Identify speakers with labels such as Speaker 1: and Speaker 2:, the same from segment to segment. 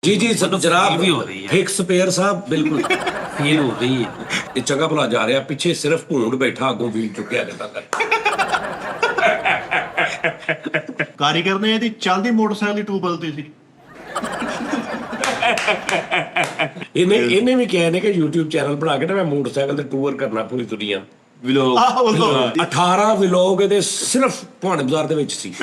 Speaker 1: जी जी जनाब
Speaker 2: भी हो रही है,
Speaker 1: एक स्पेयर साहब बिल्कुल
Speaker 2: फील हो रही है।
Speaker 1: ये चंगा भला जा रहा पिछे सिर्फ भूंड बैठा अगों व्हील चुकिया जाता कर
Speaker 3: ਕਾਰੀਗਰ ਨੇ ਇਹਦੀ ਚੱਲਦੀ ਮੋਟਰਸਾਈਕਲ ਦੀ ਟੂਬ ਬਦਲਤੀ ਸੀ।
Speaker 1: ਇਹਨੇ ਵੀ ਕਿਹਾ ਨੇ ਕਿ YouTube ਚੈਨਲ ਬਣਾ ਕੇ ਨਾ ਮੈਂ ਮੋਟਰਸਾਈਕਲ ਤੇ ਟੂਰ ਕਰਨਾ ਪੂਰੀ ਦੁਨੀਆ
Speaker 2: ਵਲੋਗ
Speaker 3: ਆਹੋ
Speaker 1: 18 ਵਲੋਗ ਇਹਦੇ ਸਿਰਫ ਭਾਣੇ ਬਾਜ਼ਾਰ ਦੇ ਵਿੱਚ ਸੀ।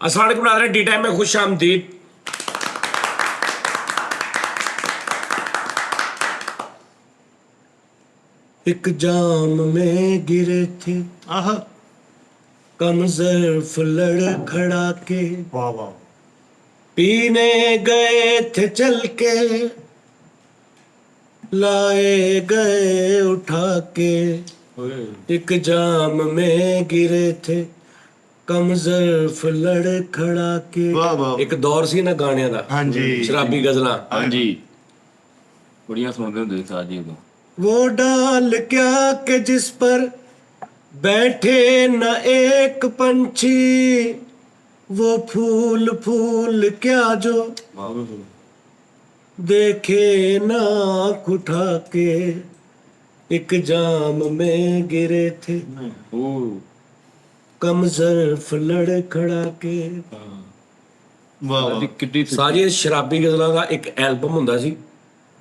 Speaker 1: अस्सलाम वालेकुम नाज़रीन, डी टाइम में खुश आमदीद। एक जाम में गिरे थे
Speaker 3: ਆਹ
Speaker 1: कम ज़र्फ लड़खड़ा के
Speaker 3: ਵਾਹ ਵਾਹ
Speaker 1: पीने गए थे चल के लाए गए उठा के एक जाम में गिरे थे कम ज़र्फ लड़खड़ा के
Speaker 3: ਵਾਹ ਵਾਹ
Speaker 1: एक दौर सी ना गाणियां दा
Speaker 3: ਹਾਂਜੀ
Speaker 1: शराबी गजलां
Speaker 2: ਹਾਂਜੀ ਬੜੀਆਂ ਸੁਣਦੇ ਹੁੰਦੇ ਸੀ ਸਾਜੀ ਉਦੋਂ।
Speaker 1: वो डाल क्या के जिस पर बैठे न एक पंछी वो फूल फूल क्या जो देखे ना आँख उठा के एक जाम में गिरे थे
Speaker 2: ਉਹ
Speaker 1: कम ज़र्फ लड़खड़ा के
Speaker 3: ਵਾਹ
Speaker 2: ਸਾਡੀ ਕਿੱਡੀ
Speaker 1: ਸਾਜੀ ਸ਼ਰਾਬੀ ਗਜ਼ਲਾਂ ਦਾ ਇੱਕ ਐਲਬਮ ਹੁੰਦਾ ਸੀ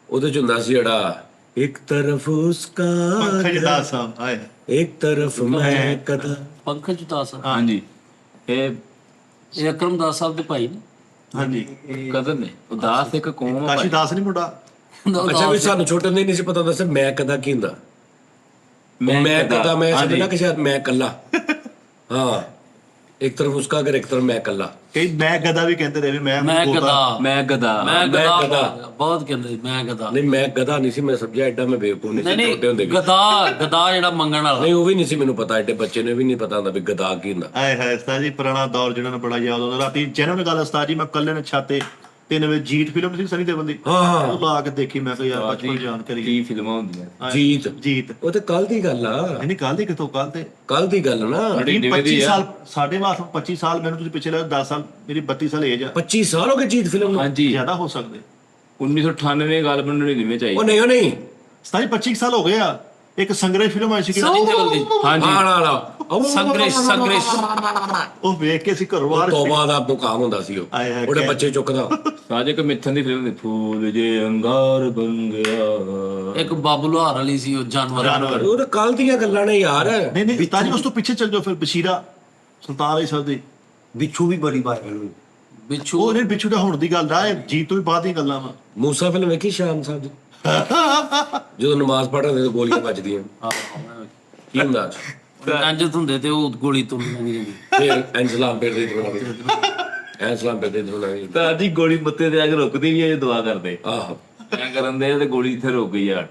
Speaker 1: ਉਹਦੇ ਚ ਹੁੰਦਾ ਸੀ ਜਿਹੜਾ ਇੱਕ ਤਰਫ ਉਸਕਾ
Speaker 3: ਪੰਕਜ ਦਾਸ ਸਾਹਿਬ ਆਏ
Speaker 1: एक तरफ मैं कदा
Speaker 2: ਪੰਕਜ ਦਾਸ ਸਾਹਿਬ। ਹਾਂਜੀ ਇਹ ਅਕਰਮ ਦਾਸ ਸਾਹਿਬ ਦੇ ਭਾਈ ਨੇ,
Speaker 3: ਹਾਂਜੀ
Speaker 2: ਕਜ਼ਨ ਨੇ। ਉਹ ਦਾਸ ਇੱਕ ਕੌਮ ਆ
Speaker 3: ਕਾਸ਼ੀ ਦਾਸ ਨਹੀਂ ਮੁੰਡਾ
Speaker 1: ਅੱਛਾ ਵੀ ਸਾਨੂੰ ਛੋਟੇ ਹੁੰਦੇ ਨਹੀਂ ਸੀ ਪਤਾ ਹੁੰਦਾ ਸੀ ਮੈਂ ਕਦਾ ਕੀ ਹੁੰਦਾ ਮੈਂ ਕਦਾ ਮੈਂ ਸਮਝਣਾ ਕਿ ਸ਼ਾਇਦ ਮੈਂ ਕੱਲਾ ਹਾਂ ਇੱਕ ਤਰਫ ਉਸਕਾ ਅਗਰ ਇੱਕ ਤਰਫ ਮੈਂ ਕੱਲਾ
Speaker 3: ਕਈ ਮੈਂ ਗਦਾ ਵੀ ਕਹਿੰਦੇ ਰਹੇ ਵੀ
Speaker 2: ਮੈਂ
Speaker 3: ਤੋਤਾ।
Speaker 2: ਗਦਾ
Speaker 1: ਮੈਂ
Speaker 2: ਮੈਂ
Speaker 1: ਗਧਾ।
Speaker 2: ਗਦਾ ਬਹੁਤ ਕਹਿੰਦੇ ਮੈਂ ਗਦਾ।
Speaker 1: ਨਹੀਂ ਮੈਂ ਗਦਾ ਨਹੀਂ ਸੀ ਮੈਂ ਸਮਝਿਆ ਐਡਾ ਮੈਂ ਬੇਵਕੂਫ ਨਹੀਂ
Speaker 2: ਨਹੀਂ
Speaker 1: ਸੀ ਛੋਟੇ ਹੁੰਦੇ
Speaker 2: ਨਹੀਂ
Speaker 1: ਵੀ
Speaker 2: ਗਦਾ ਜਿਹੜਾ ਮੰਗਣ ਵਾਲਾ।
Speaker 1: ਨਹੀਂ ਉਹ ਵੀ ਨਹੀਂ ਸੀ ਮੈਨੂੰ ਪਤਾ ਐਡੇ ਬੱਚੇ ਨੇ ਵੀ ਨਹੀਂ ਪਤਾ ਹੁੰਦਾ ਵੀ ਗਦਾ ਕੀ ਹੁੰਦਾ
Speaker 3: ਆਏ ਹੈ ਉਸਤਾਦ ਜੀ ਪੁਰਾਣਾ ਦੌਰ ਜਿਹਨਾਂ ਨੂੰ ਬੜਾ ਯਾਦ ਆਉਂਦਾ ਰਾਤੀ ਜੈਨੂਨ ਗੱਲ ਉਸਤਾਦ ਜੀ ਮੈਂ ਕੱਲੇ ਨੇ ਛਾਤੇ 3 ਵਜੇ ਜੀਤ ਫਿਲਮ ਸੀ ਸਨੀ ਦੇਵਲ ਦੀ
Speaker 1: ਹਾਂ
Speaker 3: ਉਹ ਲਾ ਕੇ ਦੇਖੀ ਮੈਂ ਕਿਹਾ ਯਾਰ ਬਚਪਨ ਜਾਣ ਕਰੀ
Speaker 2: ਕੀ ਫਿਲਮਾਂ ਹੁੰਦੀਆਂ।
Speaker 1: ਜੀਤ
Speaker 3: ਜੀਤ
Speaker 1: ਉਹ ਤੇ ਕੱਲ ਦੀ ਗੱਲ ਆ
Speaker 3: ਨਹੀਂ ਕੱਲ ਦੀ ਕਿਥੋਂ ਕੱਲ ਤੇ
Speaker 1: ਕੱਲ ਦੀ ਗੱਲ ਨਾ
Speaker 3: 25 ਸਾਲ ਸਾਡੇ ਵਾਸਤੇ 25 ਸਾਲ ਮੈਨੂੰ ਤੁਸੀਂ ਪਿੱਛੇ ਲੱਗ 10 ਸਾਲ ਮੇਰੀ 32 ਸਾਲ ਏਜ ਆ
Speaker 1: 25 ਸਾਲ ਹੋ ਗਏ ਜੀਤ ਫਿਲਮ ਨੂੰ
Speaker 2: ਹਾਂਜੀ
Speaker 3: ਜ਼ਿਆਦਾ ਹੋ ਸਕਦੇ
Speaker 2: 1998 ਗੱਲ ਮੈਨੂੰ 99 ਚ ਆਈ।
Speaker 1: ਉਹ ਨਹੀਂ
Speaker 3: ਸਤਾਈ 25 ਸਾਲ ਹੋ ਗਏ ਆ ਇੱਕ ਸੰਗਰੇਜ ਫਿਲਮ ਆਈ ਸੀ
Speaker 2: ਸਨੀ ਦੇਵਲ ਦੀ। ਹਾਂਜੀ
Speaker 1: ਹਾਂ ਨਾ
Speaker 2: ਸੰਗ੍ਰੇਸ਼
Speaker 3: ਉਹ ਵੇਖ ਕੇ ਸੀ ਘਰੋਂ ਬਾਹਰ
Speaker 1: ਤੋਬਾ ਦਾ ਮੁਕਾਮ ਹੁੰਦਾ ਸੀ ਉਹ
Speaker 3: ਆਏ ਹਾਏ,
Speaker 1: ਉਹਦੇ ਬੱਚੇ ਚੁੱਕਦਾ
Speaker 2: ਸਾਜੇ ਇੱਕ ਮਿੱਥਨ ਦੀ ਫਿਲਮ ਦੇ ਫੂਲ ਜੇ ਅੰਗਾਰ ਬਣ ਗਿਆ। ਇੱਕ ਬਾਬੂ ਲੋਹਾਰ ਵਾਲੀ ਸੀ ਉਹ ਜਾਨਵਰ।
Speaker 1: ਉਹ ਤਾਂ ਕੱਲ ਦੀਆਂ ਗੱਲਾਂ ਨੇ ਯਾਰ
Speaker 3: ਨਹੀਂ ਨਹੀਂ ਉਸਤਾਦ ਜੀ ਉਸ ਤੋਂ ਪਿੱਛੇ ਚੱਲ ਜਾਓ ਫਿਰ ਬਸ਼ੀਰਾ ਸੁਲਤਾਨ ਅਲੀ ਸਾਹਿਬ ਦੀ
Speaker 4: ਬਿੱਛੂ ਵੀ ਬੜੀ ਵਾਇਰਲ ਹੋਈ।
Speaker 2: ਬਿੱਛੂ
Speaker 3: ਉਹ ਨਹੀਂ ਪਿੱਛੂ ਦਾ ਹੁਣ ਦੀ ਗੱਲ ਦਾ ਜੀਤ ਤੋਂ ਵੀ ਬਾਅਦ ਦੀ ਗੱਲਾਂ ਵਾ
Speaker 1: ਮੂਸਾ ਫਿਲਮ ਵੇਖੀ ਸ਼ਾਮ ਸਾਹਿਬ ਦੀ ਜਦੋਂ ਨਮਾਜ਼ ਪੜ੍ਹ ਰਹੇ ਤੇ ਗੋਲੀਆਂ ਵੱਜਦੀਆਂ ਕੀ ਹੁੰਦਾ
Speaker 2: ਅੰਜਤ ਹੁੰਦੇ ਤੇ ਉਹ ਗੋਲੀ ਤੋਂ ਨਹੀਂ
Speaker 1: ਫਿਰ ਐਂਜਲਾਮ ਪੇੜ ਦੇ ਦਰੋਣਾ ਐਂਜਲਾਮ ਪੇੜ ਦੇ ਦਰੋਣਾ
Speaker 2: ਤਾਂ ਦੀ ਗੋਲੀ ਮੱਤੇ ਤੇ ਆ ਕੇ ਰੁਕਦੀ ਵੀ ਹੈ ਦੁਆ ਕਰਦੇ
Speaker 1: ਆਹੋ
Speaker 2: ਐ ਕਰਨ ਦੇ ਤੇ ਗੋਲੀ ਇੱਥੇ ਰੁਕ ਗਈ ਯਾਰ।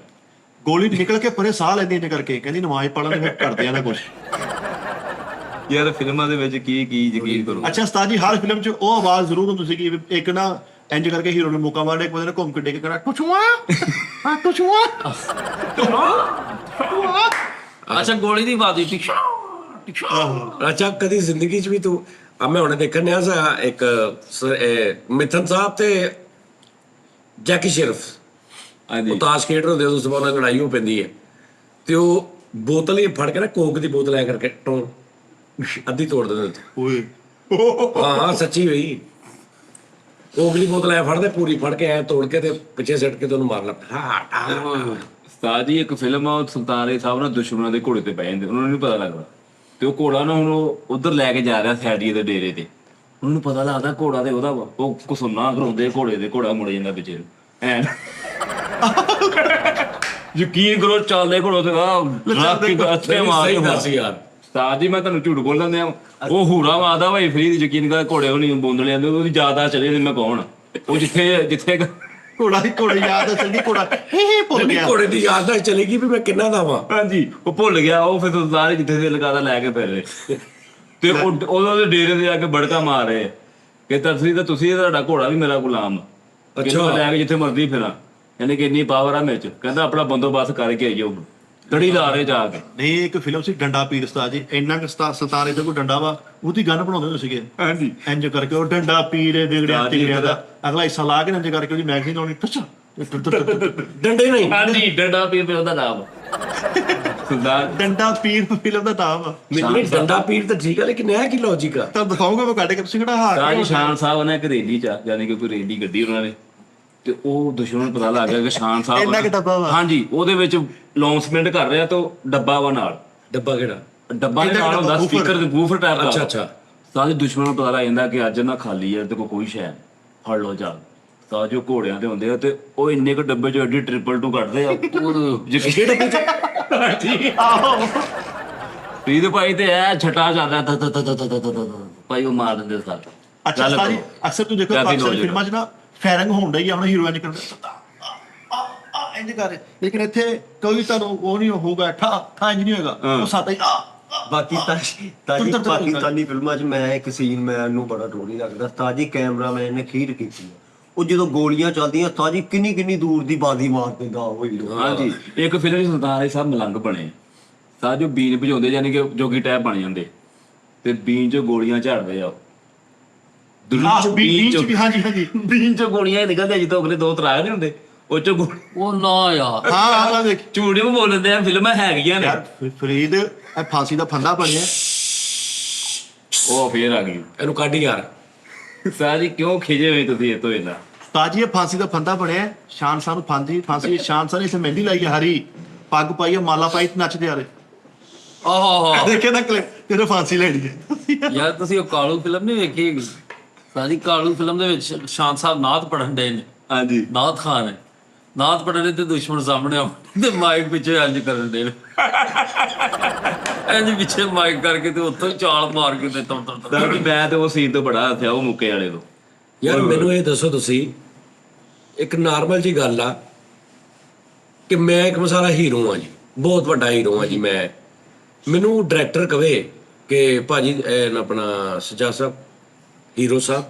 Speaker 3: ਗੋਲੀ ਨਿਕਲ ਕੇ ਪਰੇ ਸਾਹ ਲੈਂਦੀ ਨੇ ਕਰਕੇ ਕਹਿੰਦੀ ਨਮਾਜ਼ ਪੜ੍ਹਨ ਦੇ ਕਰਦੇ ਆ ਨਾ ਕੁਝ
Speaker 2: ਯਾਰ ਫਿਲਮਾਂ ਦੇ ਵਿੱਚ ਕੀ ਯਕੀਨ ਕਰੋ।
Speaker 3: ਅੱਛਾ ਉਸਤਾਦ ਜੀ ਹਰ ਫਿਲਮ 'ਚ ਉਹ ਆਵਾਜ਼ ਜ਼ਰੂਰ ਹੁੰਦੀ ਸੀ ਕਿ ਇੱਕ ਨਾ ਇੰਜ ਕਰਕੇ ਹੀਰੋ ਨੂੰ ਮੌਕਾ ਮਾਰਦੇ ਇੱਕ ਬੰਦੇ ਨੇ ਘੁੰਮ ਕੇ ਡੇਕ ਕਰਾ ਟੁਛੂਆ ਆ ਟੁਛੂਆ
Speaker 2: ਅੱਛਾ ਗੋਲੀ ਦੀ ਬਾਤ ਸੀ।
Speaker 1: ਅੱਛਾ ਕਦੀ ਜ਼ਿੰਦਗੀ 'ਚ ਵੀ ਤੂੰ ਆ ਮੈਂ ਹੁਣੇ ਦੇਖਣ ਡਿਆ ਸੀ ਇੱਕ ਮਿਥਨ ਸਾਹਿਬ ਤੇ ਜੈਕੀ ਸ਼ਰਫ
Speaker 2: ਹਾਂਜੀ
Speaker 1: ਉਹ ਤਾਸ਼ ਖੇਡ ਰਹੇ ਹੁੰਦੇ ਉਸ ਤੋਂ ਬਾਅਦ ਉਹਨਾਂ ਦੀ ਲੜਾਈ ਹੋ ਪੈਂਦੀ ਹੈ ਤੇ ਉਹ ਬੋਤਲ ਹੀ ਫੜ ਕੇ ਨਾ ਕੋਕ ਦੀ ਬੋਤਲ ਐ ਕਰਕੇ ਟੋਂ ਅੱਧੀ ਤੋੜ ਦਿੰਦੇ
Speaker 3: ਓਏ
Speaker 1: ਹਾਂ ਹਾਂ ਸੱਚੀ ਹੋਈ ਕੋਕ ਦੀ ਬੋਤਲ ਐ ਫੜਦੇ ਪੂਰੀ ਫੜ ਕੇ ਐ ਤੋੜ ਕੇ ਤੇ ਪਿੱਛੇ ਸੱਟ ਕੇ ਤੇ ਉਹਨੂੰ ਮਾਰ ਲਾ
Speaker 2: ਉਸਤਾਦ ਜੀ ਇੱਕ ਫਿਲਮ ਆ ਸੁਲਤਾਨ ਅਲੀ ਸਾਹਿਬ ਨਾਲ ਦੁਸ਼ਮਣਾਂ ਦੇ ਘੋੜੇ ਤੇ ਪੈ ਜਾਂਦੇ ਉਹਨਾਂ ਨੂੰ ਨਹੀਂ ਪਤਾ ਲੱਗਦਾ ਤੇ ਉਹ ਘੋੜਾ ਨਾ ਹੁਣ ਉਧਰ ਲੈ ਕੇ ਜਾ ਰਿਹਾ ਸੈਡੀਏ ਦੇ ਡੇਰੇ ਤੇ ਉਹਨਾਂ ਨੂੰ ਪਤਾ ਲੱਗਦਾ ਘੋੜਾ ਤੇ ਉਹਦਾ ਵਾ ਉਹ ਕੁਸੁੰਨਾ ਘਰੋਂਦੇ ਘੋੜੇ ਦੇ ਘੋੜਾ ਮੁੜ ਜਾਂਦਾ ਪਿੱਛੇ ਐਨ ਯਕੀਨ ਕਰੋ ਚੱਲਦੇ ਘੋੜੋ ਤੇ ਰੱਖ ਕੇ ਅੱਛੇ ਮਾਰ
Speaker 1: ਸਹੀ
Speaker 2: ਕੇ
Speaker 1: ਦੱਸ ਯਾਰ
Speaker 2: ਉਸਤਾਦ ਜੀ ਮੈਂ ਤੁਹਾਨੂੰ ਝੂਠ ਬੋਲਣ ਦਿਆਂ ਉਹ ਹੂਰਾ ਮਾਰਦਾ ਭਾਈ ਫਰੀ ਦੀ ਯਕੀਨ ਕਰ ਘੋੜੇ ਉਹ ਨਹੀਂ ਬੋਂਦਲੇ ਜਾਂਦੇ ਉਹਦੀ ਜ਼ਿਆਦਾ ਚਲੇ ਜਾਂਦੇ ਮੈਂ ਕੌਣ ਉਹ ਜਿੱਥੇ
Speaker 3: ਘੋੜਾ ਯਾਦ ਆ ਚੱਲਦੀ ਘੋੜਾ ਭੁੱਲ ਗਿਆ
Speaker 1: ਘੋੜੇ ਦੀ ਯਾਦ ਨਾਲ ਚਲੇਗੀ ਵੀ ਮੈਂ ਕਿੰਨਾ ਦਾ ਵਾਂ
Speaker 2: ਹਾਂਜੀ ਉਹ ਭੁੱਲ ਗਿਆ ਉਹ ਫਿਰ ਸਾਰੇ ਜਿੱਥੇ ਦੇ ਲਗਾਦਾ ਲੈ ਕੇ ਫਿਰ ਰਹੇ ਤੇ ਉਹਨਾਂ ਦੇ ਡੇਰੇ ਤੇ ਆ ਕੇ ਬੜਕਾ ਮਾਰ ਰਹੇ ਕਿ ਤੁਸੀਂ ਤੁਹਾਡਾ ਘੋੜਾ ਵੀ ਮੇਰਾ ਗੁਲਾਮ ਅੱਛਾ ਲੈ ਕੇ ਜਿੱਥੇ ਮਰਜ਼ੀ ਫਿਰਾਂ ਯਾਨੀ ਕਿ ਇੰਨੀ ਪਾਵਰ ਆ ਮੇਰੇ ਚ, ਕਹਿੰਦਾ ਆਪਣਾ ਬੰਦੋਬਸਤ ਕਰਕੇ ਆਈਓ ਤੜੀ ਲਾ ਰਹੇ ਜਾ ਕੇ।
Speaker 3: ਨਹੀਂ ਇੱਕ ਫਿਲਮ ਸੀ ਡੰਡਾ ਪੀਰ ਉਸਤਾਦ ਜੀ, ਇੰਨਾ ਕਿ ਸੁਲਤਾਨ ਤੇ ਕੋਈ ਡੰਡਾ ਵਾ ਉਹਦੀ ਗਨ ਬਣਾਉਂਦੇ ਹੁੰਦੇ ਸੀਗੇ।
Speaker 2: ਹਾਂਜੀ
Speaker 3: ਇੰਜ ਕਰਕੇ ਉਹ ਡੰਡਾ ਪੀਰ ਵਿਗੜਿਆ ਤਿਗੜਿਆ ਦਾ ਅਗਲਾ ਹਿੱਸਾ ਲਾ ਕੇ ਇੰਜ ਕਰਕੇ ਉਹਦੀ ਮੈਗਜ਼ੀਨ ਲਾਉਣੀ ਟੱਚ
Speaker 1: ਡੰਡੇ ਨਹੀਂ
Speaker 2: ਹਾਂਜੀ ਡੰਡਾ ਪੀਰ ਤੇ ਉਹਦਾ ਨਾਮ ਸਰਦਾਰ
Speaker 3: ਡੰਡਾ ਪੀਰ ਫਿਲਮ ਦਾ ਨਾਮ ਆ।
Speaker 1: ਨਹੀਂ ਡੰਡਾ ਪੀਰ ਤਾਂ ਠੀਕ ਹੈ, ਲੇਕਿਨ ਇਹ ਕੀ ਲੌਜੀਕ ਆ?
Speaker 3: ਤਾਂ ਦਿਖਾਉਂਗਾ ਮੈਂ ਕੱਢ ਕੇ, ਤੁਸੀਂ ਕਿਹੜਾ ਹਾਰ
Speaker 2: ਰਾਜ ਸ਼ਾਨ ਸਾਹਿਬ ਨੇ ਇੱਕ ਰੈਲੀ ਚ ਯਾਨੀ ਕਿ ਕੋਈ ਰੈਲੀ ਗੱਡੀ ਉਹਨਾਂ ਨੇ, ਤੇ ਉਹ ਦੁਸ਼ਮਣ ਨੂੰ ਪਤਾ ਲੱਗ ਗਿਆ ਕਿ ਸ਼ਾਨ ਸਾਹਿਬ
Speaker 3: ਇੰਨਾ ਕੁ ਡੱਬਾ ਵਾ।
Speaker 2: ਹਾਂਜੀ ਉਹਦੇ ਵਿੱਚ ਲੌਂਚਮੈਂਟ ਕਰ ਰਿਹਾ ਤਾਂ ਡੱਬਾ ਵਾ ਨਾਲ,
Speaker 1: ਡੱਬਾ ਕਿਹੜਾ?
Speaker 2: ਡੱਬਾ ਦੇ ਨਾਲ ਹੁੰਦਾ ਸਪੀਕਰ ਦੇ ਬੂਫਰ ਟਾਈਪ ਦਾ।
Speaker 1: ਅੱਛਾ
Speaker 2: ਸਾਰੇ ਦੁਸ਼ਮਣ ਨੂੰ ਪਤਾ ਲੱਗ ਜਾਂਦਾ ਕਿ ਅੱਜ ਨਾ ਖਾਲੀ ਹੈ ਤੇ ਕੋਈ ਸ਼ੈ ਨੀ, ਫੜ ਲਓ ਜਾ। ਤਾਂ ਜੋ ਘੋੜਿਆਂ ਤੇ ਹੁੰਦੇ ਆ ਤੇ ਉਹ ਇੰਨੇ ਕੁ ਡੱਬੇ ਚ ਐਡੀ 222 ਕੱਢਦੇ ਆ ਉਹ ਜਿਹੜੇ ਡੱਬੇ ਚ
Speaker 3: ਆਹੋ
Speaker 2: ਪ੍ਰੀਤ ਭਾਈ ਤੇ ਐ ਛਟਾ ਚੱਲ ਰਿਹਾ ਭਾਈ ਉਹ ਮਾਰ ਦਿੰਦੇ ਸਾਰੇ।
Speaker 3: ਅੱਛਾ ਸਾਰੀ ਅਕਸਰ ਤੂੰ ਦੇਖੋ ਪਾਕਿਸਤਾਨੀ ਫਿਲਮਾਂ 'ਚ ਨਾ ਫਾਇਰਿੰਗ ਹੋਣ ਡਈ ਆ, ਹੁਣ ਹੀਰੋ ਇੰਜ ਕਰਦਾ ਇੰਜ ਕਰ ਰਿਹਾ, ਲੇਕਿਨ ਇੱਥੇ ਕੋਈ ਤੁਹਾਨੂੰ ਉਹ ਨਹੀਂ ਹੋਊਗਾ, ਠਾ ਇੰਜ ਨਹੀਂ ਹੋਏਗਾ, ਉਹ ਸਾਦਾ ਹੀ
Speaker 4: ਬਾਕੀ ਪਾਕਿਸਤਾਨੀ ਫਿਲਮਾਂ 'ਚ ਮੈਂ ਇੱਕ ਸੀਨ ਮੈਨੂੰ ਬੜਾ ਟੋਰੀ ਲੱਗਦਾ, ਤਾਜੀ ਕੈਮਰਾਮੈਨ ਨੇ ਖੀਰ ਕੀਤੀ ਆ। ਉਹ ਜਦੋਂ ਗੋਲੀਆਂ ਚੱਲਦੀਆਂ ਤਾਜੀ ਕਿੰਨੀ ਦੂਰ ਦੀ ਬਾਜ਼ੀ ਮਾਰ ਦਿੰਦਾ ਉਹ ਹੀਰੋ।
Speaker 2: ਹਾਂਜੀ ਇੱਕ ਫਿਲਮ ਸੁਲਤਾਨ ਸਾਹਿਬ ਮਲੰਗ ਬਣੇ ਸਾਹ ਜੋ ਬੀਨ ਭਜਾਉਂਦੇ ਯਾਨੀ ਕਿ ਜੋਗੀ ਟੈਪ ਬਣ ਜਾਂਦੇ ਤੇ ਬੀਨ ਚ ਗੋਲੀਆਂ ਝਾੜਦੇ ਆ ਬੀਨ ਚ ਗੋਲੀਆਂ ਨਿਕਲਦੇ ਜਿੱਦੋਂ ਅਗਲੇ ਦੋ ਤਰਾਗ ਨਹੀਂ ਹੁੰਦੇ ਉਹ ਚ ਉਹ ਨਾ ਯਾਰ
Speaker 3: ਹਾਂ ਦੇਖ
Speaker 2: ਝੂਠ ਵੀ ਬੋਲਦੇ ਆ, ਫਿਲਮਾਂ ਹੈਗੀਆਂ ਨੇ
Speaker 3: ਯਾਰ ਫਰੀਦ ਇਹ ਫਾਂਸੀ ਦਾ ਫੰਦਾ ਬਣਿਆ
Speaker 2: ਉਹ ਫੇਰ ਆ ਗਈ।
Speaker 1: ਇਹਨੂੰ ਕੱਢ ਯਾਰ।
Speaker 2: ਸਾਰੀ ਕਿਉਂ ਖਿਜੇ ਹੋਏ ਤੁਸੀਂ ਇਹ ਤੋਂ ਇਹਨਾਂ?
Speaker 3: ਤਾਜੀ ਇਹ ਫਾਂਸੀ ਦਾ ਫੰਦਾ ਬਣਿਆ, ਸ਼ਾਨ ਸਾਹਿਬ ਨੂੰ ਫਾਂਸੀ ਸ਼ਾਨ ਸਾਹਿਬ ਨੇ ਇੱਥੇ ਮਹਿੰਦੀ ਲਾਈ ਹੈ ਹਰੀ, ਪੱਗ ਪਾਈ ਹੈ, ਮਾਲਾ ਪਾਈ ਤੇ ਨੱਚਦੇ ਆ ਰਹੇ।
Speaker 5: ਆਹ
Speaker 3: ਦੇਖਿਆ ਨਾ ਕਲਿੱਪ ਤੇਰੇ ਫਾਂਸੀ ਲੈਣੀ ਹੈ
Speaker 5: ਯਾਰ ਤੁਸੀਂ ਉਹ ਕਾਲੂ ਫਿਲਮ ਨਹੀਂ ਵੇਖੀ ਹੈਗੀ? ਸਾਡੀ ਕਾਲੂ ਫਿਲਮ ਦੇ ਵਿੱਚ ਸ਼ਾਨ ਸਾਹਿਬ ਨਾਤ ਪੜਨ ਦੇ ਨੇ।
Speaker 2: ਹਾਂਜੀ
Speaker 5: ਨਾਤ ਖਾਨ ਹੈ, ਨਾਤ ਪੜਨ ਦੇ ਤੇ ਦੁਸ਼ਮਣ ਸਾਹਮਣੇ ਆ ਤੇ ਮਾਈਕ ਪਿੱਛੇ ਇੰਜ ਕਰਨ ਦੇ ਨੇ ਇੰਜ ਪਿੱਛੇ ਮਾਈਕ ਕਰਕੇ ਤੇ ਉੱਥੋਂ ਹੀ ਚਾਲ ਮਾਰ ਕੇ ਤੇ ਤੁਰ
Speaker 2: ਮੈਂ ਤੇ ਉਹ ਸੀਨ ਤੋਂ ਬੜਾ ਹੱਥਿਆ ਉਹ ਮੁੱਕੇ ਵਾਲੇ ਤੋਂ।
Speaker 1: ਯਾਰ ਮੈਨੂੰ ਇਹ ਦੱਸੋ ਤੁਸੀਂ, ਇੱਕ ਨਾਰਮਲ ਜੀ ਗੱਲ ਆ ਕਿ ਮੈਂ ਇੱਕ ਮਸਾਲਾ ਹੀਰੋ ਆ ਜੀ, ਬਹੁਤ ਵੱਡਾ ਹੀਰੋ ਆ ਜੀ ਮੈਂ, ਮੈਨੂੰ ਡਾਇਰੈਕਟਰ ਕਵੇ ਕਿ ਭਾਜੀ ਆਪਣਾ ਸਜਾਦ ਸਾਹਿਬ ਹੀਰੋ ਸਾਹਿਬ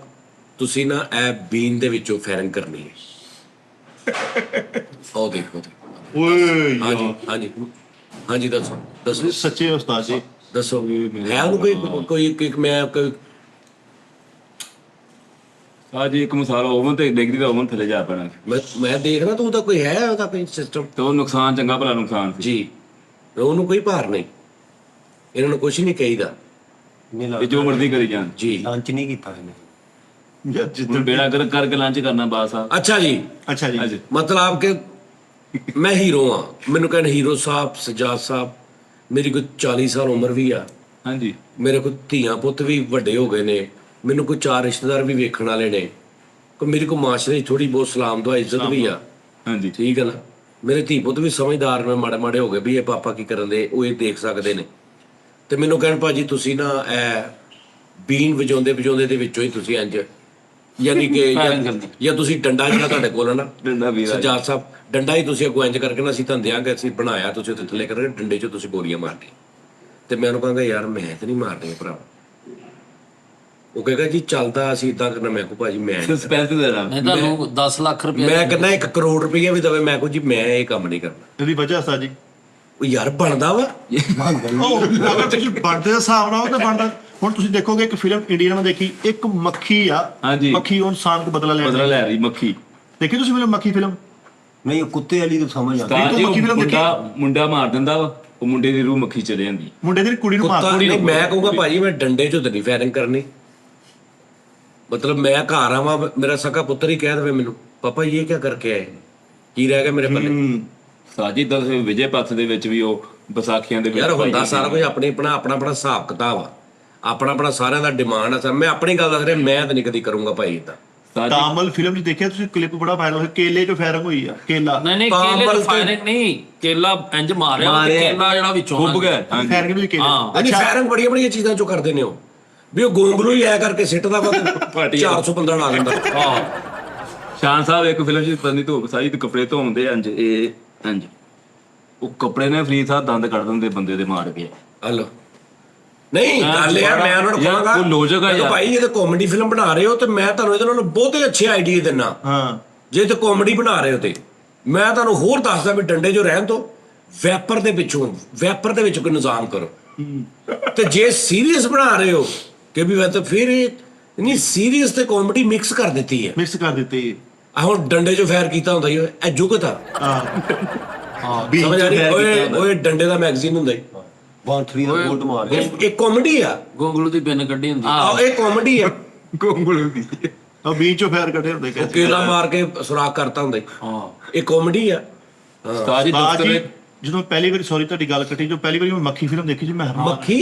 Speaker 1: ਤੁਸੀਂ ਨਾ ਇਹ ਬੀਨ ਦੇ ਵਿੱਚੋਂ ਫਾਇਰਿੰਗ ਕਰਨੀ ਹੈ। ਉਹ ਦੇਖੋ
Speaker 3: ਓਏ
Speaker 1: ਹਾਂਜੀ ਦੱਸੋ
Speaker 3: ਸੱਚੇ ਉਸਤਾਦ ਜੀ
Speaker 1: ਦੱਸੋ ਹੈ ਉਹਨੂੰ ਕੋਈ ਮੈਂ
Speaker 2: ਹਾਂਜੀ ਇੱਕ ਮਸਾਲਾ ਓਵਨ ਤੇ ਡਿੱਗਦੀ ਤਾਂ ਓਵਨ ਥੱਲੇ ਜਾ ਪੈਣਾ
Speaker 1: ਮੈਂ ਦੇਖਣਾ ਤਾਂ ਉਹਦਾ ਕੋਈ ਹੈ, ਉਹਦਾ ਕੋਈ ਸਿਸਟਮ
Speaker 2: ਤੇ ਉਹ ਨੁਕਸਾਨ ਚੰਗਾ ਭਲਾ ਨੁਕਸਾਨ ਸੀ
Speaker 1: ਜੀ, ਉਹਨੂੰ ਕੋਈ ਭਾਰ ਨਹੀਂ, ਇਹਨਾਂ ਨੂੰ ਕੁਝ ਨਹੀਂ ਕਹੀਦਾ
Speaker 2: ਇਹ ਜੋ ਮਰਜ਼ੀ ਕਰੀ ਜਾਣ
Speaker 1: ਜੀ।
Speaker 4: ਲੰਚ ਨਹੀਂ ਕੀਤਾ ਇਹਨੇ।
Speaker 3: ਯਾਰ
Speaker 2: ਹੁਣ
Speaker 3: ਜਿੱਦਣ
Speaker 2: ਬੇੜਾ ਕਰਕੇ ਲੰਚ ਕਰਨਾ ਬਾਸ ਆ।
Speaker 1: ਅੱਛਾ ਜੀ,
Speaker 3: ਅੱਛਾ ਜੀ
Speaker 2: ਹਾਂਜੀ
Speaker 1: ਮਤਲਬ ਕਿ ਮੈਂ ਹੀਰੋ ਆ, ਮੈਨੂੰ ਕਹਿਣ ਹੀਰੋ ਸਾਹਿਬ ਸਜਾਦ ਸਾਹਿਬ, ਮੇਰੀ ਕੋਈ 40 ਸਾਲ ਉਮਰ ਵੀ ਆ,
Speaker 2: ਹਾਂਜੀ
Speaker 1: ਮੇਰੇ ਕੋਲ ਧੀਆਂ ਪੁੱਤ ਵੀ ਵੱਡੇ ਹੋ ਗਏ ਨੇ, ਮੈਨੂੰ ਕੋਈ 4 ਰਿਸ਼ਤੇਦਾਰ ਵੀ ਵੇਖਣ ਵਾਲੇ ਨੇ, ਕੋਈ ਮੇਰੀ ਕੋਈ ਮਾਸ਼ਰੇ ਥੋੜੀ ਬਹੁਤ ਸਲਾਮ ਦੁਆ ਇੱਜ਼ਤ ਵੀ ਆ,
Speaker 2: ਹਾਂਜੀ
Speaker 1: ਠੀਕ ਹੈ ਨਾ। ਮੇਰੇ ਧੀ ਪੁੱਤ ਵੀ ਸਮਝਦਾਰ ਨੇ, ਮਾੜੇ ਹੋ ਗਏ ਵੀ ਇਹ ਪਾਪਾ ਕੀ ਕਰਨ ਦੇ, ਉਹ ਇਹ ਦੇਖ ਸਕਦੇ ਨੇ। ਤੇ ਮੈਨੂੰ ਕਹਿਣ ਭਾਜੀ ਤੁਸੀਂ ਨਾ ਇਹ ਬੀਨ ਵਜਾਉਂਦੇ ਦੇ ਵਿੱਚੋਂ ਹੀ ਤੁਸੀਂ ਇੰਜ ਯਾਨੀ ਕਿ ਜਾਂ ਤੁਸੀਂ ਡੰਡਾ ਜਿਹੜਾ ਤੁਹਾਡੇ ਕੋਲ ਹੈ ਨਾ
Speaker 2: ਡੰਡਾ ਵੀ
Speaker 1: ਸਜਾਦ ਸਾਹਿਬ, ਡੰਡਾ ਹੀ ਤੁਸੀਂ ਅੱਗੋਂ ਇੰਜ ਕਰਕੇ ਨਾ ਅਸੀਂ ਤੁਹਾਨੂੰ ਦਿਆਂਗੇ, ਅਸੀਂ ਬਣਾਇਆ, ਤੁਸੀਂ ਉੱਥੇ ਥੱਲੇ ਕਰਕੇ ਡੰਡੇ 'ਚ ਤੁਸੀਂ ਗੋਲੀਆਂ ਮਾਰਨੀ। ਤੇ ਮੈਂ ਉਹਨੂੰ ਕਹਾਂਗਾ ਯਾਰ ਮੈਂ ਤਾਂ ਨਹੀਂ ਮਾਰਨੀ ਭਰਾ। ਉਹ ਕਹੇਗਾ ਜੀ ਚੱਲਦਾ ਅਸੀਂ ਇਦਾਂ ਕਰਨਾ। ਮੈਂ ਕਹੂੰ ਭਾਜੀ ਮੈਂ
Speaker 2: ਸਸਪੈਂਸ ਦੇਣਾ
Speaker 5: ਨਹੀਂ ਤੁਹਾਨੂੰ 10 ਲੱਖ ਰੁਪਏ
Speaker 1: ਮੈਂ ਕਹਿੰਦਾ 1 ਕਰੋੜ ਰੁਪਈਆ ਵੀ ਦਵੇ, ਮੈਂ ਕਹੂੰ ਜੀ ਮੈਂ ਇਹ ਕੰਮ ਨਹੀਂ ਕਰਨਾ।
Speaker 3: ਇਹਦੀ ਵਜ੍ਹਾ ਉਸਤਾਦ ਜੀ
Speaker 1: ਉਹ ਯਾਰ ਬਣਦਾ ਵਾ
Speaker 3: ਉਹ ਅਗਰ ਤੁਸੀਂ ਬਣਦੇ ਦੇ ਹਿਸਾਬ ਨਾਲ ਉਹ ਤਾਂ ਬਣਦਾ। ਹੁਣ ਤੁਸੀਂ ਦੇਖੋਗੇ ਇੱਕ ਫਿਲਮ ਇੰਡੀਆ ਨੇ ਦੇਖੀ, ਇੱਕ ਮੱਖੀ ਆ,
Speaker 2: ਹਾਂਜੀ।
Speaker 3: ਮੱਖੀ ਉਹ ਇਨਸਾਨ ਕੋ ਬਦਲਾ
Speaker 2: ਬਦਲਾ
Speaker 3: ਲੈ
Speaker 2: ਲੈ ਰਹੀ ਮੱਖੀ।
Speaker 3: ਦੇਖੀ ਤੁਸੀਂ ਫਿਲਮ ਮੱਖੀ ਫਿਲਮ?
Speaker 4: ਨਹੀਂ ਉਹ ਕੁੱਤੇ ਵਾਲੀ ਤਾਂ ਸਮਝ ਆਉਂਦੀ।
Speaker 2: ਤਾਂ ਜੀ
Speaker 3: ਮੱਖੀ ਫਿਲਮ ਦੇਖੀ?
Speaker 2: ਮੁੰਡਾ ਮਾਰ ਦਿੰਦਾ ਵਾ, ਉਹ ਮੁੰਡੇ ਦੀ ਰੂਹ ਮੱਖੀ ਚਲੇ ਜਾਂਦੀ।
Speaker 3: ਮੁੰਡੇ ਦੀ ਕੁੜੀ ਨੂੰ ਮਾਰ
Speaker 1: ਕੁੱਤਾ ਨਹੀਂ, ਮੈਂ ਕਹੂੰਗਾ ਭਾਜੀ ਮੈਂ ਡੰਡੇ 'ਚ ਤਾਂ ਨਹੀਂ ਫਾਇਰਿੰਗ ਕਰਨੀ। ਮਤਲਬ ਮੈਂ ਘਰ ਆਵਾਂ, ਮੇਰਾ ਸਕਾ ਪੁੱਤਰ ਹੀ ਕਹਿ ਦੇਵੇ ਮੈਨੂੰ ਪਾਪਾ ਇਹ ਕੀ ਕਰਕੇ ਆਏ, ਕੀ ਰਹਿ ਗਿਆ ਮੇਰੇ ਪੱਲੇ।
Speaker 2: ਸਾਜੀ ਦਸ ਵਿਜੇ ਪੱਥ ਦੇ ਵਿੱਚ ਵੀ ਉਹ ਵਿਸਾਖੀਆਂ ਦੇ ਵਿੱਚ
Speaker 1: ਯਾਰ ਹੁੰਦਾ ਸਾਰਾ ਕੁਝ ਆਪਣਾ ਹਿਸਾਬ ਕਿਤਾਬ ਆ, ਆਪਣਾ ਸਾਰਿਆਂ ਦਾ ਡਿਮਾਂਡ ਆ। ਮੈਂ ਆਪਣੀ ਗੱਲ ਦੱਸ ਰਿਹਾ, ਮੈਂ ਤਾਂ ਨਹੀਂ ਕਦੀ ਕਰੂੰਗਾ ਭਾਈ ਇਦਾਂ।
Speaker 3: ਤਾਮਲ ਫਿਲਮ 'ਚ ਦੇਖਿਆ ਤੁਸੀਂ ਕਲਿੱਪ ਬੜਾ ਵਾਇਰਲ ਹੋਇਆ, ਕੇਲੇ 'ਚ ਫਾਇਰਿੰਗ ਹੋਈ ਆ, ਕੇਲਾ
Speaker 5: ਨਹੀਂ ਕੇਲੇ ਤੋਂ ਫਾਇਰਿੰਗ ਨਹੀਂ, ਕੇਲਾ ਇੰਜ ਮਾਰਿਆ ਤੇ ਕੇਲਾ ਜਿਹੜਾ ਵਿੱਚੋਂ
Speaker 2: ਖੁੱਬ ਗਿਆ।
Speaker 3: ਫਾਇਰਿੰਗ ਵੀ ਕੇਲੇ
Speaker 1: ਅੱਛਾ ਫਾਇਰਿੰਗ ਬੜੀਆਂ ਚੀਜ਼ਾਂ ਚੋਂ ਕਰਦੇ ਨੇ ਉਹ, ਵੀ ਉਹ ਗੋਂਗਲੂ ਹੀ ਐ ਕਰਕੇ ਸਿੱਟਦਾ ਵਾ 400 ਬੰਦਾ ਆ ਜਾਂਦਾ।
Speaker 5: ਹਾਂ
Speaker 2: ਸ਼ਾਨ ਸਾਹਿਬ ਇੱਕ ਫਿਲਮ 'ਚ ਪਤਨੀ ਧੋਪ ਸਾਈ ਤੇ ਕੱਪੜੇ ਧੋਉਂਦੇ ਇੰਜ ਇਹ ਇੰਜ ਉਹ ਕੱਪੜੇ ਨੇ ਫਰੀਦ ਸਾਹਿਬ ਦੰਦ ਕੱਢ ਦਿੰਦੇ ਬੰਦੇ ਦੇ ਮਾਰ ਕੇ।
Speaker 1: ਹਲੋ ਨਹੀਂ ਗੱਲ ਯਾਰ ਮੈਂ ਉਹਨਾਂ ਨੂੰ ਕਹਾਂਗਾ
Speaker 2: ਉਹ ਲੋਜਿਕ ਆ ਯਾਰ
Speaker 1: ਭਾਈ ਇਹ ਤਾਂ ਕਾਮੇਡੀ ਫਿਲਮ ਬਣਾ ਰਹੇ ਹੋ ਤੇ ਮੈਂ ਤੁਹਾਨੂੰ ਇਹਦੇ ਨਾਲ ਬਹੁਤੇ ਅੱਛੇ ਆਈਡੀਆ ਦਿੰਨਾ।
Speaker 3: ਹਾਂ
Speaker 1: ਜੇ ਤੇ ਕਾਮੇਡੀ ਬਣਾ ਰਹੇ ਹੋ ਤੇ ਮੈਂ ਤੁਹਾਨੂੰ ਹੋਰ ਦੱਸਦਾ ਵੀ ਡੰਡੇ ਜੋ ਰਹਿਣ ਤੋਂ ਵੈਪਰ ਦੇ ਵਿੱਚ ਕੋਈ ਨਿਜ਼ਾਮ ਕਰੋ। ਤੇ ਜੇ ਸੀਰੀਅਸ ਬਣਾ ਰਹੇ ਹੋ ਕਿ ਵੀ ਤਾਂ ਫਿਰ ਇਹ ਨਹੀਂ, ਸੀਰੀਅਸ ਤੇ ਕਾਮੇਡੀ ਮਿਕਸ ਕਰ ਦਿੱਤੀ ਹੈ।
Speaker 3: ਮਿਕਸ ਕਰ ਦਿੱਤੀ।
Speaker 1: ਆ ਹੁਣ ਡੰਡੇ 'ਚੋਂ ਫਾਇਰ ਕੀਤਾ ਹੁੰਦਾ ਹੀ ਇਹ ਜੁਗਤ ਆ। ਸਮਝ ਆ ਰਹੀ? ਓਏ ਡੰਡੇ ਦਾ ਮੈਗਜ਼ੀਨ ਹੁੰਦਾ ਹੀ
Speaker 4: 1-3 ਦਾ ਗੋਲਡ ਮਾਰ
Speaker 1: ਇਹ ਕਾਮੇਡੀ ਆ।
Speaker 5: ਗੋਗਲੂ ਦੀ ਪਿੰਨ ਕੱਢੀ ਹੁੰਦੀ।
Speaker 1: ਇਹ ਕਾਮੇਡੀ ਆ।
Speaker 2: ਗੋਂਗਲੂ ਦੀ
Speaker 3: ਉਹ ਬੀਚ ਚੋਂ ਫਾਇਰ ਕੱਢੇ ਹੁੰਦੇ
Speaker 1: ਉਹ ਕੇਲਾ ਮਾਰ ਕੇ ਸੁਰਾਖ ਕਰਤਾ ਹੁੰਦਾ
Speaker 5: ਹਾਂ
Speaker 1: ਇਹ ਕਾਮੇਡੀ ਆ।
Speaker 2: ਉਸਤਾਦ ਜੀ
Speaker 3: ਬਾਜੀ
Speaker 2: ਦਫ਼ਤਰ
Speaker 3: ਜਦੋਂ ਪਹਿਲੀ ਵਾਰੀ, ਸੌਰੀ ਤੁਹਾਡੀ ਗੱਲ ਕੱਟੀ, ਜੋ ਪਹਿਲੀ ਵਾਰੀ ਮੈਂ ਮੱਖੀ ਫਿਲਮ ਦੇਖੀ ਸੀ, ਮੈਂ ਹੈਰਾਨ।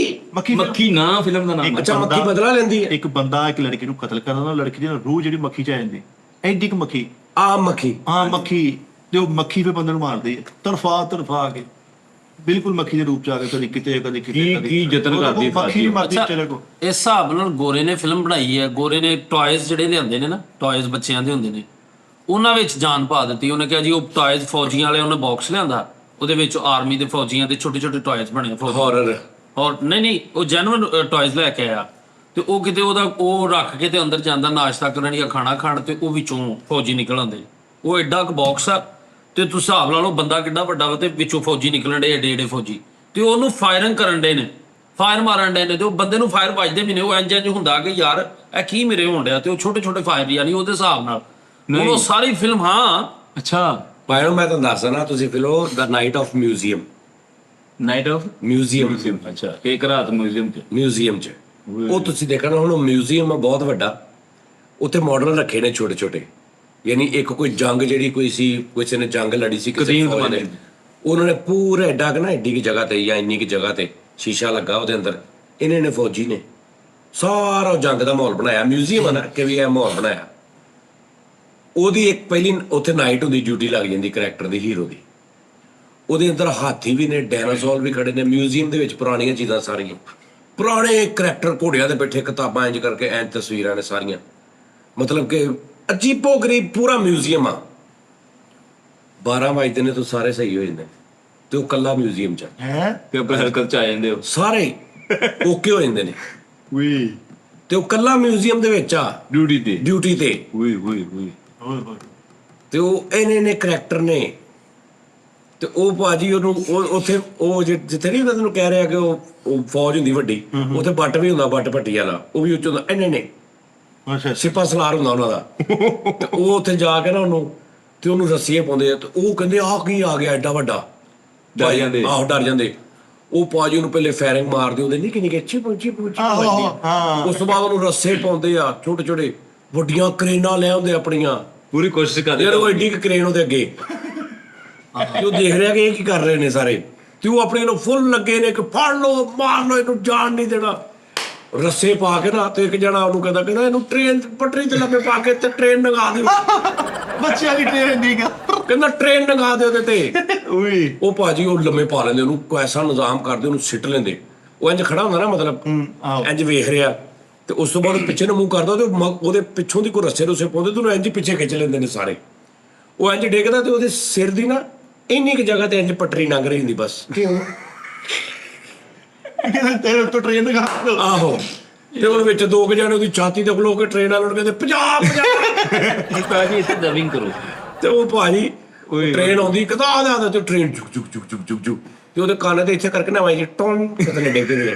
Speaker 1: ਮੱਖੀ
Speaker 2: ਮੱਖੀ ਨਾ ਫਿਲਮ ਦਾ ਨਾਮ
Speaker 1: ਅੱਛਾ, ਮੱਖੀ ਬਦਲਾ ਲੈਂਦੀ ਹੈ।
Speaker 3: ਇੱਕ ਬੰਦਾ ਇੱਕ ਲੜਕੀ ਨੂੰ ਕਤਲ ਕਰਦਾ, ਉਹ ਲੜਕੀ ਦੀ ਰੂਹ ਜਿਹੜੀ ਮੱਖੀ ਚ ਆ ਜਾਂਦੀ, ਐਡੀ ਕੁ ਮੱਖੀ,
Speaker 1: ਆਮ ਮੱਖੀ।
Speaker 3: ਮੱਖੀ, ਤੇ ਉਹ ਮੱਖੀ ਫਿਰ ਬੰਦੇ ਨੂੰ ਮਾਰਦੀ ਹੈ ਤਰਫਾ ਕੇ, ਬਿਲਕੁਲ ਮੱਖੀ ਦੇ ਰੂਪ ਚ ਆ ਕੇ, ਕਦੇ ਕਿਤੇ
Speaker 2: ਕੀ ਯਤਨ ਕਰਦੀ ਹੈ
Speaker 3: ਮੱਖੀ ਮਾਰਦੀ
Speaker 5: ਅੱਛਾ,
Speaker 3: ਚਲੇ ਕੋ।
Speaker 5: ਇਸ ਹਿਸਾਬ ਨਾਲ ਗੋਰੇ ਨੇ ਫਿਲਮ ਬਣਾਈ ਹੈ। ਗੋਰੇ ਨੇ ਟੌਇਜ਼ ਜਿਹੜੇ ਲਿਆਂਦੇ ਨੇ ਨਾ, ਟੌਇਜ਼ ਬੱਚਿਆਂ ਦੇ ਹੁੰਦੇ ਨੇ, ਉਹਨਾਂ ਵਿੱਚ ਜਾਨ ਪਾ ਦਿੱਤੀ। ਉਹਨੇ ਕਿਹਾ ਜੀ ਉਹ ਟੌਇਜ਼ ਫੌਜੀਆਂ ਵਾਲੇ, ਉਹਨੇ ਬਾਕਸ ਲਿਆਂਦਾ, ਉਹਦੇ ਵਿੱਚ ਆਰਮੀ ਦੇ ਫੌਜੀਆਂ ਦੇ ਛੋਟੇ ਛੋਟੇ ਟੌਇਜ਼ ਬਣੇ,
Speaker 1: ਹਾਰਰ।
Speaker 5: ਔਰ ਨਹੀਂ, ਉਹ ਜੈਨੂਇਨ ਟੌਇਜ਼ ਲੈ ਕੇ ਆਇਆ ਤੇ ਉਹ ਕਿਤੇ ਉਹ ਰੱਖ ਕੇ ਤੇ ਅੰਦਰ ਜਾਂਦਾ ਨਾਸ਼ਤਾ ਕਰਨ ਜਾਂ ਖਾਣਾ ਖਾਣ, ਤੇ ਉਹ ਵਿੱਚੋਂ ਫੌਜੀ ਨਿਕਲ ਆਉਂਦੇ। ਉਹ ਐਡਾ ਕੁ ਬਾਕਸ ਆ ਤੇ ਤੁਸੀਂ ਹਿਸਾਬ ਲਾ ਲਓ ਬੰਦਾ ਕਿੱਡਾ ਵੱਡਾ ਵਾ, ਤੇ ਵਿੱਚੋਂ ਫੌਜੀ ਨਿਕਲਣ ਡੇ ਏਡੇ ਫੌਜੀ, ਤੇ ਉਹਨੂੰ ਫਾਇਰਿੰਗ ਕਰਨ ਡੇ ਨੇ, ਫਾਇਰ ਮਾਰਨ ਡੇ ਨੇ, ਤੇ ਉਹ ਬੰਦੇ ਨੂੰ ਫਾਇਰ ਵੱਜਦੇ ਵੀ ਨੇ। ਉਹ ਇੰਜ ਹੁੰਦਾ ਕਿ ਯਾਰ ਇਹ ਕੀ ਮੇਰੇ ਹੋਣ ਡਿਆ, ਤੇ ਉਹ ਛੋਟੇ ਛੋਟੇ ਫਾਇਰ ਯਾਨੀ ਉਹਦੇ ਹਿਸਾਬ ਨਾਲ ਉਹ ਸਾਰੀ ਫਿਲਮ। ਹਾਂ
Speaker 2: ਅੱਛਾ,
Speaker 1: ਮੈਂ ਤੁਹਾਨੂੰ ਦੱਸਦਾ ਨਾ, ਤੁਸੀਂ ਫਿਲੋ the night of museum.
Speaker 2: Night of
Speaker 1: museum.
Speaker 2: ਅੱਛਾ, ਇੱਕ ਰਾਤ ਮਿਊਜ਼ੀਅਮ ਚ
Speaker 1: ਉਹ ਤੁਸੀਂ ਦੇਖਣਾ ਹੁਣ, ਮਿਊਜ਼ੀਅਮ ਆ ਬਹੁਤ ਵੱਡਾ, ਉੱਥੇ ਮਾਡਲ ਰੱਖੇ ਨੇ ਛੋਟੇ ਛੋਟੇ, ਯਾਨੀ ਇੱਕ ਕੋਈ ਜੰਗ ਜਿਹੜੀ ਕੋਈ ਸੀ, ਕਿਸੇ ਨੇ ਜੰਗ ਲੜੀ ਸੀ ਕਿਸੇ ਫੌਜ ਨੇ, ਉਹਨਾਂ ਨੇ ਪੂਰਾ ਐਡਾ ਕਿ ਨਾ ਐਡੀ ਕੀ ਜਗ੍ਹਾ ਤੇ ਜਾਂ ਇੰਨੀ ਕੀ ਜਗ੍ਹਾ ਤੇ ਸ਼ੀਸ਼ਾ ਲੱਗਾ, ਉਹਦੇ ਅੰਦਰ ਇਹਨੇ ਫੌਜੀ ਨੇ ਸਾਰਾ ਜੰਗ ਦਾ ਮਾਹੌਲ ਬਣਾਇਆ। ਮਿਊਜ਼ੀਅਮ ਆ ਨਾ ਕਿ ਵੀ ਇਹ ਮਾਹੌਲ ਬਣਾਇਆ। ਉਹਦੀ ਇੱਕ ਪਹਿਲੀ ਉੱਥੇ ਨਾਈਟ ਹੁੰਦੀ, ਡਿਊਟੀ ਲੱਗ ਜਾਂਦੀ ਕਰੈਕਟਰ ਦੀ, ਹੀਰੋ ਦੀ। ਉਹਦੇ ਅੰਦਰ ਹਾਥੀ ਵੀ ਨੇ, ਡਾਇਨਾਸੌਰ ਵੀ ਖੜੇ ਨੇ। ਮਿਊਜ਼ੀਅਮ ਦੇ ਵਿੱਚ ਪੁਰਾਣੀਆਂ ਚੀਜ਼ਾਂ ਸਾਰੀਆਂ, ਪੁਰਾਣੇ ਕਰੈਕਟਰ ਘੋੜਿਆਂ ਦੇ ਬੈਠੇ, ਕਿਤਾਬਾਂ ਇੰਜ ਕਰਕੇ ਐਂ ਤਸਵੀਰਾਂ ਨੇ ਸਾਰੀਆਂ, ਮਤਲਬ ਕਿ ਅਜੀਬੋ ਗਰੀਬ ਪੂਰਾ ਮਿਊਜ਼ੀਅਮ ਆ। 12 ਵਜੇ ਨੇ ਤਾਂ ਸਾਰੇ ਸਹੀ ਹੋ ਜਾਂਦੇ, ਤੇ ਉਹ ਕੱਲਾ ਮਿਊਜ਼ੀਅਮ ਚ
Speaker 3: ਹੈ
Speaker 2: ਤੇ ਆਪਣੇ ਹਰਕਤ ਚ ਆ ਜਾਂਦੇ ਹੋ,
Speaker 1: ਸਾਰੇ ਓਕੇ ਹੋ ਜਾਂਦੇ ਨੇ,
Speaker 3: ਉਈ
Speaker 1: ਤੇ ਉਹ ਕੱਲਾ ਮਿਊਜ਼ੀਅਮ ਦੇ ਵਿੱਚ ਆ ਡਿਊਟੀ ਤੇ।
Speaker 2: ਉਈ
Speaker 1: ਤੇ ਉਹ ਇਹਨੇ ਕਰੈਕਟਰ ਨੇ, ਤੇ ਉਹ ਭਾਜੀ ਉਹਨੂੰ ਉੱਥੇ ਉਹ ਜਿੱਥੇ ਨਹੀਂ ਤੈਨੂੰ ਕਹਿ ਰਿਹਾ ਕਿ ਉਹ ਫੌਜ ਹੁੰਦੀ ਵੱਡੀ, ਉੱਥੇ ਬੱਟ ਵੀ ਹੁੰਦਾ, ਬੱਟ ਭੱਟੀ ਵਾਲਾ, ਉਹ ਵੀ ਉੱਚ ਹੁੰਦਾ। ਇਹਨੇ
Speaker 3: ਅੱਛਾ
Speaker 1: ਸਿਪਾ ਸਲਾਰ ਹੁੰਦਾ ਉਹਨਾਂ ਦਾ। ਤੇ ਉਹ ਉੱਥੇ ਜਾ ਕੇ ਨਾ ਉਹਨੂੰ ਰੱਸੀਏ ਪਾਉਂਦੇ ਆ, ਤੇ ਉਹ ਕਹਿੰਦੇ ਆਹ ਕੀ ਆ ਗਿਆ ਐਡਾ ਵੱਡਾ,
Speaker 2: ਡਰ ਜਾਂਦੇ।
Speaker 1: ਆਹੋ ਡਰ ਜਾਂਦੇ। ਉਹ ਭਾਜੀ ਉਹਨੂੰ ਪਹਿਲੇ ਫਾਇਰਿੰਗ ਮਾਰਦੇ ਹੁੰਦੇ, ਨਹੀਂ ਕਿੰਨੀ ਚਿਪ ਉਸ ਤੋਂ ਬਾਅਦ ਉਹਨੂੰ ਰੱਸੇ ਪਾਉਂਦੇ ਆ ਛੋਟੇ ਛੋਟੇ, ਵੱਡੀਆਂ ਕਰੇਨਾਂ ਲੈ ਆਉਂਦੇ ਆਪਣੀਆਂ,
Speaker 2: ਪੂਰੀ ਕੋਸ਼ਿਸ਼ ਕਰਦੇ
Speaker 1: ਯਾਰ ਉਹ ਐਡੀ ਕਰੇਨ ਉਹਦੇ ਅੱਗੇ, ਤੇ ਉਹ ਦੇਖ ਰਿਹਾ ਕਿ ਇਹ ਕੀ ਕਰ ਰਹੇ ਨੇ ਸਾਰੇ, ਤੇ ਉਹ ਆਪਣੇ ਨੂੰ ਫੁੱਲ ਲੱਗੇ ਨੇ ਕਿ ਫੜ ਲਓ ਮਾਰ ਲਓ, ਇਹਨੂੰ ਜਾਣ ਨਹੀਂ ਦੇਣਾ। ਰੱਸੇ ਪਾ ਕੇ ਨਾ, ਤੇ ਇੱਕ ਜਣਾ ਉਹਨੂੰ ਕਹਿੰਦਾ ਇਹਨੂੰ ਟ੍ਰੇਨ ਪਟਰੀ ਤੇ ਲੰਮੇ ਪਾ ਕੇ ਤੇ ਟ੍ਰੇਨ ਲੰਘਾ ਦਿਓ,
Speaker 3: ਬੱਚਿਆਂ ਦੀ ਟ੍ਰੇਨ ਨਹੀਂ ਗਾ,
Speaker 1: ਕਹਿੰਦਾ ਟ੍ਰੇਨ ਲੰਘਾ ਦਿਓ ਉਹਦੇ ਤੇ।
Speaker 3: ਉਈ
Speaker 1: ਉਹ ਭਾਜੀ ਉਹ ਲੰਮੇ ਪਾ ਲੈਂਦੇ, ਉਹਨੂੰ ਐਸਾ ਨਿਜ਼ਾਮ ਕਰਦੇ, ਉਹਨੂੰ ਸਿੱਟ ਲੈਂਦੇ। ਉਹ ਇੰਜ ਖੜਾ ਹੁੰਦਾ ਨਾ, ਮਤਲਬ ਇੰਜ ਵੇਖ ਰਿਹਾ, ਤੇ ਉਸ ਤੋਂ ਬਾਅਦ ਪਿੱਛੇ ਨੂੰ ਮੂੰਹ ਕਰਦਾ, ਤੇ ਉਹਦੇ ਪਿੱਛੋਂ ਦੀ ਕੋਈ ਰੱਸੇ ਰੁੱਸੇ ਪਾਉਂਦੇ, ਤੇ ਉਹਨੂੰ ਇੰਜ ਪਿੱਛੇ ਖਿੱਚ ਲੈਂਦੇ ਨੇ ਸਾਰੇ। ਉਹ ਇੰਜ ਡਿੱਗਦਾ, ਤੇ ਉਹਦੇ ਸਿਰ ਦੀ ਨਾ ਇੰਨੀ ਕੁ ਜਗ੍ਹਾ ਤੇ ਇੰਜ ਪਟਰੀ ਲੰਘ ਰਹੀ ਹੁੰਦੀ ਬਸ।
Speaker 3: ਤੇਰੇ ਤੋਂ ਟ੍ਰੇਨ ਲਗਾ ਦਿਓ।
Speaker 1: ਆਹੋ, ਤੇ ਉਹਦੇ ਵਿੱਚ ਦੋ ਕੁ ਜਾਣੇ ਉਹਦੀ ਛਾਤੀ ਤੇ ਖਲੋ ਕੇ ਟ੍ਰੇਨ ਵਾਲੇ ਨੂੰ ਕਹਿੰਦੇ 50
Speaker 2: ਉਸਤਾਦ ਜੀ ਇੱਥੇ ਡਬਿੰਗ ਕਰੋ।
Speaker 1: ਤੇ ਉਹ ਭਾਜੀ ਟ੍ਰੇਨ ਆਉਂਦੀ ਕਿਦਾਂ ਆਦਾ, ਤੇ ਟ੍ਰੇਨ ਝੁਕ ਝੁਕ ਝੁਕ ਝੁਕ ਝੁਕ ਝੁਕ, ਤੇ ਉਹਦੇ ਕੰਨ ਤੇ ਇੱਥੇ ਕਰਕੇ ਨਾ ਵਾਈ ਟੋਨ ਕਿਤੇ ਡਿੱਗ ਪਏ,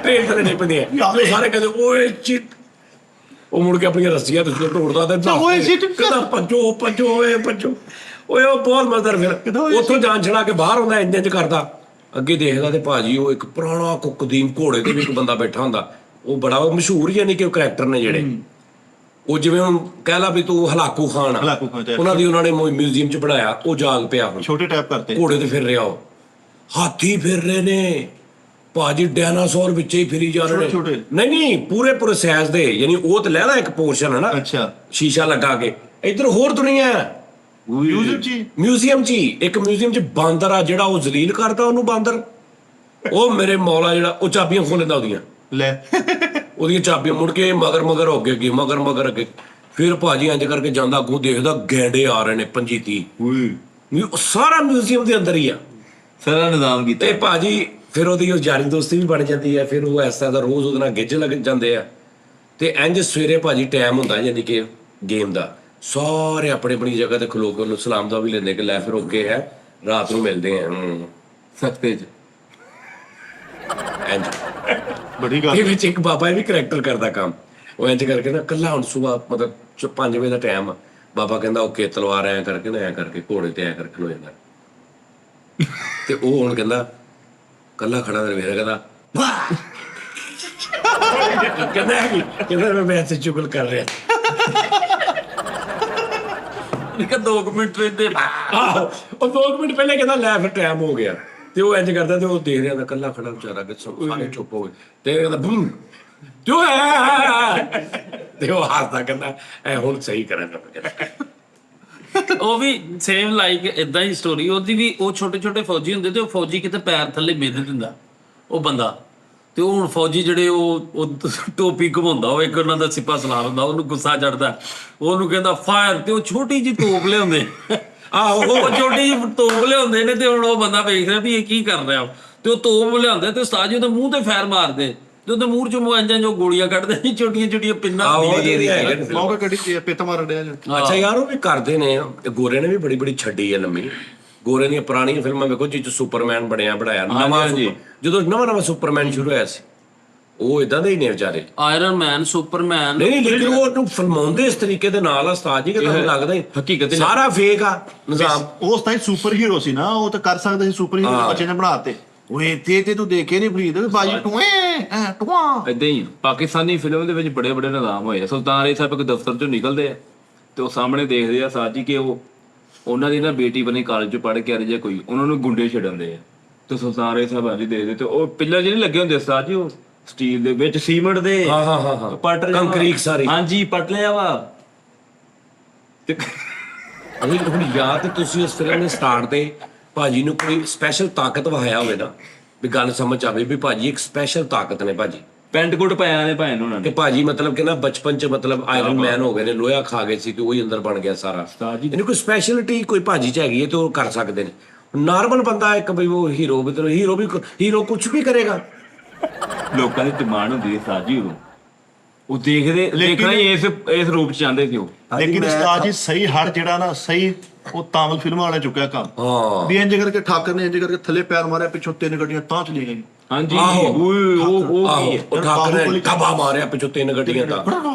Speaker 1: ਟ੍ਰੇਨ ਥੱਲੇ ਡਿੱਗ ਪਏ ਆ। ਉਹ ਸਾਰੇ ਕਹਿੰਦੇ ਓਏ ਚਿੱਟ। ਉਹ ਮੁੜ ਕੇ ਆਪਣੀਆਂ ਰੱਸੀਆਂ ਤੇ ਢੋੜਦਾ, ਤੇ
Speaker 3: ਓਏ shit,
Speaker 1: ਕਹਿੰਦਾ ਭੱਜੋ ਓਏ ਭੱਜੋ ਓਏ। ਉਹ ਬਹੁਤ ਮਜ਼ੇਦਾਰ ਫਿਰ ਉੱਥੋਂ ਜਾਨ ਛੜਾ ਕੇ ਬਾਹਰ ਆਉਂਦਾ, ਇੰਜ ਕਰਦਾ, ਅੱਗੇ ਦੇਖਦਾ, ਤੇ ਭਾਜੀ ਉਹ ਇੱਕ ਪੁਰਾਣਾ ਕਦੀਮ ਘੋੜੇ ਤੇ ਵੀ ਇੱਕ ਬੰਦਾ ਬੈਠਾ ਹੁੰਦਾ। ਉਹ ਬੜਾ ਮਸ਼ਹੂਰ ਹੀ ਨਹੀਂ ਕਿ ਉਹ ਕਰੈਕਟਰ ਨੇ ਜਿਹੜੇ, ਉਹ ਜਿਵੇਂ ਹੁਣ ਕਹਿ ਲਾ ਵੀ ਤੂੰ ਹਲਾਕੂ ਖਾਨ ਆ, ਉਹਨਾਂ ਦੀ ਉਹਨਾਂ ਨੇ ਮਿਊਜ਼ੀਅਮ ਚ ਬਣਾਇਆ। ਉਹ ਜਾਗ ਪਿਆ, ਹੁਣ
Speaker 3: ਛੋਟੇ ਟੈਪ ਕਰਤੇ,
Speaker 1: ਘੋੜੇ ਤੇ ਫਿਰ ਰਿਹਾ, ਉਹ ਹਾਥੀ ਫਿਰ ਰਹੇ ਨੇ ਭਾਜੀ, ਡਾਇਨਾਸੌਰ ਵਿੱਚ ਹੀ ਫਿਰੀ ਜਾ ਰਹੇ ਨੇ। ਨਹੀਂ ਪੂਰੇ ਸਾਈਜ਼ ਦੇ, ਯਾਨੀ ਉਹ ਤੇ ਲੈਦਾ ਇੱਕ ਪੋਰਸ਼ਨ ਹੈ ਨਾ,
Speaker 3: ਅੱਛਾ
Speaker 1: ਸ਼ੀਸ਼ਾ ਲੱਗਾ ਕੇ। ਇੱਧਰ ਹੋਰ ਦੁਨੀਆ ਮਿਊਜ਼ੀਅਮ ਚ ਇੱਕ ਮਿਊਜ਼ੀਅਮ ਚ ਬਾਂਦਰ ਆ, ਜਿਹੜਾ ਉਹ ਜ਼ਲੀਲ ਕਰਦਾ ਉਹਨੂੰ ਬਾਂਦਰ। ਉਹ ਮੇਰੇ ਮੌਲਾ ਜਿਹੜਾ ਉਹ ਚਾਬੀਆਂ ਖੋਲ ਲੈਂਦਾ ਉਹਦੀਆਂ,
Speaker 3: ਲੈ
Speaker 1: ਉਹਦੀਆਂ ਚਾਬੀਆਂ, ਮੁੜ ਕੇ ਮਗਰ ਹੋ ਗਏ, ਮਗਰ ਅੱਗੇ। ਫਿਰ ਭਾਜੀ ਇੰਜ ਕਰਕੇ ਜਾਂਦਾ, ਅੱਗੋਂ ਦੇਖਦਾ ਗੈਂਡੇ ਆ ਰਹੇ ਨੇ 25-30। ਸਾਰਾ ਮਿਊਜ਼ੀਅਮ ਦੇ ਅੰਦਰ ਹੀ ਆ,
Speaker 2: ਸਾਰਾ ਨਿਜ਼ਾਮ ਕੀਤਾ।
Speaker 1: ਤੇ ਭਾਜੀ ਫਿਰ ਉਹਦੀ ਉਹ ਯਾਰੀ ਦੋਸਤੀ ਵੀ ਬਣ ਜਾਂਦੀ ਹੈ। ਫਿਰ ਉਹ ਇਸ ਤਰ੍ਹਾਂ ਦਾ ਰੋਜ਼ ਉਹਦੇ ਨਾਲ ਗਿੱਝ ਲੱਗ ਜਾਂਦੇ ਆ। ਤੇ ਇੰਜ ਸਵੇਰੇ ਭਾਜੀ ਟਾਈਮ ਹੁੰਦਾ, ਯਾਨੀ ਕਿ ਗੇਮ ਦਾ ਸਾਰੇ ਆਪਣੀ ਆਪਣੀ ਜਗ੍ਹਾ ਤੇ ਖਲੋ ਕੇ ਉਹਨੂੰ ਸਲਾਮ ਦਾ ਵੀ ਲੈਂਦੇ ਕਿ ਲੈ ਫਿਰ ਓਕੇ ਹੈ ਰਾਤ ਨੂੰ ਮਿਲਦੇ ਆ
Speaker 2: ਸਖਤੇ 'ਚ
Speaker 1: ਇੰਜ
Speaker 3: ਬੜੀ ਗੱਲ
Speaker 1: ਇਹ ਵਿੱਚ ਇੱਕ ਬਾਬਾ ਇਹ ਵੀ ਕਰੈਕਟਰ ਕਰਦਾ ਕੰਮ ਉਹ ਇੰਜ ਕਰਕੇ ਨਾ ਕੱਲਾ ਹੁਣ ਸੁਬਾ ਮਤਲਬ 5 ਵਜੇ ਦਾ ਟਾਈਮ ਆ ਬਾਬਾ ਕਹਿੰਦਾ ਓਕੇ ਤਲਵਾਰ ਐ ਕਰਕੇ ਨਾ ਐ ਕਰਕੇ ਘੋੜੇ ਤੇ ਐ ਕਰਕੇ ਹੋ ਜਾਂਦਾ ਤੇ ਉਹ ਹੁਣ ਕਹਿੰਦਾ ਕੱਲਾ ਖੜਾ ਰਵੇਰਾ ਕਹਿੰਦਾ ਵਾਹ ਕਹਿੰਦਾ ਮੈਂ ਤੇ ਚੁਗਲ ਕਰ ਰਿਹਾ
Speaker 5: ਨਿਕਾ 2 ਮਿੰਟ ਰਹਿੰਦੇ
Speaker 1: ਆਹੋ ਉਹ 2 ਮਿੰਟ ਪਹਿਲੇ ਕਹਿੰਦਾ ਲੈ ਫਿਰ ਟਾਈਮ ਹੋ ਗਿਆ ਤੇ ਉਹ ਇੰਜ ਕਰਦਾ ਤੇ ਉਹ ਦੇਖ ਰਿਹਾ ਹੁੰਦਾ ਕੱਲਾ ਖੜਾ ਵਿਚਾਰਾ ਕਿ ਸਾਰੇ ਚੁੱਪ ਹੋ ਗਏ ਤੇ ਇਹ ਕਹਿੰਦਾ ਬੂਮ ਜੋ ਤੇ ਉਹ ਹੱਸਦਾ ਕਹਿੰਦਾ ਐ ਹੁਣ ਸਹੀ ਕਰਾਂਗਾ
Speaker 5: ਉਹ ਵੀ ਸੇਮ ਲਾਈਕ ਇਦਾਂ ਹੀ ਸਟੋਰੀ ਉਹਦੀ ਵੀ ਉਹ ਛੋਟੇ ਛੋਟੇ ਫੌਜੀ ਹੁੰਦੇ ਤੇ ਉਹ ਫੌਜੀ ਕਿਤੇ ਪੈਰ ਥੱਲੇ ਮਿੱਧ ਦਿੰਦਾ ਉਹ ਬੰਦਾ ਤੇ ਉਹ ਹੁਣ ਫੌਜੀ ਜਿਹੜੇ ਉਹ ਟੋਪੀ ਘੁਮਾਉਂਦਾ ਉਹ ਇੱਕ ਉਹਨਾਂ ਦਾ ਸਿਪਾ ਸਲਾਰ ਹੁੰਦਾ ਉਹਨੂੰ ਗੁੱਸਾ ਚੜਦਾ ਉਹਨੂੰ ਕਹਿੰਦਾ ਫਾਇਰ ਤੇ ਉਹ ਛੋਟੀ ਜਿਹੀ ਤੋਪ ਲਿਆਉਂਦੇ ਆਹੋ ਉਹ ਛੋਟੀ ਜਿਹੀ ਤੋਪ ਲਿਆਉਂਦੇ ਨੇ ਤੇ ਹੁਣ ਉਹ ਬੰਦਾ ਵੇਖ ਰਿਹਾ ਵੀ ਇਹ ਕੀ ਕਰ ਰਿਹਾ ਤੇ ਉਹ ਤੋਪ ਲਿਆਉਂਦੇ ਤੇ ਉਸਤਾਦ ਜੀ ਉਹਦੇ ਮੂੰਹ ਤੇ ਫਾਇਰ ਮਾਰਦੇ ਤੇ ਉਹਦੇ ਮੂੰਹ ਚੋਂ ਮੁੰਜਾਂ ਜੋ ਗੋਲੀਆਂ ਕੱਢਦੇ ਸੀ ਛੋਟੀਆਂ ਛੋਟੀਆਂ ਪਿੰਨਾਂ ਹੁੰਦੀਆਂ
Speaker 3: ਮੌਕਾ ਕੱਢੀ ਪਿੱਤ ਮਾਰਨ ਡਿਆ ਜੀ
Speaker 1: ਅੱਛਾ ਯਾਰ ਉਹ ਵੀ ਕਰਦੇ ਨੇ ਗੋਰੇ ਨੇ ਵੀ ਬੜੀ ਬੜੀ ਛੱਡੀ ਹੈ ਲੰਮੀ ਗੋਰੇ ਦੀਆਂ ਪੁਰਾਣੀਆਂ ਫਿਲਮਾਂ ਵੇਖੋ ਜਿਹ 'ਚ ਸੁਪਰਮੈਨ ਬਣਾਇਆ ਨਵਾਂ ਜਦੋਂ ਨਵਾਂ ਸੁਪਰਮੈਨ ਸ਼ੁਰੂ ਹੋਇਆ ਸੀ ਉਹ ਇਦਾਂ ਦੇ ਹੀ ਨੇ ਵਿਚਾਰੇ
Speaker 5: ਆਇਰਨ ਮੈਨ ਸੁਪਰਮੈਨ
Speaker 1: ਨਹੀਂ ਲੇਕਿਨ ਉਹ ਉਹਨੂੰ ਫਿਲਮਾਉਂਦੇ ਇਸ ਤਰੀਕੇ ਦੇ ਨਾਲ ਆ ਉਸਤਾਦ ਜੀ ਕਿ ਤੁਹਾਨੂੰ ਲੱਗਦਾ ਹੀ
Speaker 2: ਹਕੀਕਤ
Speaker 1: ਸਾਰਾ ਫੇਕ ਆ ਨਿਜ਼ਾਮ
Speaker 3: ਉਸ ਤਾਂ ਸੁਪਰ ਹੀਰੋ ਸੀ ਨਾ ਉਹ ਤਾਂ ਕਰ ਸਕਦਾ ਸੀ ਸੁਪਰ ਹੀਰੋ ਬੱਚੇ ਨੇ ਬਣਾਤੇ ਓਏ ਤੇ ਤੂੰ ਦੇਖੇ ਨਹੀਂ ਫਰੀਦ ਬਾਜੀ ਟੂਏ ਟੂਆ
Speaker 2: ਏਦਾਂ ਹੀ ਪਾਕਿਸਤਾਨੀ ਫਿਲਮ ਦੇ ਵਿੱਚ ਬੜੇ ਬੜੇ ਨਿਜ਼ਾਮ ਹੋਏ ਆ ਸੁਲਤਾਨ ਰਹੇ ਸਾਹਿਬ ਇੱਕ ਦਫ਼ਤਰ ਚੋਂ ਨਿਕਲਦੇ ਆ ਤੇ ਉਹ ਸਾਹਮਣੇ ਦੇਖਦੇ ਆ ਸਾਜੀ ਕਿ ਉਹ ਉਹਨਾਂ ਦੀ ਨਾ ਬੇਟੀ ਬਣੀ ਕਾਲਜ ਚ ਪੜ੍ਹ ਕੇ ਆ ਰਹੀ ਜਾਂ ਕੋਈ ਉਹਨਾਂ ਨੂੰ ਗੁੰਡੇ ਛੱਡਣਦੇ ਆ ਤੇ ਸੁਲਤਾਨ ਰਹੇ ਸਾਹਿਬ ਆਜੀ ਦੇਖਦੇ ਤੇ ਉਹ ਪਿੱਲਰ ਜਿਹੜੇ ਲੱਗੇ ਹੁੰਦੇ ਸਾਜੀ ਉਹ ਸਟੀਲ ਦੇ ਵਿੱਚ ਸੀਮੈਂਟ ਦੇ
Speaker 1: ਹਾਂ
Speaker 2: ਪੱਟ ਲਿਆ
Speaker 1: ਕੰਕਰੀਟ ਸਾਰੀ
Speaker 2: ਹਾਂਜੀ ਪੱਟ ਲਿਆ ਵਾ ਤੇ
Speaker 1: ਅਹੀਂ ਹੁਣ ਯਾਦ ਤੇ ਤੁਸੀਂ ਉਸ ਫਿਲਮ ਦੇ ਸਟਾਰਟ ਤੇ ਭਾਜੀ ਨੂੰ ਕੋਈ ਸਪੈਸ਼ਲ ਤਾਕਤ ਵਹਾਇਆ ਹੋਵੇ ਨਾ ਵੀ ਗੱਲ ਸਮਝ ਆਵੇ ਵੀ ਭਾਜੀ ਇੱਕ ਸਪੈਸ਼ਲ ਤਾਕਤ ਨੇ ਭਾਜੀ
Speaker 2: ਪੈਂਟ ਕੋਟ ਪਾਇਆ ਨੇ ਭਾਵੇਂ ਉਹਨਾਂ
Speaker 1: ਕਿ
Speaker 2: ਨੇ
Speaker 1: ਭਾਜੀ ਮਤਲਬ ਕਿ ਨਾ ਬਚਪਨ ਚ ਮਤਲਬ ਆਇਰਨ ਮੈਨ ਹੋ ਗਏ ਨੇ ਲੋਹਾ ਖਾ ਗਏ ਸੀ ਤੇ ਉਹੀ ਅੰਦਰ ਬਣ ਗਿਆ ਸਾਰਾ
Speaker 2: ਉਸਤਾਦ ਜੀ
Speaker 1: ਇਹਨੂੰ ਕੋਈ ਸਪੈਸ਼ਲਿਟੀ ਕੋਈ ਭਾਜੀ ਚ ਹੈਗੀ ਹੈ ਤੇ ਉਹ ਕਰ ਸਕਦੇ ਨੇ ਨਾਰਮਲ ਬੰਦਾ ਇੱਕ ਵੀ ਉਹ ਹੀਰੋ ਵੀ ਹੀਰੋ ਕੁਝ ਵੀ ਕਰੇਗਾ
Speaker 2: ਲੋਕਾਂ ਦੀ ਡਿਮਾਂਡ ਹੁੰਦੀ ਹੈ ਸਾਜੀ ਉਹ ਦੇਖਦੇ ਦੇਖਣਾ ਹੀ ਇਸ ਰੂਪ ਚ ਚਾਹੁੰਦੇ ਸੀ ਉਹ
Speaker 3: ਲੇਕਿਨ ਉਸਤਾਦ ਜੀ ਸਹੀ ਹਰ ਜਿਹੜਾ ਨਾ ਸਹੀ ਉਹ ਤਾਮਿਲ ਫਿਲਮਾਂ ਵਾਲਾ ਚੁੱਕਿਆ ਕੰਮ
Speaker 1: ਹਾਂ
Speaker 3: ਵੀ ਇੰਜ ਕਰਕੇ ਠਾਕਰ ਨੇ ਇੰਜ ਕਰਕੇ ਥੱਲੇ ਪੈਰ ਮਾਰਿਆ ਪਿੱਛੋਂ 3 ਗੱਡੀਆਂ ਤਾਂ ਚਲੀ ਗਈਆਂ
Speaker 2: ਹਾਂਜੀ
Speaker 1: ਆਹੋ।
Speaker 2: ਉਹ
Speaker 1: ਆਹੋ
Speaker 2: ਕੀ ਹੈ
Speaker 1: ਉਹ ਠਾਕਰ ਨੇ ਕਬਾ ਮਾਰਿਆ ਪਿੱਛੋਂ 3 ਗੱਡੀਆਂ ਦਾ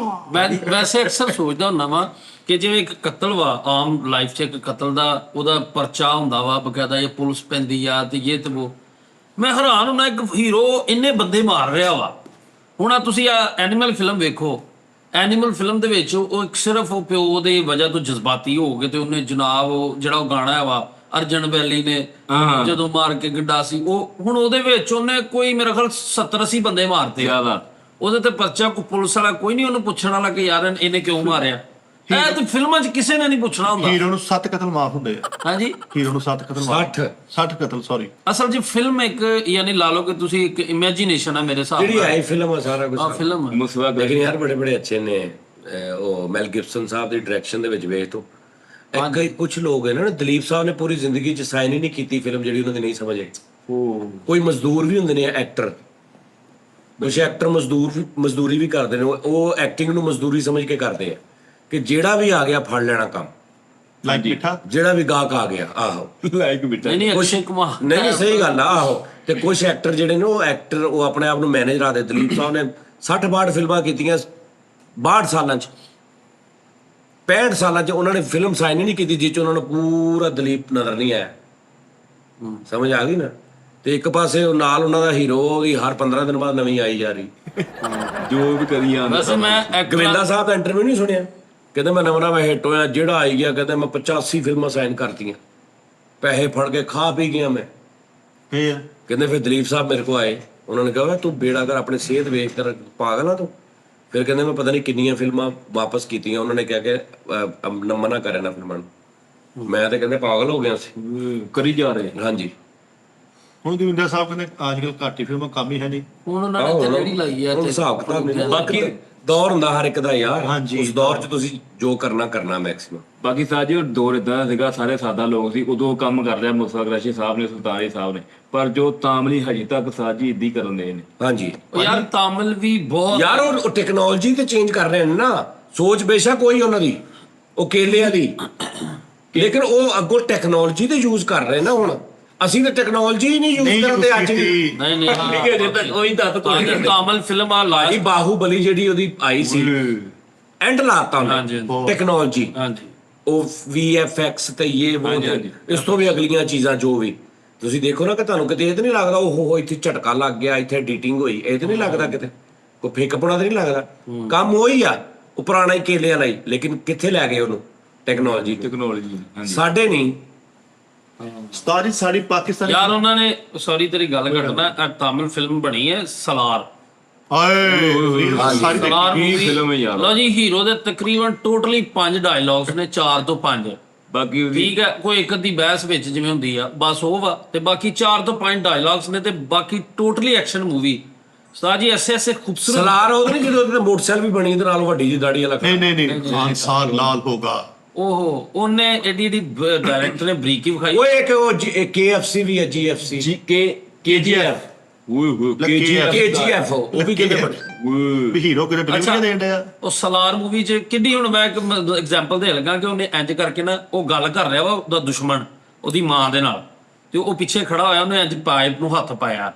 Speaker 5: ਮੈਂ ਵੈਸੇ ਅਕਸਰ ਸੋਚਦਾ ਹੁੰਦਾ ਵਾਂ ਕਿ ਜਿਵੇਂ ਇੱਕ ਕਤਲ ਵਾ ਆਮ ਲਾਈਫ 'ਚ ਇੱਕ ਕਤਲ ਦਾ ਉਹਦਾ ਪਰਚਾ ਹੁੰਦਾ ਵਾ ਬਕਾਇਦਾ ਇਹ ਪੁਲਿਸ ਪੈਂਦੀ ਆ ਤੇ ਇਹ ਤੇ ਉਹ ਮੈਂ ਹੈਰਾਨ ਹੁੰਦਾ ਇੱਕ ਹੀਰੋ ਇੰਨੇ ਬੰਦੇ ਮਾਰ ਰਿਹਾ ਵਾ ਹੁਣ ਆ ਤੁਸੀਂ ਆ ਐਨੀਮਲ ਫਿਲਮ ਵੇਖੋ ਐਨੀਮਲ ਫਿਲਮ ਦੇ ਵਿੱਚ ਉਹ ਇੱਕ ਸਿਰਫ ਉਹ ਪਿਓ ਦੀ ਵਜ੍ਹਾ ਤੋਂ ਜਜ਼ਬਾਤੀ ਹੋ ਗਏ ਤੇ ਉਹਨੇ ਜਨਾਬ ਉਹ ਜਿਹੜਾ ਉਹ ਗਾਣਾ ਵਾ ਅਰਜਨ ਵੈਲੀ ਨੇ ਜਦੋਂ ਮਾਰ ਕੇ ਗੱਡਾ ਸੀ ਉਹ ਹੁਣ ਉਹਦੇ ਵਿੱਚ ਉਹਨੇ ਕੋਈ ਮੇਰੇ ਖਿਆਲ 70-80 ਬੰਦੇ ਮਾਰਤੇ
Speaker 2: ਜ਼ਿਆਦਾ
Speaker 5: ਉਹਦੇ ਤੇ ਪਰਚਾ ਕੋ ਪੁਲਿਸ ਵਾਲਾ ਕੋਈ ਨਹੀਂ ਉਹਨੂੰ ਪੁੱਛਣ ਵਾਲਾ ਕਿ ਯਾਰ ਇਹਨੇ ਕਿਉਂ ਮਾਰਿਆ ਇਹ ਤੇ ਫਿਲਮਾਂ 'ਚ ਕਿਸੇ ਨੇ ਨਹੀਂ ਪੁੱਛਣਾ ਹੁੰਦਾ
Speaker 3: ਹੀਰੋ ਨੂੰ 7 ਕਤਲ ਮਾਫ ਹੁੰਦੇ ਆ
Speaker 5: ਹਾਂਜੀ
Speaker 3: ਹੀਰੋ ਨੂੰ 7 ਕਤਲ 60 ਕਤਲ ਸੌਰੀ
Speaker 5: ਅਸਲ 'ਚ ਫਿਲਮ ਇੱਕ ਯਾਨੀ ਲਾ ਲਓ ਕਿ ਤੁਸੀਂ ਇੱਕ ਇਮੇਜਿਨੇਸ਼ਨ ਆ ਮੇਰੇ ਹਿਸਾਬ
Speaker 1: ਜਿਹੜੀ
Speaker 5: ਨਾਲ
Speaker 1: ਹੈ ਫਿਲਮ ਆ ਸਾਰਾ ਕੁਝ
Speaker 5: ਆ ਫਿਲਮ
Speaker 2: ਮੁਸਵਾ
Speaker 1: ਲੇਕਿਨ ਯਾਰ ਬੜੇ ਬੜੇ ਅੱਛੇ ਨੇ ਉਹ ਮੈਲ ਗਿਬਸਨ ਸਾਹਿਬ ਦੀ ਡਾਇਰੈਕਸ਼ਨ ਦੇ ਵਿੱਚ ਵੇਖ ਤੋ ਕਈ ਕੁਝ ਲੋਕ ਹੈ ਨਾ ਦਲੀਪ ਸਾਹਿਬ ਨੇ ਪੂਰੀ ਜ਼ਿੰਦਗੀ 'ਚ ਸਾਈਨ ਹੀ ਨਹੀਂ ਕੀਤੀ ਫਿਲਮ ਜਿਹੜੀ ਉਹਨਾਂ ਦੀ ਨਹੀਂ ਸਮਝ ਆਈ ਕੋਈ ਮਜ਼ਦੂਰ ਵੀ ਹੁੰਦੇ ਨੇ ਐਕਟਰ ਕੁਝ ਐਕਟਰ ਮਜ਼ਦੂਰੀ ਵੀ ਕਰਦੇ ਨੇ ਉਹ ਐਕਟਿੰਗ ਨੂੰ ਮਜ਼ਦੂਰੀ ਸਮਝ ਕੇ ਕਰਦੇ ਆ ਕਿ ਜਿਹੜਾ ਵੀ ਆ ਗਿਆ ਫੜ ਲੈਣਾ ਕੰਮ
Speaker 3: ਲਾਈਕ ਮਿੱਠਾ
Speaker 1: ਜਿਹੜਾ ਵੀ ਗਾਹਕ ਆ ਗਿਆ ਆਹੋ
Speaker 2: ਲਾਈਕ ਬਿਟਾ
Speaker 5: ਨਹੀਂ ਨਹੀਂ ਅਕਸ਼ੇ ਕੁਮਾਰ
Speaker 1: ਨਹੀਂ ਸਹੀ ਗੱਲ ਆ ਆਹੋ ਤੇ ਕੁਝ ਐਕਟਰ ਜਿਹੜੇ ਨੇ ਉਹ ਐਕਟਰ ਉਹ ਆਪਣੇ ਆਪ ਨੂੰ ਮੈਨੇਜ ਰੱਖਦੇ ਦਲੀਪ ਸਾਹਿਬ ਨੇ 60-62 ਫਿਲਮਾਂ ਕੀਤੀਆਂ 62 ਸਾਲਾਂ 'ਚ 65 ਸਾਲਾਂ 'ਚ ਉਹਨਾਂ ਨੇ ਫਿਲਮ ਸਾਈਨ ਹੀ ਨਹੀਂ ਕੀਤੀ ਜਿਸ 'ਚ ਉਹਨਾਂ ਨੂੰ ਪੂਰਾ ਦਲੀਪ ਨਜ਼ਰ ਨਹੀਂ ਆਇਆ ਸਮਝ ਆ ਗਈ ਨਾ ਤੇ ਇੱਕ ਪਾਸੇ ਉਹ ਨਾਲ ਉਹਨਾਂ ਦਾ ਹੀਰੋ ਉਹਦੀ ਹਰ 15 ਦਿਨ ਬਾਅਦ ਨਵੀਂ ਆਈ ਜਾ ਰਹੀ
Speaker 2: ਜੋ ਵੀ ਕਰੀ ਜਾਂਦਾ
Speaker 5: ਵੈਸੇ ਮੈਂ
Speaker 1: ਗੋਵਿੰਦਾ ਸਾਹਿਬ ਦਾ ਇੰਟਰਵਿਊ ਨਹੀਂ ਸੁਣਿਆ ਕਹਿੰਦੇ ਮੈਂ ਨਵਾਂ ਹਿੱਟ ਹੋਇਆ ਜਿਹੜਾ ਆਈ ਗਿਆ ਕਹਿੰਦੇ ਮੈਂ 85 ਫਿਲਮਾਂ ਸਾਈਨ ਕਰਤੀਆਂ ਪੈਸੇ ਫੜ ਕੇ ਖਾ ਪੀ ਗਿਆ ਮੈਂ
Speaker 3: ਫੇਰ
Speaker 1: ਕਹਿੰਦੇ ਫਿਰ ਦਲੀਪ ਸਾਹਿਬ ਮੇਰੇ ਕੋ ਆਏ ਉਹਨਾਂ ਨੇ ਕਿਹਾ ਤੂੰ ਬੇੜਾ ਕਰ ਆਪਣੀ ਸਿਹਤ ਵੇਖ ਕਰ ਪਾਗਲ ਆ ਤੂੰ ਫਿਰ ਕਹਿੰਦੇ ਮੈਂ ਪਤਾ ਨਹੀਂ ਕਿੰਨੀਆਂ ਫਿਲਮਾਂ ਵਾਪਸ ਕੀਤੀਆਂ ਉਹਨਾਂ ਨੇ ਕਿਹਾ ਕਿ ਮਨਾ ਕਰੇ ਨਾ ਫਿਲਮਾਂ ਨੂੰ ਮੈਂ ਤਾਂ ਕਹਿੰਦੇ ਪਾਗਲ ਹੋ ਗਿਆ ਸੀ
Speaker 2: ਕਰੀ ਜਾ ਰਹੇ
Speaker 1: ਹਾਂਜੀ
Speaker 3: ਹੁਣ ਦਵਿੰਦਰ ਸਾਹਿਬ ਕਹਿੰਦੇ ਅੱਜ ਕੱਲ੍ਹ ਘੱਟ ਹੀ ਫਿਲਮਾਂ ਕੰਮ ਹੀ ਹੈ ਨਹੀਂ
Speaker 5: ਹੁਣ ਉਹਨਾਂ ਨੇ ਤੇ ਜਿਹੜੀ ਲਾਈ ਆ
Speaker 1: ਹੁਣ
Speaker 5: ਤੇ
Speaker 1: ਹਿਸਾਬ ਕਿਤਾਬ ਨਹੀਂ ਬਾਕੀ ਦੌਰ ਹੁੰਦਾ ਹਰ ਇੱਕ ਦਾ ਯਾਰ ਉਸ ਦੌਰ 'ਚ ਤੁਸੀਂ ਜੋ ਕਰਨਾ ਮੈਕਸਿਮਮ
Speaker 2: ਬਾਕੀ ਸਾਜੀ ਉਹ ਦੌਰ ਇਦਾਂ ਸੀਗਾ ਸਾਰੇ ਸਾਦਾ ਲੋਕ ਸੀ ਉਦੋਂ ਕੰਮ ਕਰ ਰਿਹਾ ਮੁਸਤਫਾ ਕੁਰੈਸ਼ੀ ਸਾਹਿਬ ਨੇ ਸੁਲਤਾਨੀ ਸਾਹਿਬ ਨੇ ਪਰ ਜੋ ਤਾਮਲੀ ਹਜੇ ਤੱਕ ਸਾਜੀ ਇੱਦੀ ਕਰਨ ਦੇ ਨੇ
Speaker 1: ਹਾਂਜੀ
Speaker 5: ਉਹ ਯਾਰ ਤਾਮਿਲ ਵੀ ਬਹੁਤ
Speaker 1: ਯਾਰ ਉਹ ਟੈਕਨੋਲੋਜੀ ਤੇ ਚੇਂਜ ਕਰ ਰਹੇ ਨੇ ਨਾ ਸੋਚ ਬੇਸ਼ੱਕ ਕੋਈ ਉਹਨਾਂ ਦੀ ਉਹ ਕੇਲੇ ਵਾਲੀ। ਲੇਕਿਨ ਉਹ ਅੱਗੋਂ ਟੈਕਨੋਲੋਜੀ ਤੇ ਯੂਜ਼ ਕਰ ਰਹੇ ਨਾ ਹੁਣ। ਅਸੀਂ ਤਾਂ ਟੈਕਨੋਲੋਜੀ ਹੀ ਨਹੀਂ ਯੂਜ਼ ਕਰਦੇ ਅੱਜ ਵੀ।
Speaker 5: ਨਹੀਂ ਨਹੀਂ
Speaker 2: ਠੀਕ ਹੈ, ਜੇ ਤੱਕ ਉਹੀ ਦੱਸ ਕੋਈ
Speaker 5: ਤਾਂ ਕਾਮਲ ਫਿਲਮ ਆ
Speaker 1: ਭਾਜੀ
Speaker 5: ਲਾਈ।
Speaker 1: ਬਾਹੂਬਲੀ ਜਿਹੜੀ ਉਹਦੀ ਆਈ ਸੀ ਐਂਡ ਲਾਤਾ
Speaker 5: ਹਾਂਜੀ,
Speaker 1: ਉਹਨੇ ਟੈਕਨੋਲੋਜੀ।
Speaker 5: ਹਾਂਜੀ
Speaker 1: ਉਹ VFX ਤੇ ਇਹ ਉਹ
Speaker 2: ਹਾਂਜੀ,
Speaker 1: ਤੇ
Speaker 2: ਹਾਂਜੀ।
Speaker 1: ਇਸ ਤੋਂ ਵੀ ਅਗਲੀਆਂ ਚੀਜ਼ਾਂ ਜੋ ਵੀ ਤੁਸੀਂ ਦੇਖੋ ਨਾ ਕਿ ਤੁਹਾਨੂੰ ਕਿਤੇ ਇਹ ਤਾਂ ਨਹੀਂ ਲੱਗਦਾ ਉਹ ਇੱਥੇ ਝਟਕਾ ਲੱਗ ਗਿਆ, ਇੱਥੇ ਐਡੀਟਿੰਗ ਹੋਈ, ਇਹ ਤਾਂ ਨਹੀਂ ਲੱਗਦਾ ਕਿਤੇ ਕੋਈ ਫਿੱਕਪੁਣਾ ਤਾਂ ਨਹੀਂ ਲੱਗਦਾ। ਕੰਮ ਉਹੀ ਆ, ਉਹ ਪੁਰਾਣਾ ਹੀ ਕੇਲੇ ਵਾਲਾ ਹੀ, ਲੇਕਿਨ ਕਿੱਥੇ ਲੈ ਗਏ ਉਹਨੂੰ ਟੈਕਨੋਲੋਜੀ।
Speaker 2: ਹਾਂਜੀ
Speaker 1: ਸਾਡੇ ਨਹੀਂ।
Speaker 3: ਉਸਤਾਦ ਜੀ ਸਾਡੀ ਪਾਕਿਸਤਾਨੀ
Speaker 5: ਯਾਰ ਉਹਨਾਂ ਨੇ ਸੌਰੀ ਤੇਰੀ ਗੱਲ ਕਰਨਾ, ਤਾਮਿਲ ਫਿਲਮ ਬਣੀ ਹੈ ਸਲਾਰ।
Speaker 3: ਹਾਏ ਸਾਰੀ
Speaker 5: ਸਲਾਰ
Speaker 2: ਕੀ
Speaker 5: movie-
Speaker 2: film ਹੈ ਯਾਰ।
Speaker 5: ਲਓ ਜੀ, ਹੀਰੋ ਦੇ ਤਕਰੀਬਨ ਟੋਟਲੀ 5 ਡਾਇਲੌਗਸ ਨੇ, 4 ਤੋਂ 5।
Speaker 2: ਬਾਕੀ ਉਹਦੀ
Speaker 5: ਠੀਕ ਹੈ, ਕੋਈ ਇੱਕ ਅੱਧੀ ਬਹਿਸ ਵਿੱਚ ਜਿਵੇਂ ਹੁੰਦੀ ਆ ਬਸ ਉਹ ਵਾ, ਤੇ ਬਾਕੀ 4 ਤੋਂ 5 ਡਾਇਲੌਗਸ ਨੇ, ਤੇ ਬਾਕੀ ਟੋਟਲੀ ਐਕਸ਼ਨ ਮੂਵੀ। ਉਸਤਾਦ ਜੀ ਐਸੇ ਖੂਬਸੂਰਤ
Speaker 1: ਸਲਾਰ ਉਹ ਨਹੀਂ ਜਦੋਂ ਉਹਦੇ ਮੋਟਰਸਾਈਕਲ ਵੀ ਬਣੀ ਇਹਦੇ ਨਾਲ ਵੱਡੀ ਜਿਹੀ ਦਾੜੀ ਵਾਲਾ।
Speaker 3: ਨਹੀਂ ਖਾਨ ਸਾਲ ਲਾਲ ਹੋਗਾ।
Speaker 5: ਓਹੋ, ਉਹਨੇ ਏਡੀ ਡਾਇਰੈਕਟਰ ਨੇ ਬਰੀਕੀ ਵਿਖਾਈ।
Speaker 1: ਉਹ ਇੱਕ ਉਹ KFC ਵੀ ਹੈ, GFC KGF KGF ਉਹ ਵੀ ਕਿਤੇ ਬਣੀ।
Speaker 3: ਵੀ ਹੀਰੋ ਕਿਤੇ ਡਿਲੀਵਰੀ ਦੇਣ ਡਿਆ।
Speaker 5: ਉਹ ਸਲਾਰ ਮੂਵੀ 'ਚ ਕਿੰਨੀ, ਹੁਣ ਮੈਂ ਇੱਕ ਐਗਜ਼ਾਮਪਲ ਦੇ ਲੱਗਾ ਕਿ ਉਹਨੇ ਇੰਜ ਕਰਕੇ ਨਾ ਉਹ ਗੱਲ ਕਰ ਰਿਹਾ ਵਾ ਉਹਦਾ ਦੁਸ਼ਮਣ ਉਹਦੀ ਮਾਂ ਦੇ ਨਾਲ, ਤੇ ਉਹ ਪਿੱਛੇ ਖੜਾ ਹੋਇਆ, ਉਹਨੇ ਇੰਜ ਪਾਈਪ ਨੂੰ ਹੱਥ ਪਾਇਆ।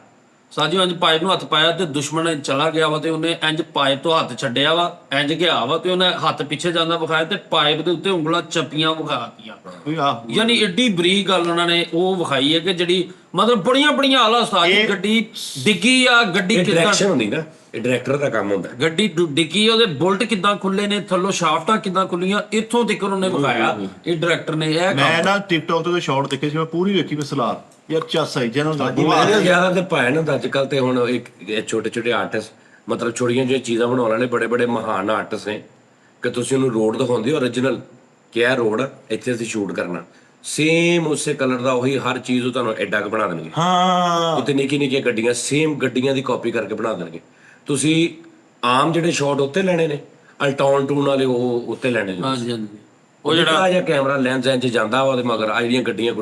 Speaker 5: ਸਾਜੋ ਇੰਜ ਪਾਈਪ ਨੂੰ ਹੱਥ ਪਾਇਆ ਤੇ ਦੁਸ਼ਮਣ ਚਲਾ ਗਿਆ ਵਾ, ਤੇ ਉਹਨੇ ਇੰਜ ਪਾਈਪ ਤੋਂ ਹੱਥ ਛੱਡਿਆ ਵਾ, ਇੰਜ ਗਿਆ ਵਾ, ਤੇ ਉਹਨੇ ਹੱਥ ਪਿੱਛੇ ਜਾਂਦਾ ਵਿਖਾਇਆ ਤੇ ਪਾਈਪ ਦੇ ਉੱਤੇ ਉਂਗਲਾਂ ਚੱਪੀਆਂ ਵਿਖਾਤੀਆਂ।
Speaker 3: ਵੀ ਆਹ
Speaker 5: ਯਾਨੀ ਏਡੀ ਬਰੀਕ ਗੱਲ ਉਹਨਾਂ ਨੇ ਉਹ ਵਿਖਾਈ ਹੈ ਕਿ ਜਿਹੜੀ ਮਤਲਬ ਬੜੀਆਂ ਹਾਲਾ ਸਾਜੀ ਗੱਡੀ ਡਿੱਗੀ ਆ, ਗੱਡੀ
Speaker 1: ਇਹ
Speaker 5: ਕਿੱਦਾਂ
Speaker 1: ਡਾਇਰੈਕਸ਼ਨ ਹੁੰਦੀ ਨਾ, ਇਹ ਡਾਇਰੈਕਟਰ ਦਾ ਕੰਮ ਹੁੰਦਾ।
Speaker 5: ਗੱਡੀ ਡਿੱਗੀ, ਉਹਦੇ ਬੁਲਟ ਕਿੱਦਾਂ ਖੁੱਲੇ ਨੇ, ਥੱਲੋਂ ਸ਼ਾਫਟਾਂ ਕਿੱਦਾਂ ਖੁੱਲੀਆਂ, ਇੱਥੋਂ ਤੱਕ ਉਹਨੇ ਵਿਖਾਇਆ ਇਹ ਡਾਇਰੈਕਟਰ ਨੇ। ਇਹ
Speaker 3: ਮੈਂ ਨਾ ਟਿਕਟੌਕ ਤੇ ਸ਼ਾਰਟ ਦੇਖੇ ਸੀ, ਮੈਂ ਪੂਰੀ ਵੇਖੀ ਮੈਂ ਸਲਾਰ ਯਾਰ ਚੱਸ ਆਈ ਜਨਰਲ
Speaker 1: ਮੈਂ ਜ਼ਿਆਦਾ ਤੇ ਪਾਇਆ ਨਾ ਅੱਜ ਕੱਲ ਤੇ ਹੁਣ ਇੱਕ ਛੋਟੇ ਆਰਟਿਸਟ ਮਤਲਬ ਛੋਟੀਆਂ ਜਿਹੀਆਂ ਚੀਜ਼ਾਂ ਬਣਾਉਣ ਵਾਲੇ ਬੜੇ ਮਹਾਨ ਆਰਟਿਸਟ ਨੇ ਕਿ ਤੁਸੀਂ ਉਹਨੂੰ ਰੋਡ ਦਿਖਾਉਂਦੇ ਹੋ origignal ਕਿ ਇਹ ਰੋਡ ਇੱਥੇ ਅਸੀਂ ਸ਼ੂਟ ਕਰਨਾ, ਸੇਮ ਉਸੇ ਕਲਰ ਦਾ ਉਹੀ ਹਰ ਚੀਜ਼ ਉਹ ਤੁਹਾਨੂੰ ਐਡਾ ਕੁ ਬਣਾ ਦੇਣਗੇ।
Speaker 3: ਹਾਂ
Speaker 1: ਉੱਤੇ ਨਿੱਕੀਆਂ ਗੱਡੀਆਂ ਸੇਮ ਗੱਡੀਆਂ ਦੀ ਕਾਪੀ ਕਰਕੇ ਬਣਾ ਦੇਣਗੇ। ਤੁਸੀਂ ਆਮ ਜਿਹੜੇ ਸ਼ਾਟ ਉੱਤੇ ਲੈਣੇ ਨੇ, ਅਲਟਾਉਨ ਟੂਨ ਵਾਲੇ ਉਹ ਉੱਤੇ ਲੈਣੇ ਨੇ।
Speaker 5: ਹਾਂਜੀ ਹਾਂਜੀ,
Speaker 1: ਉਹ ਜਿਹੜਾ ਜਿਹਾ ਕੈਮਰਾ ਲੈਂਸ ਇੰਚ ਜਾਂਦਾ ਵਾ ਉਹਦੇ ਮਗਰ ਆ ਜਿਹੜੀਆਂ ਗੱਡੀਆਂ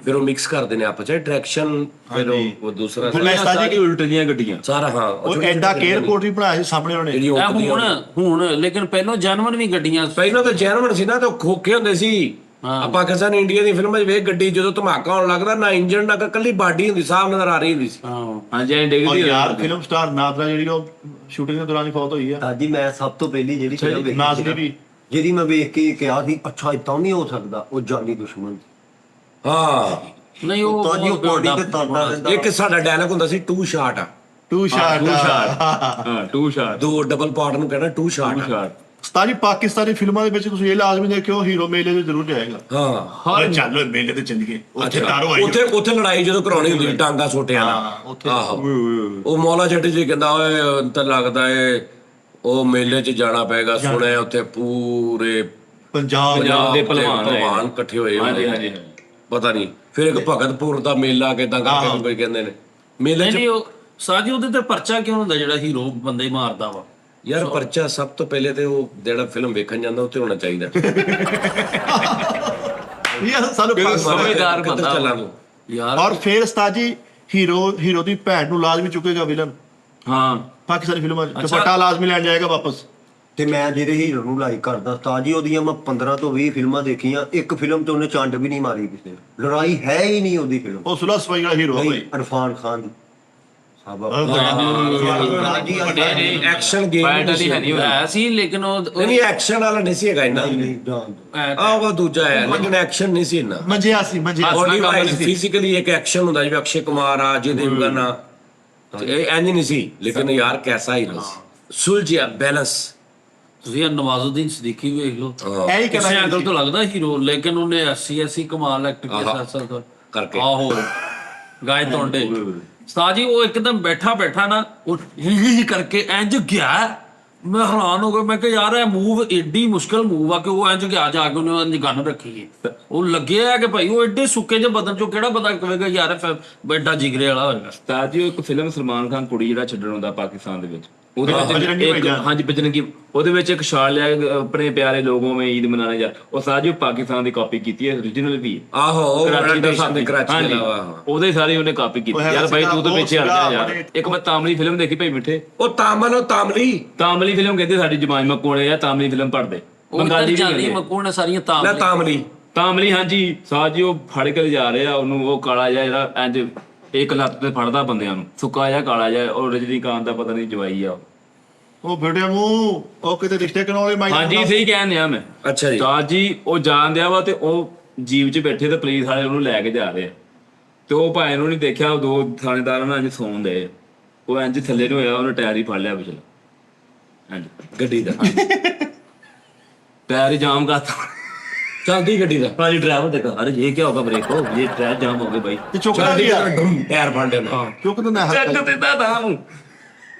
Speaker 1: ਫਿਰ ਉਹ ਮਿਕਸ ਕਰਦੇ ਨੇ ਆਪਸ ਵਿੱਚ ਡਾਇਰੈਕਸ਼ਨ, ਫਿਰ ਉਹ ਦੂਸਰਾ
Speaker 3: ਮੈਂ ਸਾਜੀ
Speaker 2: ਕਿ ਉਲਟ ਦੀਆਂ ਗੱਡੀਆਂ
Speaker 1: ਸਾਰਾ ਹਾਂ
Speaker 3: ਉਹ ਐਡਾ 에어ਪੋਰਟ ਵੀ ਬਣਾਇਆ ਸੀ ਸਾਹਮਣੇ ਉਹਨੇ।
Speaker 1: ਜਿਹੜੀਆਂ
Speaker 5: ਇਹ
Speaker 1: ਉੱਡਦੀਆਂ
Speaker 5: ਹੁਣ ਲੇਕਿਨ ਪਹਿਲਾਂ ਜਨਮਨ ਵੀ ਗੱਡੀਆਂ
Speaker 1: ਪਹਿਲਾਂ ਤਾਂ ਜੈਨੂਇਨ ਸੀ ਨਾ, ਤਾਂ ਖੋਖੇ ਹੁੰਦੇ ਸੀ। ਆ ਪਾਕਿਸਤਾਨ ਇੰਡੀਆ ਦੀ ਫਿਲਮਾਂ 'ਚ ਵੇਖ ਗੱਡੀ ਜਦੋਂ ਧਮਾਕਾ ਹੋਣ ਲੱਗਦਾ ਨਾ ਇੰਜਨ ਨਾ ਕੱਲੀ ਬਾਡੀ ਹੁੰਦੀ, ਸਾਫ਼ ਨਜ਼ਰ ਆ ਰਹੀ ਹੁੰਦੀ ਸੀ।
Speaker 2: ਹਾਂਜੀ ਐਂ
Speaker 3: ਔਰ
Speaker 2: ਡਿੱਗਦੀ
Speaker 3: ਯਾਰ ਫਿਲਮ ਸਟਾਰ ਨਾਜ਼ਰਾ ਜਿਹੜੀ ਉਹ ਸ਼ੂਟਿੰਗ ਦੇ ਦੌਰਾਨ ਹੀ ਫੌਤ ਹੋਈ ਆ।
Speaker 4: ਸਾਡੀ ਮੈਂ ਸਭ ਤੋਂ ਪਹਿਲੀ ਜਿਹੜੀ ਫਿਲਮ ਵੇਖੀ
Speaker 3: ਨਾਜ਼ਰੀ ਵੀ
Speaker 4: ਜਿਹਦੀ ਮੈਂ ਵੇਖ ਕੇ ਕਿਹਾ ਸੀ ਅੱਛਾ ਇਦਾਂ ਨਹੀਂ ਹੋ ਸਕਦਾ, ਉਹ ਜਾਨੀ ਦੁਸ਼ਮਣ
Speaker 1: ਹਾਂ,
Speaker 5: ਨਹੀਂ ਉਹ
Speaker 4: ਤਾਂ ਜੀ ਉਹ ਬੋਡੀ ਤੇ ਤਾਂਦਾ ਰਹਿੰਦਾ।
Speaker 1: ਇੱਕ ਸਾਡਾ ਡਾਇਲੌਗ ਹੁੰਦਾ ਸੀ ਟੂ ਸ਼ਾਟ ਆ,
Speaker 3: ਟੂ ਸ਼ਾਟ
Speaker 2: ਹਾਂ ਟੂ ਸ਼ਾਟ
Speaker 1: ਦੋ ਡਬਲ ਪਾਰਟ ਨੂੰ ਕਹਿੰਦਾ ਟੂ ਸ਼ਾਟ ਆ।
Speaker 2: ਸ਼ਾਟ
Speaker 3: ਸਤਾਜੀ ਪਾਕਿਸਤਾਨੀ ਫਿਲਮਾਂ ਦੇ ਵਿੱਚ ਤੁਸੀਂ ਇਹ ਲਾਜ਼ਮੀ ਦੇਖਿਓ ਹੀਰੋ ਮੇਲੇ ਤੇ ਜ਼ਰੂਰ ਜਾਏਗਾ।
Speaker 1: ਹਾਂ
Speaker 3: ਹਰ ਚੱਲ ਮੇਲੇ ਤੇ ਚੱਲੀਏ ਉੱਥੇ ਤਾਰੋ ਆਈ
Speaker 1: ਉੱਥੇ ਲੜਾਈ ਜਦੋਂ ਕਰਾਉਣੀ ਹੁੰਦੀ ਸੀ ਟਾਂਗਾ ਸੋਟਿਆਂ
Speaker 3: ਹਾਂ, ਉੱਥੇ-
Speaker 1: ਦਾ। ਆਹੋ ਉਹ ਮੌਲਾ ਜੱਟੀ ਜੀ ਕਹਿੰਦਾ ਓਏ ਤਾਂ ਲੱਗਦਾ ਏ ਉਹ ਮੇਲੇ 'ਚ ਜਾਣਾ ਪਏਗਾ, ਸੁਣਿਆ ਉੱਥੇ ਪੂਰੇ
Speaker 3: ਪੰਜਾਬ
Speaker 2: ਦੇ
Speaker 1: ਤੇ
Speaker 2: ਭਲਵਾਨ
Speaker 1: ਇਕੱਠੇ ਹੋਏ
Speaker 2: ਹਾਂਜੀ
Speaker 1: ਹੁੰਦੇ।
Speaker 2: ਹਾਂਜੀ
Speaker 1: ਪਤਾ ਨਹੀਂ ਫਿਰ ਇੱਕ ਭਗਤਪੁਰ ਦਾ ਮੇਲਾ ਕਿਦਾਂ ਕਰਕੇ ਕੋਈ ਕਹਿੰਦੇ ਨੇ ਮੇਲੇ 'ਚ।
Speaker 5: ਨਹੀਂ ਉਹ ਸਾਜੀ ਉਹਦੇ ਤੇ ਪਰਚਾ ਕਿਉਂ ਹੁੰਦਾ ਜਿਹੜਾ ਹੀਰੋ ਬੰਦੇ ਮਾਰਦਾ ਵਾ?
Speaker 1: ਯਾਰ ਪਰਚਾ ਸਭ ਤੋਂ ਪਹਿਲੇ ਤੇ ਉਹ ਜਿਹੜਾ ਫਿਲਮ ਵੇਖਣ ਜਾਂਦਾ ਉੱਥੇ ਹੋਣਾ ਚਾਹੀਦਾ।
Speaker 3: ਯਾਰ ਸਾਨੂੰ
Speaker 2: ਸਮਝਦਾਰ
Speaker 1: ਕਿੱਧਰ
Speaker 2: ਬੰਦਾ
Speaker 1: ਚੱਲਾਂਗੇ?
Speaker 5: ਯਾਰ
Speaker 3: ਔਰ ਫਿਰ ਸਤਾਜੀ ਹੀਰੋ ਦੀ ਭੈਣ ਨੂੰ ਲਾਜ਼ਮੀ ਚੁੱਕੇਗਾ ਵਿਲਨ
Speaker 2: ਹਾਂ
Speaker 3: ਪਾਕਿਸਤਾਨੀ ਫਿਲਮਾਂ 'ਚ ਦੁਪੱਟਾ ਲਾਜ਼ਮੀ ਲੈਣ ਜਾਏਗਾ ਵਾਪਸ।
Speaker 4: ਤੇ ਮੈਂ ਜਿਹੜੇ ਹੀਰੋ ਨੂੰ ਲਾਈਕ ਕਰਦਾ ਤਾਂ ਜੀ ਉਹਦੀਆਂ ਮੈਂ 15 ਤੋਂ 20 ਫਿਲਮਾਂ ਦੇਖੀਆਂ, ਇੱਕ ਫਿਲਮ 'ਚ ਉਹਨੇ ਚੰਡ ਵੀ ਨਹੀਂ ਮਾਰੀ ਕਿਸੇ, ਲੜਾਈ ਹੈ ਹੀ ਨਹੀਂ ਉਹਦੀ ਫਿਲਮ।
Speaker 3: ਉਹ ਸੁਲਾ ਸਫਾਈ ਵਾਲਾ ਹੀਰੋ ਹੈ ਭਾਈ।
Speaker 4: ਇਰਫਾਨ ਖਾਨ ਦੀ
Speaker 1: ਐਕਸ਼ਨ ਗੇਮ
Speaker 5: ਹੈ ਸੀ, ਲੇਕਿਨ ਉਹ
Speaker 1: ਨਹੀਂ ਐਕਸ਼ਨ ਵਾਲਾ ਨਹੀਂ ਸੀ ਹੈਗਾ ਇੰਨਾ। ਆਹ ਉਹ ਦੂਜਾ ਹੈ ਲੇਕਿਨ ਐਕਸ਼ਨ ਨਹੀਂ ਸੀ ਇੰਨਾ।
Speaker 3: ਮੰਜਿਆ ਸੀ ਮੰਜਿਆ
Speaker 1: ਬੋਡੀ ਵਾਈਜ਼ ਫਿਜ਼ੀਕਲੀ ਇੱਕ ਐਕਸ਼ਨ ਹੁੰਦਾ ਜਿਵੇਂ ਅਕਸ਼ੇ ਕੁਮਾਰ ਆ, ਅਜੇ ਦੇਵਗਨ ਆ, ਇਹ ਇੰਜ ਨਹੀਂ ਸੀ। ਲੇਕਿਨ ਯਾਰ ਕੈਸਾ ਹੀ ਸੀ, ਸੁਲਝਿਆ ਬੈਲੈਂਸ।
Speaker 5: ਤੁਸੀਂ ਨਵਾਜ਼ੁਦੀਨ ਸਦੀਕੀ ਵੇਖ ਲਓ,
Speaker 3: ਐਂ ਹੀ
Speaker 5: ਕਿਸੇ
Speaker 3: ਕਹਿੰਦਾ
Speaker 5: ਐਂਗਲ ਤੋਂ ਲੱਗਦਾ ਹੀਰੋ, ਲੇਕਿਨ ਉਹਨੇ 80 ਕਮਾਲ ਐਕਟ ਕੀਤਾ
Speaker 1: ਕਰਕੇ।
Speaker 5: ਆਹੋ ਗਾਇ ਤੋਂਡੇ ਸਾਜੀ ਉਹ ਇੱਕਦਮ ਬੈਠਾ ਨਾ ਉਹ ਹੀ ਕਰਕੇ ਇੰਜ ਗਿਆ, ਮੈਂ ਹੈਰਾਨ ਹੋ ਗਿਆ। ਮੈਂ ਕਿਹਾ ਯਾਰ ਇਹ ਮੂਵ ਏਡੀ ਮੁਸ਼ਕਲ ਮੂਵ ਆ ਕਿ ਉਹ ਇੰਜ ਗਿਆ, ਜਾ ਕੇ ਉਹਨੇ ਇੰਜ ਗੰਨ ਰੱਖੀ ਹੈ। ਉਹ ਲੱਗਿਆ ਕਿ ਭਾਈ ਉਹ ਏਡੇ ਸੁੱਕੇ ਜਿਹੇ ਬਦਨ ਚੋਂ ਕਿਹੜਾ ਬੰਦਾ ਕਹੇਗਾ ਯਾਰ ਐਡਾ ਜਿਗਰੇ ਵਾਲਾ ਹੋਏਗਾ।
Speaker 2: ਤਾਜੀ ਇੱਕ ਫਿਲਮ ਸਲਮਾਨ ਖਾਨ ਕੁੜੀ ਜਿਹੜਾ ਛੱਡਣ ਹੁੰਦਾ ਪਾਕਿਸਤਾਨ ਦੇ ਵਿੱਚ, ਉਹਦੇ
Speaker 3: ਬਜਰੰਗੀ
Speaker 2: ਵਿੱਚ
Speaker 3: ਭਾਈਜਾਨ।
Speaker 2: ਹਾਂਜੀ ਬਜਰੰਗੀ, ਉਹਦੇ ਵਿੱਚ ਇੱਕ ਸ਼ਾਲ ਲਿਆ ਆਪਣੇ ਪਿਆਰੇ ਲੋਗੋਂ ਮੇਂ ਈਦ ਮਨਾने ਜਾ, ਉਹ ਸਾਜੀ ਪਾਕਿਸਤਾਨ ਦੀ ਕਾਪੀ ਕੀਤੀ ਹੈ, origignal ਵੀ ਹੈ।
Speaker 1: ਆਹੋ ਉਹ
Speaker 2: ਕਰਾਚੀ ਦਾ
Speaker 1: ਸਾਹਮਣੇ ਕਰਾਚੀ
Speaker 2: ਹਾਂਜੀ,
Speaker 1: ਦਾ ਵਾ।
Speaker 2: ਉਹਦੇ ਸਾਰੀ ਉਹਨੇ ਕਾਪੀ ਕੀਤੀ। ਯਾਰ ਭਾਈ ਤੂੰ ਤਾਂ ਪਿੱਛੇ ਹਟ ਜਾ ਯਾਰ। ਇੱਕ ਮੈਂ ਤਾਮਲੀ ਫਿਲਮ ਦੇਖੀ ਭਾਈ ਮਿੱਠੇ,
Speaker 1: ਉਹ ਤਾਮਲ ਉਹ ਤਾਮਲੀ
Speaker 2: ਤਾਮਲੀ ਫਿਲਮ ਕਹਿੰਦੇ ਸਾਡੀ ਜ਼ਬਾਨ ਮੈਂ ਕੋਲੇ ਆ, ਤਾਮਲੀ ਫਿਲਮ ਪੜ੍ਹਦੇ
Speaker 5: ਉਹ
Speaker 2: ਬੰਗਾਲੀ
Speaker 5: ਇੱਧਰ
Speaker 2: ਵੀ
Speaker 5: ਜਾਨੀ
Speaker 2: ਕਹਿੰਦੇ।
Speaker 5: ਮਕੂ ਨੇ ਸਾਰੀਆਂ
Speaker 1: ਨਾ
Speaker 5: ਤਾਮ
Speaker 1: ਤਾਮਲੀ
Speaker 2: ਤਾਮਲੀ ਹਾਂਜੀ ਸਾਜ ਜੀ ਉਹ ਫੜ ਕੇ ਜਾ ਰਹੇ ਆ ਉਹਨੂੰ, ਉਹ ਕਾਲਾ ਜਿਹਾ ਜਿਹੜਾ ਇੰਜ ਇੱਕ ਲੱਤ ਤੇ ਫੜਦਾ ਬੰਦਿਆਂ ਨੂੰ, ਸੁੱਕਾ ਜਿਹਾ ਕਾਲਾ ਜਿਹਾ, ਉਹ ਰਜਨੀਕਾਂਤ ਦਾ ਪਤਾ ਨਹੀਂ ਜਵਾਈ ਆ
Speaker 3: ਉਹ ਬੇਟੇ ਨੂੰ ਉਹ ਕਿਤੇ ਰਿਸ਼ਤੇ ਕਰਾਉਣ ਵਾਲੇ ਮਾਈ
Speaker 2: ਹਾਂਜੀ ਸਹੀ ਕਹਿਣ ਆ ਮੈਂ।
Speaker 1: ਅੱਛਾ ਜੀ
Speaker 2: ਤਾਂ ਜੀ ਉਹ ਜਾਣ ਦਿਆ ਵਾ ਤੇ ਉਹ ਜੀਪ 'ਚ ਬੈਠੇ ਤੇ ਪੁਲਿਸ ਵਾਲੇ ਉਹਨੂੰ ਲੈ ਕੇ ਜਾ ਰਹੇ ਆ ਤੇ ਉਹ ਭਾਈ ਨੂੰ ਨਹੀਂ ਦੇਖਿਆ, ਉਹ ਦੋ ਥਾਣੇਦਾਰਾਂ ਨਾਲ ਇੰਜ ਸੌਣ ਦੇ, ਉਹ ਇੰਜ ਥੱਲੇ ਨੂੰ ਹੋਇਆ, ਉਹਨੇ ਟਾਇਰ ਹੀ ਫੜ ਲਿਆ ਪਿਛਲਾ, ਹਾਂਜੀ
Speaker 1: ਗੱਡੀ ਦਾ
Speaker 2: ਟਾਇਰ ਹੀ ਜਾਮ ਕਰਤਾ।
Speaker 1: ਚਲਦੀ ਗੱਡੀ ਦਾ
Speaker 2: ਭਾਜੀ ਡਰਾਈਵਰ ਦੇਖਾ, ਅਰੇ ਇਹ ਕੀ ਹੋਗਾ ਬ੍ਰੇਕ ਹੋ, ਇਹ ਟਾਇਰ ਜਾਮ ਹੋ ਗਏ ਭਾਈ।
Speaker 3: ਤੇ ਚੁੱਕਦਾ
Speaker 1: ਚਲਦੀ
Speaker 3: ਗਿਆ
Speaker 1: ਟਾਇਰ ਫੜ ਲੈਣਾ
Speaker 3: ਚੁੱਕ ਦਿੰਦਾ
Speaker 2: ਚੱਕ
Speaker 3: ਹੱਥ
Speaker 2: ਦਿੱਤਾ ਤਾਂ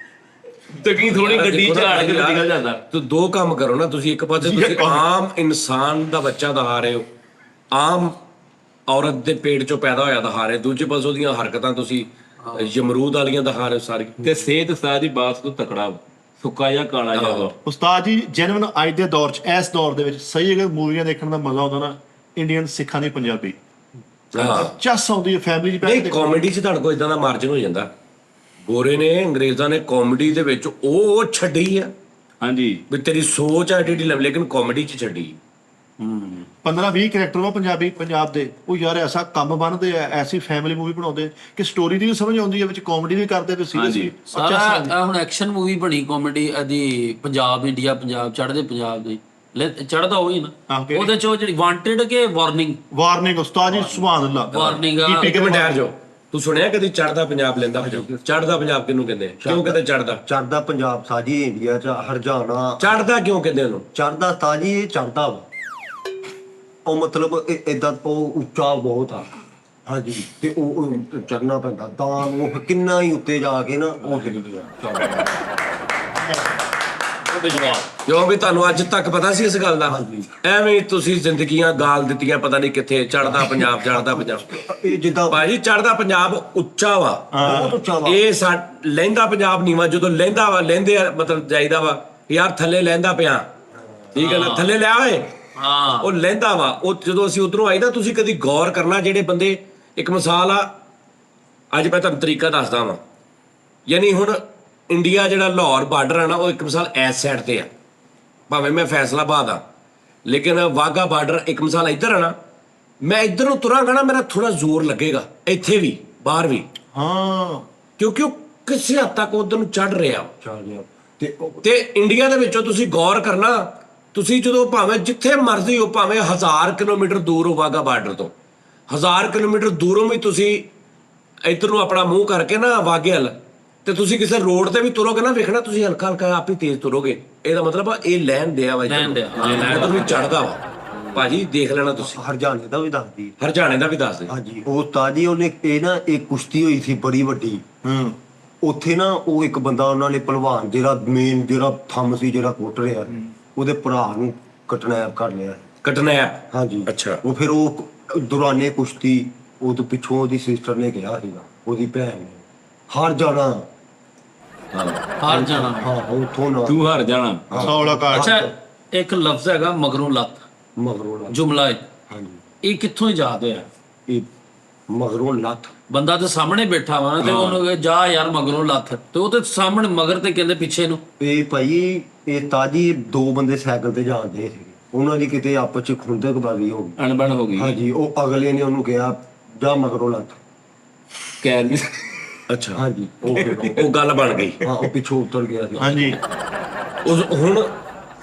Speaker 2: ਤੇ ਕੀ ਥੋੜੀ ਗੱਡੀ ਝਾੜ ਕੇ ਨਿਕਲ ਜਾਂਦਾ।
Speaker 1: ਤੂੰ ਦੋ ਕੰਮ ਕਰੋ ਨਾ ਤੁਸੀਂ, ਇੱਕ ਪਾਸੇ ਤੁਸੀਂ ਆਮ ਇਨਸਾਨ ਦਾ ਬੱਚਾ ਦਿਖਾ ਰਹੇ ਹੋ, ਆਮ ਔਰਤ ਦੇ ਪੇਟ ਚੋਂ ਪੈਦਾ ਹੋਇਆ ਦਿਖਾ ਰਹੇ, ਦੂਜੇ ਪਾਸੇ ਉਹਦੀਆਂ ਹਰਕਤਾਂ ਤੁਸੀਂ ਯਮਰੂਦ ਵਾਲੀਆਂ ਦਿਖਾ ਰਹੇ ਹੋ ਸਾਰੀ।
Speaker 2: ਤੇ ਸਿਹਤ ਸਾਦੀ ਬਾਤ ਤੋਂ ਤਕੜਾ ਵਾ, ਸੁੱਕਾ ਜਿਹਾ ਕਾਲਾ ਜਿਹਾ ਵਾ।
Speaker 3: ਉਸਤਾਦ ਜੀ ਜੈਨੂਇਨ ਅੱਜ ਦੇ ਦੌਰ 'ਚ ਇਸ ਦੌਰ ਦੇ ਵਿੱਚ ਸਹੀ ਅਗਰ ਮੂਵੀਆਂ ਦੇਖਣ ਦਾ ਮਜ਼ਾ ਆਉਂਦਾ ਨਾ, ਇੰਡੀਅਨ ਸਿੱਖਾਂ ਦੀ ਪੰਜਾਬੀ
Speaker 1: ਹਾਂ
Speaker 3: ਚੱਸ ਆਉਂਦੀ ਹੈ ਫੈਮਿਲੀ 'ਚ
Speaker 1: ਨਹੀਂ ਕਾਮੇਡੀ 'ਚ ਤੁਹਾਡੇ ਕੋਲ ਇਦਾਂ ਦਾ ਮਾਰਜਨ ਹੋ ਜਾਂਦਾ। ਗੋਰੇ ਨੇ ਅੰਗਰੇਜ਼ਾਂ ਨੇ ਕਾਮੇਡੀ ਦੇ ਵਿੱਚ ਉਹ ਛੱਡੀ ਆ
Speaker 2: ਹਾਂਜੀ
Speaker 1: ਵੀ ਤੇਰੀ ਸੋਚ ਆ ਏਡੀ ਲੈਵਲ, ਲੇਕਿਨ ਕਾਮੇਡੀ 'ਚ ਛੱਡੀ।
Speaker 3: 15-20 ਕਰੈਕਟਰ ਵਾ ਪੰਜਾਬੀ ਪੰਜਾਬ ਦੇ, ਉਹ ਯਾਰ ਐਸਾ ਕੰਮ ਬਣਦੇ ਆ, ਐਸੀ ਫੈਮਿਲੀ ਮੂਵੀ ਬਣਾਉਂਦੇ ਕਿ ਸਟੋਰੀ ਦੀ ਵੀ ਸਮਝ ਆਉਂਦੀ ਹੈ, ਵਿੱਚ ਕਾਮੇਡੀ ਵੀ ਕਰਦੇ ਤੇ ਸੀਰੀਅਸ
Speaker 2: ਹਾਂਜੀ।
Speaker 5: ਸਾਰਾ ਆਹ ਹੁਣ ਐਕਸ਼ਨ ਮੂਵੀ ਬਣੀ ਕਾਮੇਡੀ ਇਹਦੀ, ਪੰਜਾਬ ਇੰਡੀਆ ਪੰਜਾਬ ਚੜ੍ਹਦੇ ਪੰਜਾਬ ਦੀ ਚੜ੍ਹਦਾ ਉਹੀ ਨਾ,
Speaker 3: ਆਹ ਕਿਹੜੀ?
Speaker 5: ਉਹਦੇ ਚੋਂ ਜਿਹੜੀ ਵਾਂਟਡ ਕੇ ਵਾਰਨਿੰਗ
Speaker 3: ਵਾਰਨਿੰਗ ਉਸਤਾਦ ਜੀ ਸੁਭਾਨ ਅੱਲਾਹ
Speaker 5: ਵਾਰਨਿੰਗ ਆ
Speaker 1: ਇੱਕ ਮਿੰਟ ਠਹਿਰ ਜਾਓ, ਤੂੰ ਸੁਣਿਆ ਕਦੀ ਚੜਦਾ ਪੰਜਾਬ ਲੈਂਦਾ ਪੰਜਾਬ? ਚੜਦਾ ਪੰਜਾਬ ਕਿਹਨੂੰ ਕਹਿੰਦੇ, ਕਿਉਂ ਕਹਿੰਦੇ ਚੜਦਾ?
Speaker 4: ਚੜਦਾ ਪੰਜਾਬ ਸਾਜੀ ਇੰਡੀਆ ਚ ਹਰਜਾਨਾ
Speaker 1: ਚੜਦਾ ਕਿਉਂ ਕਹਿੰਦੇ ਉਹਨੂੰ?
Speaker 4: ਚੜਦਾ ਤਾਜੀ ਇਹ ਚੜਦਾ ਵਾ, ਉਹ ਮਤਲਬ ਇਦਾਂ ਉਹ ਉੱਚਾ ਬਹੁਤ ਆ। ਹਾਂਜੀ ਤੇ ਉਹ ਚੜਨਾ ਪੈਂਦਾ ਤਾਂ ਉਹ ਕਿੰਨਾ ਹੀ ਉੱਤੇ ਜਾ ਕੇ ਨਾ ਉਹ ਚੜਦਾ।
Speaker 1: ਕਿਉਂ ਵੀ ਤੁਹਾਨੂੰ ਅੱਜ ਤੱਕ ਪਤਾ ਸੀ ਇਸ ਗੱਲ ਦਾ? ਐਵੇਂ ਹੀ ਤੁਸੀਂ ਜ਼ਿੰਦਗੀਆਂ ਗਾਲ ਦਿੱਤੀਆਂ ਪਤਾ ਨਹੀਂ ਕਿੱਥੇ, ਚੜਦਾ ਪੰਜਾਬ ਚੜਦਾ ਪੰਜਾਬ।
Speaker 4: ਇਹ ਜਿੱਦਾਂ
Speaker 1: ਭਾਜੀ ਚੜਦਾ ਪੰਜਾਬ ਉੱਚਾ ਵਾ,
Speaker 4: ਬਹੁਤ ਉੱਚਾ ਵਾ।
Speaker 1: ਇਹ ਲਹਿੰਦਾ ਪੰਜਾਬ ਨੀਵਾ, ਜਦੋਂ ਲਹਿੰਦਾ ਵਾ ਲਹਿੰਦੇ ਮਤਲਬ ਜਾਈਦਾ ਵਾ ਯਾਰ ਥੱਲੇ ਲਹਿੰਦਾ ਪਿਆ, ਠੀਕ ਹੈ ਨਾ, ਥੱਲੇ ਲਿਆ ਓਏ,
Speaker 5: ਹਾਂ
Speaker 1: ਉਹ ਲਹਿੰਦਾ ਵਾ। ਉਹ ਜਦੋਂ ਅਸੀਂ ਉਧਰੋਂ ਆਈਦਾ ਤੁਸੀਂ ਕਦੀ ਗੌਰ ਕਰਨਾ, ਜਿਹੜੇ ਬੰਦੇ, ਇੱਕ ਮਿਸਾਲ ਆ, ਅੱਜ ਮੈਂ ਤੁਹਾਨੂੰ ਤਰੀਕਾ ਦੱਸਦਾ ਵਾਂ, ਯਾਨੀ ਹੁਣ ਇੰਡੀਆ ਜਿਹੜਾ ਲਾਹੌਰ ਬਾਰਡਰ ਆ ਨਾ, ਉਹ ਇੱਕ ਮਿਸਾਲ ਐਸ ਸਾਈਡ ਤੇ ਆ, ਭਾਵੇਂ ਮੈਂ ਫੈਸਲਾਬਾਦ ਆ, ਲੇਕਿਨ ਵਾਘਾ ਬਾਰਡਰ ਇੱਕ ਮਿਸਾਲ ਇੱਧਰ ਆ ਨਾ, ਮੈਂ ਇੱਧਰ ਨੂੰ ਤੁਰਾਂਗਾ ਨਾ ਮੇਰਾ ਥੋੜਾ ਜ਼ੋਰ ਲੱਗੇਗਾ, ਇੱਥੇ ਵੀ ਬਾਹਰ ਵੀ,
Speaker 3: ਹਾਂ
Speaker 1: ਕਿਉਂਕਿ ਉਹ ਕਿਸੇ ਹੱਦ ਤੱਕ ਉਧਰ ਨੂੰ ਚੜ ਰਿਹਾ।
Speaker 4: ਚੜ ਗਿਆ ਤੇ
Speaker 1: ਤੇ ਇੰਡੀਆ ਦੇ ਵਿੱਚੋਂ ਤੁਸੀਂ ਗੌਰ ਕਰਨਾ, ਤੁਸੀਂ ਜਦੋਂ ਭਾਵੇਂ ਜਿੱਥੇ ਮਰਜ਼ੀ ਹੋ, ਭਾਵੇਂ 1000 ਕਿਲੋਮੀਟਰ ਦੂਰ ਹੋ ਵਾਘਾ ਬਾਰਡਰ ਤੋਂ, 1000 ਕਿਲੋਮੀਟਰ ਦੂਰੋਂ ਵੀ ਤੁਸੀਂ ਇੱਧਰ ਨੂੰ ਆਪਣਾ ਮੂੰਹ ਕਰਕੇ ਨਾ ਵਾਘੇ ਵੱਲ, ਤੇ ਤੁਸੀਂ ਕਿਸੇ ਰੋਡ ਤੇ ਵੀ ਤੁਰੋਗੇ ਨਾ, ਵੇਖਣਾ ਤੁਸੀਂ ਹਲਕਾ ਹਲਕਾ ਆਪ ਹੀ ਤੇਜ਼ ਤੁਰੋਗੇ, ਇਹਦਾ ਮਤਲਬ ਆ ਇਹ ਲੈਣ ਦਿਆ ਵਾ,
Speaker 5: ਲੈਣ ਦਿਆ,
Speaker 1: ਇੱਧਰ ਵੀ ਚੜਦਾ ਵਾ। ਭਾਜੀ ਦੇਖ ਲੈਣਾ ਤੁਸੀਂ,
Speaker 4: ਹਰਜਾਨੇ ਦਾ ਵੀ ਦੱਸਦੀ ਹੈ।
Speaker 1: ਹਰਜਾਣੇ ਦਾ ਵੀ ਦੱਸ ਦੇ।
Speaker 4: ਹਾਂਜੀ ਉਹ ਤਾਜੀ ਉਹਨੇ ਇਹ ਨਾ ਇੱਕ ਕੁਸ਼ਤੀ ਹੋਈ ਸੀ ਬੜੀ ਵੱਡੀ, ਉੱਥੇ ਨਾ ਉਹ ਇੱਕ ਬੰਦਾ ਉਹਨਾਂ ਨੇ ਭਲਵਾਨ ਜਿਹੜਾ ਮੇਨ ਜਿਹੜਾ ਥੰਮ ਸੀ ਜਿਹੜਾ ਕੁੱਟ ਰਿਹਾ, ਉਹਦੇ ਭਰਾ ਨੂੰ ਕਿਡਨੈਪ ਕਰ ਲਿਆ।
Speaker 1: ਕਟਨੈਪ?
Speaker 4: ਹਾਂਜੀ
Speaker 1: ਅੱਛਾ।
Speaker 4: ਉਹ ਫਿਰ ਉਹ ਦੌਰਾਨੇ ਕੁਸ਼ਤੀ ਉਹ ਤੋਂ ਪਿੱਛੋਂ ਉਹਦੀ ਸਿਸਟਰ ਨੇ ਕਿਹਾ ਸੀਗਾ, ਉਹਦੀ ਭੈਣ ਨੇ, ਹਾਰ ਜਾਣਾ,
Speaker 5: ਹਾਰ ਜਾਣਾ।
Speaker 4: ਹਾਂ ਉੱਥੋਂ ਨਾ
Speaker 2: ਤੂੰ ਹਾਰ ਜਾਣਾ।
Speaker 3: ਸੌਲਾ ਕਾਰਡ
Speaker 5: ਅੱਛਾ ਇੱਕ ਲਫ਼ਜ਼ ਹੈਗਾ ਮਗਰੋਂ ਲੱਤ,
Speaker 4: ਮਗਰੋਂ ਲੱਤ।
Speaker 5: ਜੁਮਲਾ ਹੈ,
Speaker 4: ਹਾਂਜੀ
Speaker 5: ਇਹ ਕਿੱਥੋਂ ਇਜਾਦ ਹੋਇਆ?
Speaker 4: ਇਹ ਮਗਰੋਂ ਲੱਤ।
Speaker 5: ਬੰਦਾ ਤੇ ਸਾਹਮਣੇ ਬੈਠਾ ਵਾ ਨਾ, ਤੇ ਉਹਨੂੰ ਕਹੇ ਜਾ ਯਾਰ ਮਗਰੋਂ ਲੱਤ, ਤੇ ਉਹ ਤੇ ਸਾਹਮਣੇ ਮਗਰ ਤੇ ਕਹਿੰਦੇ ਪਿੱਛੇ ਨੂੰ।
Speaker 4: ਇਹ ਭਾਈ ਇਹ ਤਾਜੀ ਦੋ ਬੰਦੇ ਸਾਈਕਲ ਤੇ ਜਾਂਦੇ ਸੀ, ਉਹਨਾਂ ਦੀ ਕਿਤੇ ਆਪਸ ਚ ਖੁੰਦਕਬਾਜ਼ੀ ਹੋ ਗਈ।
Speaker 2: ਅਣਬਣ ਹੋ ਗਈ।
Speaker 4: ਹਾਂਜੀ ਉਹ ਅਗਲੇ ਨੇ ਉਹਨੂੰ ਕਿਹਾ ਜਾ ਮਗਰੋਂ ਲੱਤ।
Speaker 2: ਕਹਿ ਨਹੀਂ
Speaker 1: ਅੱਛਾ,
Speaker 4: ਹਾਂਜੀ ਉਹ ਫਿਰ
Speaker 1: ਉਹ ਗੱਲ ਬਣ ਗਈ।
Speaker 4: ਹਾਂ ਉਹ ਪਿੱਛੋਂ ਉਤਰ ਗਿਆ ਸੀ।
Speaker 3: ਹਾਂਜੀ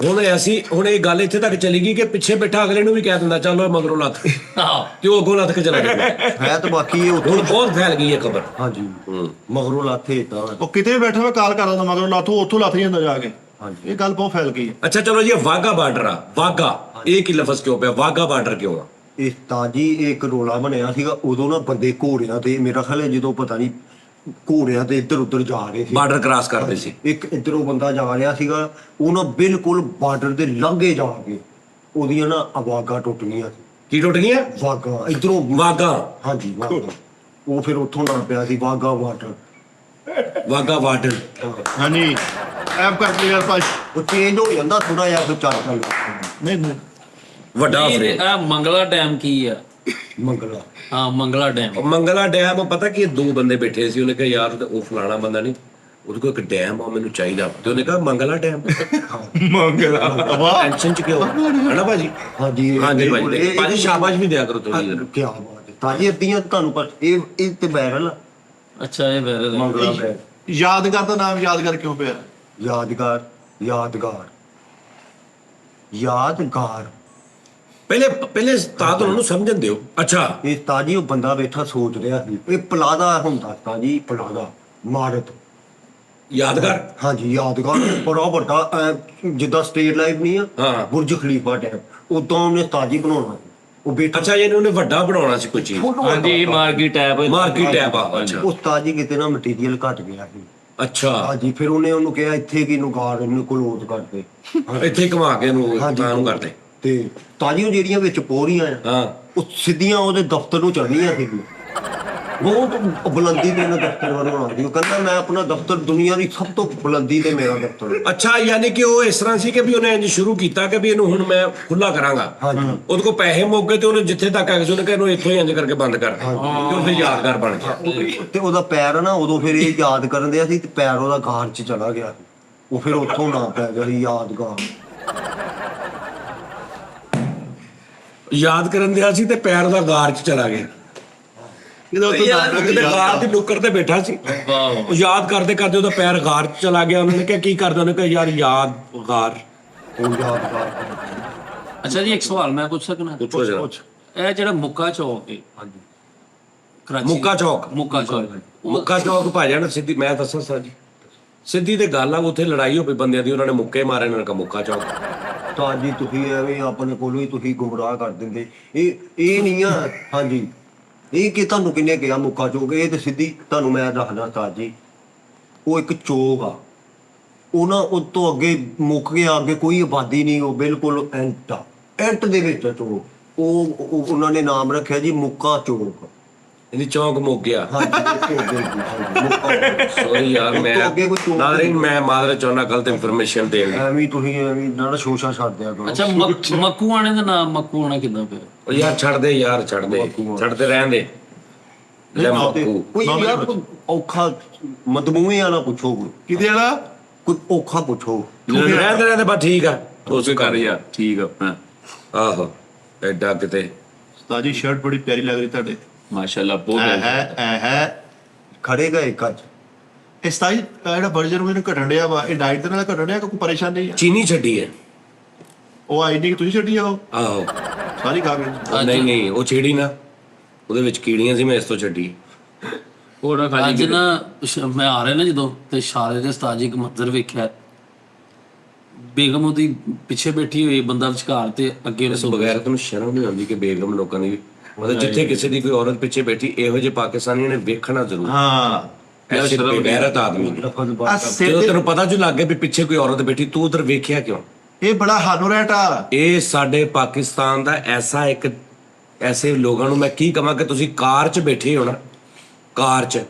Speaker 1: ਹੁਣ ਐਸੀ, ਹੁਣ ਇਹ ਗੱਲ ਇੱਥੇ ਤੱਕ ਚਲੀ ਗਈ ਕਿ ਪਿੱਛੇ ਬੈਠਾ ਅਗਲੇ ਨੂੰ ਵੀ ਕਹਿ ਦਿੰਦਾ ਚੱਲ ਓਏ ਮਗਰੋਂ ਲੱਤ,
Speaker 5: ਆਹ
Speaker 1: ਤੇ ਉਹ ਅੱਗੋਂ ਲੱਤ ਕੇ ਚਲਾ ਜਾਂਦਾ।
Speaker 4: ਹੈ ਤਾਂ ਬਾਕੀ ਇਹ ਉੱਥੋਂ
Speaker 1: ਹੁਣ ਬਹੁਤ ਫੈਲ ਗਈ ਇਹ ਖਬਰ।
Speaker 4: ਹਾਂਜੀ ਮਗਰੋਂ ਲੱਥੇ ਤਾਂ
Speaker 3: ਉਹ ਕਿਤੇ ਵੀ ਬੈਠਾ ਹੋਇਆ ਕਾਲ ਕਰ ਦਿੰਦਾ ਮਗਰੋਂ ਲਾਥੋਂ, ਉੱਥੋਂ ਲੱਥ ਜਾਂਦਾ ਜਾ ਕੇ।
Speaker 4: ਹਾਂਜੀ
Speaker 3: ਇਹ ਗੱਲ ਬਹੁਤ ਫੈਲ ਗਈ ਹੈ।
Speaker 1: ਅੱਛਾ ਚਲੋ ਜੀ, ਇਹ ਵਾਘਾ ਬਾਰਡਰ ਆ, ਵਾਘਾ ਇਹ ਕੀ ਲਫ਼ਜ਼ ਕਿਉਂ ਪਿਆ, ਵਾਘਾ ਬਾਰਡਰ ਕਿਉਂ ਆ?
Speaker 4: ਇਹ ਤਾਜੀ ਇੱਕ ਰੋਲਾ ਬਣਿਆ ਸੀਗਾ ਉਦੋਂ ਨਾ, ਬੰਦੇ ਘੋੜਿਆਂ ਤੇ, ਮੇਰਾ ਖਿਆਲ ਹੈ ਜਦੋਂ ਪਤਾ ਨਹੀਂ ਘੋੜਿਆਂ ਤੇ ਇੱਧਰ ਉੱਧਰ ਜਾ ਰਹੇ ਸੀ,
Speaker 1: ਬਾਰਡਰ ਕ੍ਰਾਸ ਕਰਦੇ ਸੀ।
Speaker 4: ਇੱਕ ਇੱਧਰੋਂ ਬੰਦਾ ਜਾ ਰਿਹਾ ਸੀਗਾ, ਉਹ ਨਾ ਬਿਲਕੁਲ ਬਾਰਡਰ ਦੇ ਲਾਂਘੇ ਜਾ ਕੇ ਉਹਦੀਆਂ ਨਾ ਆਵਾਜ਼ਾਂ ਟੁੱਟ ਗਈਆਂ ਸੀ।
Speaker 1: ਕੀ ਟੁੱਟ ਗਈਆਂ?
Speaker 4: ਵਾਗਾ ਇੱਧਰੋਂ
Speaker 1: ਵਾਘਾ,
Speaker 4: ਹਾਂਜੀ ਵਾਗਾ। ਉਹ ਫਿਰ ਉੱਥੋਂ ਨਾ ਪਿਆ ਸੀ ਵਾਗਾ ਵਾਟਰ।
Speaker 1: ਵਾਘਾ ਬਾਰਡਰ।
Speaker 3: ਹਾਂਜੀ ਐਪ ਕਰ ਲਿਆ ਪਾਸ਼।
Speaker 4: ਉਹ ਚੇਂਜ ਹੋ ਜਾਂਦਾ ਥੋੜਾ ਜਿਹਾ, ਫਿਰ ਚੱਲ ਚੱਲ
Speaker 3: ਨਹੀਂ ਨਹੀਂ
Speaker 1: ਵੱਡਾ ਫਰੇ।
Speaker 5: ਇਹ ਮੰਗਲਾ ਡੈਮ ਕੀ ਆ?
Speaker 4: ਮੰਗਲਾ।
Speaker 5: ਹਾਂ ਮੰਗਲਾ ਡੈਮ।
Speaker 1: ਮੰਗਲਾ ਡੈਮ, ਪਤਾ ਕੀ, ਦੋ ਬੰਦੇ ਬੈਠੇ ਸੀ, ਉਹਨੇ ਕਿਹਾ ਯਾਰ ਉਹ ਫਲਾਣਾ ਬੰਦਾ ਨਹੀਂ, ਉਹਦੇ ਕੋਲ ਇੱਕ ਡੈਮ ਆ, ਮੈਨੂੰ ਚਾਹੀਦਾ। ਤੇ ਉਹਨੇ ਕਿਹਾ ਮੰਗ ਲਾ ਡੈਮ।
Speaker 3: ਵਾਹ
Speaker 1: ਟੈਨਸ਼ਨ ਚ ਕਿਉਂ ਹਨਾ ਭਾਜੀ?
Speaker 4: ਹਾਂਜੀ
Speaker 1: ਹਾਂਜੀ ਭਾਜੀ, ਭਾਜੀ ਸ਼ਾਬਾਸ਼ ਵੀ ਦਿਆ ਕਰੋ ਤੁਸੀਂ।
Speaker 4: ਕੀ ਬਾਤ ਹੈ ਤਾਜੀ, ਅੱਧੀਆਂ ਤੁਹਾਨੂੰ ਪਰ ਇਹ ਤੇ ਵਾਇਰਲ
Speaker 5: ਅੱਛਾ ਇਹ ਵੈਰ
Speaker 4: ਮੰਗਲਾ ਬੈਗ।
Speaker 3: ਯਾਦਗਾਰ ਦਾ ਨਾਮ ਯਾਦਗਾਰ ਕਿਉਂ ਪਿਆ?
Speaker 4: ਯਾਦਗਾਰ ਯਾਦਗਾਰ ਯਾਦਗਾਰ
Speaker 1: ਪਹਿਲੇ ਉਸਤਾਦ ਉਹਨਾਂ ਨੂੰ ਸਮਝਣ ਦਿਓ। ਅੱਛਾ
Speaker 4: ਇਹ ਤਾਜੀ ਉਹ ਬੰਦਾ ਬੈਠਾ ਸੋਚ ਰਿਹਾ ਸੀ, ਇਹ ਪਲਾਦਾ ਹੁੰਦਾ ਤਾਜੀ, ਪਲਾਦਾ ਮਾਰਤ।
Speaker 1: ਯਾਦਗਾਰ।
Speaker 4: ਹਾਂਜੀ ਯਾਦਗਾਰ ਬੜਾ ਵੱਡਾ ਜਿੱਦਾਂ ਸਟੇਟ ਲਾਈਫ ਨਹੀਂ ਆ
Speaker 1: ਹਾਂ।
Speaker 4: ਬੁਰਜ ਖਲੀਫਾ ਟਾਈਪ ਉਦਾਂ ਉਹਨੇ ਤਾਜੀ ਬਣਾਉਣਾ ਸੀ। ਉਹ ਬੈਠਾ
Speaker 1: ਅੱਛਾ ਇਹਨੇ ਉਹਨੇ ਵੱਡਾ ਬਣਾਉਣਾ ਸੀ ਕੋਈ ਚੀਜ਼।
Speaker 2: ਹਾਂਜੀ ਮਾਰਕੀਟ ਟੈਪ
Speaker 1: ਮਾਰਕੀਟ ਟੈਪ ਆ। ਅੱਛਾ
Speaker 4: ਉਸ ਤਾਜੀ ਕਿਤੇ ਨਾ ਮਟੀਰੀਅਲ ਘਟ ਗਿਆ ਸੀ।
Speaker 1: ਅੱਛਾ
Speaker 4: ਹਾਂਜੀ ਫਿਰ ਉਹਨੂੰ ਕਿਹਾ ਇੱਥੇ ਕੀ ਨੁਕਾਰ ਇਹਨੂੰ ਕਲੋਜ਼ ਕਰਦੇ।
Speaker 1: ਇੱਥੇ ਹੀ ਘੁਮਾ ਕੇ ਇਹਨੂੰ
Speaker 4: ਹਾਂਜੀ
Speaker 1: ਤਾਂ ਨੂੰ ਕਰਦੇ।
Speaker 4: ਤੇ ਤਾਜੀਆਂ ਜਿਹੜੀਆਂ ਵਿੱਚ ਪੋਰੀਆਂ ਆ
Speaker 1: ਹਾਂ
Speaker 4: ਉਹ ਸਿੱਧੀਆਂ ਉਹਦੇ ਦਫ਼ਤਰ ਨੂੰ ਚੜ੍ਹਨੀਆਂ ਸੀ। ਬਹੁਤ ਬੁਲੰਦੀ ਤੇ ਇਹਨਾਂ ਦਫ਼ਤਰ ਬਣਾਉਣਾ ਸੀ। ਉਹ ਕਹਿੰਦਾ ਮੈਂ ਆਪਣਾ ਦਫ਼ਤਰ ਦੁਨੀਆ ਦੀ ਸਭ ਤੋਂ ਬੁਲੰਦੀ ਤੇ ਮੇਰਾ ਦਫ਼ਤਰ ਹੈ।
Speaker 1: ਅੱਛਾ ਯਾਨੀ ਕਿ ਉਹ ਇਸ ਤਰ੍ਹਾਂ ਸੀ ਕਿ ਵੀ ਉਹਨੇ ਇੰਜ ਸ਼ੁਰੂ ਕੀਤਾ ਕਿ ਵੀ ਇਹਨੂੰ ਹੁਣ ਮੈਂ ਖੁੱਲਾ ਕਰਾਂਗਾ।
Speaker 4: ਹਾਂਜੀ
Speaker 1: ਉਹਦੇ ਕੋਲ ਪੈਸੇ ਮੁੱਕ ਗਏ ਤੇ ਉਹਨੇ ਜਿੱਥੇ ਤੱਕ ਆ ਗਏ ਸੀ ਉਹਨੇ ਕਿਹਾ ਇਹਨੂੰ ਇੱਥੋਂ ਹੀ ਇੰਜ ਕਰਕੇ ਬੰਦ ਕਰ ਦੇ। ਤੇ ਉਹਦੇ ਯਾਦਗਾਰ ਬਣ ਗਿਆ।
Speaker 4: ਤੇ ਉਹਦਾ ਪੈਰ ਆ ਨਾ ਉਦੋਂ ਫਿਰ ਇਹ ਯਾਦ ਕਰਨ ਦਿਆ ਸੀ ਤੇ ਪੈਰ ਉਹਦਾ ਗਾਰ 'ਚ ਚਲਾ ਗਿਆ ਸੀ। ਉਹ ਫਿਰ ਉੱਥੋਂ ਨਾ ਪੈ ਗਿਆ ਸੀ ਯਾਦਗਾਰ।
Speaker 1: ਯਾਦ ਕਰਨ ਦਿਆ ਸੀ ਤੇ ਪੈਰ ਦਾ ਗਾਰ 'ਚ ਚਲਾ ਗਿਆ।
Speaker 3: ਇਹਦਾ
Speaker 1: ਉਹ ਕਿਤੇ ਗਾਰ ਦੀ ਨੁੱਕਰ ਤੇ ਬੈਠਾ ਸੀ।
Speaker 5: ਵਾਹ
Speaker 1: ਉਹ ਯਾਦ ਕਰਦੇ ਕਰਦੇ ਉਹਦਾ ਪੈਰ ਗਾਰ 'ਚ ਚਲਾ ਗਿਆ। ਉਹਨਾਂ ਨੇ ਕਿਹਾ ਕੀ ਕਰਦਾ? ਉਹਨੇ ਕਿਹਾ ਯਾਰ ਯਾਦ ਗਾਰ।
Speaker 4: ਉਹ ਯਾਦਗਾਰ
Speaker 5: ਅੱਛਾ ਜੀ ਇੱਕ ਸਵਾਲ ਮੈਂ ਪੁੱਛ ਸਕਣਾ?
Speaker 1: ਪੁੱਛੋ ਜਰਾ।
Speaker 5: ਇਹ ਜਿਹੜਾ ਮੁੱਕਾ ਚੌਕ ਹੈ
Speaker 4: ਹਾਂਜੀ
Speaker 5: ਕਰਾਚੀ
Speaker 1: ਮੁੱਕਾ ਚੌਕ।
Speaker 5: ਮੁੱਕਾ ਚੌਕ
Speaker 1: ਮੁੱਕਾ ਚੌਕ ਭਾਜਣ ਸਿੱਧੀ ਮੈਂ ਦੱਸਾਂ ਸਰ ਜੀ ਸਿੱਧੀ ਤੇ ਗੱਲ ਆ। ਉੱਥੇ ਲੜਾਈ ਹੋਈ ਬੰਦਿਆਂ ਦੀ, ਉਹਨਾਂ ਨੇ ਮੁੱਕੇ ਮਾਰੇ। ਇਹਨਾਂ ਨੇ ਕਿਹਾ ਮੁੱਕਾ ਚੌਕ।
Speaker 4: ਤਾਜੀ ਤੁਸੀਂ ਐਵੇਂ ਆਪਣੇ ਕੋਲੋਂ ਹੀ ਤੁਸੀਂ ਗੁੰਮਰਾਹ ਕਰ ਦਿੰਦੇ। ਇਹ ਨਹੀਂ ਆ। ਹਾਂਜੀ ਇਹ ਕਿ ਤੁਹਾਨੂੰ ਕਿੰਨੇ ਕਿਹਾ ਮੁੱਕਾ ਚੌਕ? ਇਹ ਤੇ ਸਿੱਧੀ ਤੁਹਾਨੂੰ ਮੈਂ ਦੱਸਦਾ ਤਾਜੀ ਉਹ ਇੱਕ ਚੌਕ ਆ। ਉਹ ਨਾ ਉਹ ਤੋਂ ਅੱਗੇ ਮੁੱਕ ਗਿਆ, ਅੱਗੇ ਕੋਈ ਆਬਾਦੀ ਨਹੀਂ। ਉਹ ਬਿਲਕੁਲ ਐਂਟ ਦੇ ਵਿੱਚ ਆ ਚੌਕ। ਉਹ ਉਹਨਾਂ ਨੇ ਨਾਮ ਰੱਖਿਆ ਜੀ ਮੁੱਕਾ ਚੌਕ।
Speaker 1: ਇਹਦੀ ਚੌਕ ਮੁੱਕ ਗਿਆ।
Speaker 4: ਹਾਂਜੀ
Speaker 1: ਸੋਰੀ ਯਾਰ ਮੈਂ
Speaker 4: ਅੱਗੇ ਕੋਈ ਚੌਕ
Speaker 1: ਨਾਦਰੀਨ ਮੈਂ ਮਾਦਰ ਚਾਹੁੰਦਾ ਗਲਤ ਇਨਫੋਰਮੇਸ਼ਨ ਦੇਣ ਦੀ।
Speaker 4: ਐਵੇਂ ਤੁਸੀਂ ਐਵੇਂ ਨਾ ਸ਼ੋਸ਼ਾ ਛੱਡ ਦਿਆ ਕਰੋ।
Speaker 5: ਅੱਛਾ ਮੱਕੂਆਣੇ ਦਾ ਨਾਮ ਮੱਕੂਆਣਾ ਕਿੱਦਾਂ ਪਿਆ?
Speaker 1: ਉਹ ਯਾਰ ਛੱਡ ਦੇ ਯਾਰ, ਛੱਡਦੇ ਰਹਿਣ ਦੇ। ਲੈ ਮੱਕੂ।
Speaker 4: ਕੋਈ ਯਾਰ ਕੋਈ ਔਖਾ ਮਦਮੂਏ ਆ ਨਾ ਪੁੱਛੋ
Speaker 3: ਕਿਹਦੇ ਵਾਲਾ?
Speaker 4: ਕੋਈ ਔਖਾ ਪੁੱਛੋ।
Speaker 1: ਰਹਿੰਦੇ ਬਸ ਠੀਕ ਆ।
Speaker 2: ਉਸ ਕਰ ਯਾਰ ਠੀਕ ਆ। ਹਾਂ
Speaker 1: ਆਹੋ ਐਡਾ ਕਿਤੇ
Speaker 3: ਤਾਜੀ ਸ਼ਰਟ ਬੜੀ ਪਿਆਰੀ ਲੱਗ ਰਹੀ ਤੁਹਾਡੇ।
Speaker 2: ਮਾਸ਼ਾਅੱਲਾ ਬਹੁਤ
Speaker 3: ਹੈ
Speaker 4: ਖੜੇ ਗਏ ਕੱਜ
Speaker 3: ਇਹ ਸਤਾਈ ਜਿਹੜਾ ਵਰਜਨ ਮੈਨੂੰ ਘਟਣ ਡਿਆ ਵਾ, ਇਹ ਡਾਈਟ ਦੇ ਨਾਲ ਘਟਣ ਡਿਆ ਕਿ ਕੋਈ ਪਰੇਸ਼ਾਨੀ ਆ?
Speaker 1: ਚੀਨੀ ਛੱਡੀ ਹੈ।
Speaker 3: ਉਹ ਆਈ ਨਹੀਂ ਕਿ ਤੁਸੀਂ ਛੱਡੀ ਆ ਉਹ
Speaker 1: ਆਹੋ
Speaker 3: ਸਾਰੀ ਖਾ ਗਏ।
Speaker 1: ਨਹੀਂ ਉਹ ਛੇੜੀ ਨਾ, ਉਹਦੇ ਵਿੱਚ ਕੀੜੀਆਂ ਸੀ, ਮੈਂ ਇਸ ਤੋਂ ਛੱਡੀ।
Speaker 2: ਉਹ ਨਾ ਖਾਲੀ
Speaker 5: ਅੱਜ ਨਾ ਮੈਂ ਆ ਰਿਹਾ ਨਾ ਜਦੋਂ ਤੇ ਸ਼ਾਰੇ ਦੇ ਉਸਤਾਦ ਜੀ ਇੱਕ ਮੰਜ਼ਰ ਵੇਖਿਆ। ਬੇਗਮ ਉਹਦੀ ਪਿੱਛੇ ਬੈਠੀ ਹੋਈ, ਬੰਦਾ ਵਿਚਕਾਰ ਤੇ ਅੱਗੇ
Speaker 1: ਇਸ ਬਗੈਰ ਤੁਹਾਨੂੰ ਸ਼ਰਮ ਨਹੀਂ ਆਉਂਦੀ ਕਿ ਬੇਗਮ ਲੋਕਾਂ ਦੀ ਮਤਲਬ ਜਿੱਥੇ ਕਿਸੇ ਦੀ ਕੋਈ ਔਰਤ ਪਿੱਛੇ ਬੈਠੀ, ਇਹੋ ਜਿਹੇ ਪਾਕਿਸਤਾਨੀਆਂ ਨੇ ਵੇਖਣਾ ਜ਼ਰੂਰ।
Speaker 3: ਹਾਂ
Speaker 1: ਐਸੇ ਬੇਗੈਰਤ ਆਦਮੀ ਨੇ।
Speaker 3: ਆ ਸਿਰ
Speaker 1: ਜਦੋਂ
Speaker 3: ਤੇ
Speaker 1: ਤੈਨੂੰ ਪਤਾ ਜੋ ਲੱਗ ਗਿਆ ਵੀ ਪਿੱਛੇ ਕੋਈ ਔਰਤ ਬੈਠੀ, ਤੂੰ ਉਧਰ ਵੇਖਿਆ ਕਿਉਂ?
Speaker 3: ਇਹ ਬੜਾ ਹਾਨੋਰੈਟ ਆ।
Speaker 1: ਇਹ ਸਾਡੇ ਪਾਕਿਸਤਾਨ ਦਾ ਐਸੇ ਲੋਕਾਂ ਨੂੰ ਮੈਂ ਕੀ ਕਹਾਂ ਕਿ ਤੁਸੀਂ ਕਾਰ 'ਚ ਬੈਠੇ ਹੋ ਨਾ, ਕਾਰ 'ਚ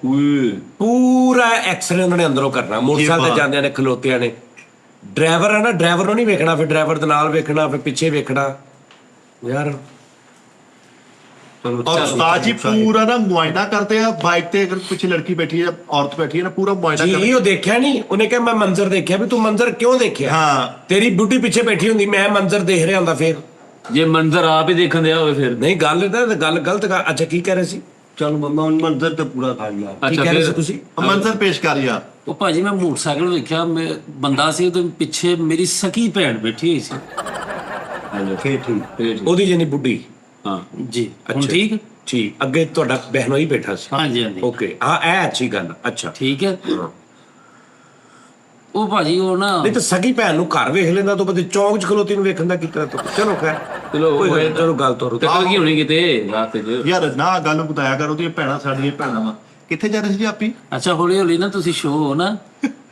Speaker 1: ਪੂਰਾ ਐਕਸਰੇ ਉਹਨਾਂ ਨੇ ਅੰਦਰੋਂ ਕਰਨਾ। ਮੋਟਰਸਾਈਕਲ ਤੇ ਜਾਂਦਿਆਂ ਨੇ, ਖਲੋਤਿਆਂ ਨੇ। ਡਰਾਈਵਰ ਹੈ ਨਾ, ਡਰਾਈਵਰ ਨੂੰ ਨਹੀਂ ਵੇਖਣਾ, ਫਿਰ ਡਰਾਈਵਰ ਦੇ ਨਾਲ ਵੇਖਣਾ, ਫਿਰ ਪਿੱਛੇ ਵੇਖਣਾ ਯਾਰ।
Speaker 3: ਔਰ ਉਸਤਾਦ ਜੀ ਪੂਰਾ ਨਾ ਮੁਆਇਨਾ ਕਰਦੇ ਆ ਬਾਈਕ ਤੇ। ਅਗਰ ਪਿੱਛੇ ਲੜਕੀ ਬੈਠੀ ਹੈ, ਔਰਤ ਬੈਠੀ ਹੈ ਨਾ, ਪੂਰਾ ਮੁਆਇਨਾ ਕਰਦੇ।
Speaker 1: ਜੀ ਉਹ ਦੇਖਿਆ ਨਹੀਂ, ਉਹਨੇ ਕਿਹਾ ਮੈਂ ਮੰਜ਼ਰ ਦੇਖਿਆ। ਵੀ ਤੂੰ ਮੰਜ਼ਰ ਕਿਉਂ ਦੇਖਿਆ?
Speaker 3: ਹਾਂ
Speaker 1: ਤੇਰੀ ਬੁੱਢੀ ਪਿੱਛੇ ਬੈਠੀ ਹੁੰਦੀ, ਮੈਂ ਮੰਜ਼ਰ ਦੇਖ ਰਿਹਾ ਹੁੰਦਾ। ਫਿਰ
Speaker 2: ਜੇ ਮੰਜ਼ਰ ਆਪ ਹੀ ਦੇਖਣ ਦਿਆ ਹੋਵੇ ਫਿਰ
Speaker 1: ਨਹੀਂ ਗੱਲ ਗਲਤ। ਅੱਛਾ ਕੀ ਕਹਿ ਰਹੇ ਸੀ?
Speaker 4: ਚਲ ਮੰਜ਼ਰ ਤੇ ਪੂਰਾ ਕਰ ਲਿਆ।
Speaker 1: ਕੀ ਕਹਿ ਰਹੇ ਸੀ ਤੁਸੀਂ?
Speaker 3: ਮੰਜ਼ਰ ਪੇਸ਼ ਕਰ ਯਾਰ।
Speaker 5: ਉਹ ਭਾਜੀ ਮੈਂ ਮੋਟਰਸਾਈਕਲ ਵੇਖਿਆ, ਮੈਂ ਬੰਦਾ ਸੀ ਉਹਦੇ ਪਿੱਛੇ ਮੇਰੀ ਸਕੀ ਭੈਣ ਬੈਠੀ ਹੋਈ ਸੀ।
Speaker 4: ਫੇਰ ਠੀਕ।
Speaker 1: ਉਹਦੀ ਜਨੀ ਬੁੱਢੀ।
Speaker 2: ਹਾਂ
Speaker 5: ਜੀ ਹੁਣ ਠੀਕ?
Speaker 1: ਠੀਕ। ਅੱਗੇ ਤੁਹਾਡਾ ਬਹਿਨੋਈ ਬੈਠਾ ਸੀ।
Speaker 5: ਹਾਂਜੀ ਹਾਂਜੀ
Speaker 1: ਓਕੇ ਹਾਂ ਇਹ ਅੱਛੀ ਗੱਲ। ਅੱਛਾ
Speaker 5: ਠੀਕ ਹੈ। ਉਹ ਭਾਜੀ ਉਹ ਨਾ
Speaker 1: ਨਹੀਂ ਤਾਂ ਸਗੀ ਭੈਣ ਨੂੰ ਘਰ ਵੇਖ ਲੈਂਦਾ, ਤੂੰ ਬਦੇ ਚੌਂਕ 'ਚ ਖਲੋਤੀ ਨੂੰ ਵੇਖਣ ਦਾ ਕੀ ਕਰਾਂ ਤੂੰ? ਚਲੋ ਖੈਰ ਚਲੋ ਗੱਲ ਤੋਰੋ।
Speaker 2: ਤੇ ਕੀ ਹੋਣੀ ਕਿਤੇ ਰਾਸਤੇ 'ਚ?
Speaker 3: ਯਾਰ ਨਾ ਗੱਲ ਨੂੰ ਬਤਾਇਆ ਕਰ, ਉਹਦੀਆਂ ਭੈਣਾਂ ਸਾਡੀਆਂ ਭੈਣਾਂ ਵਾ। ਕਿੱਥੇ ਜਾ ਰਹੇ ਸੀ ਜੀ ਆਪੀ?
Speaker 5: ਅੱਛਾ ਹੌਲੀ ਹੌਲੀ ਨਾ ਤੁਸੀਂ ਸ਼ੋਅ ਨਾ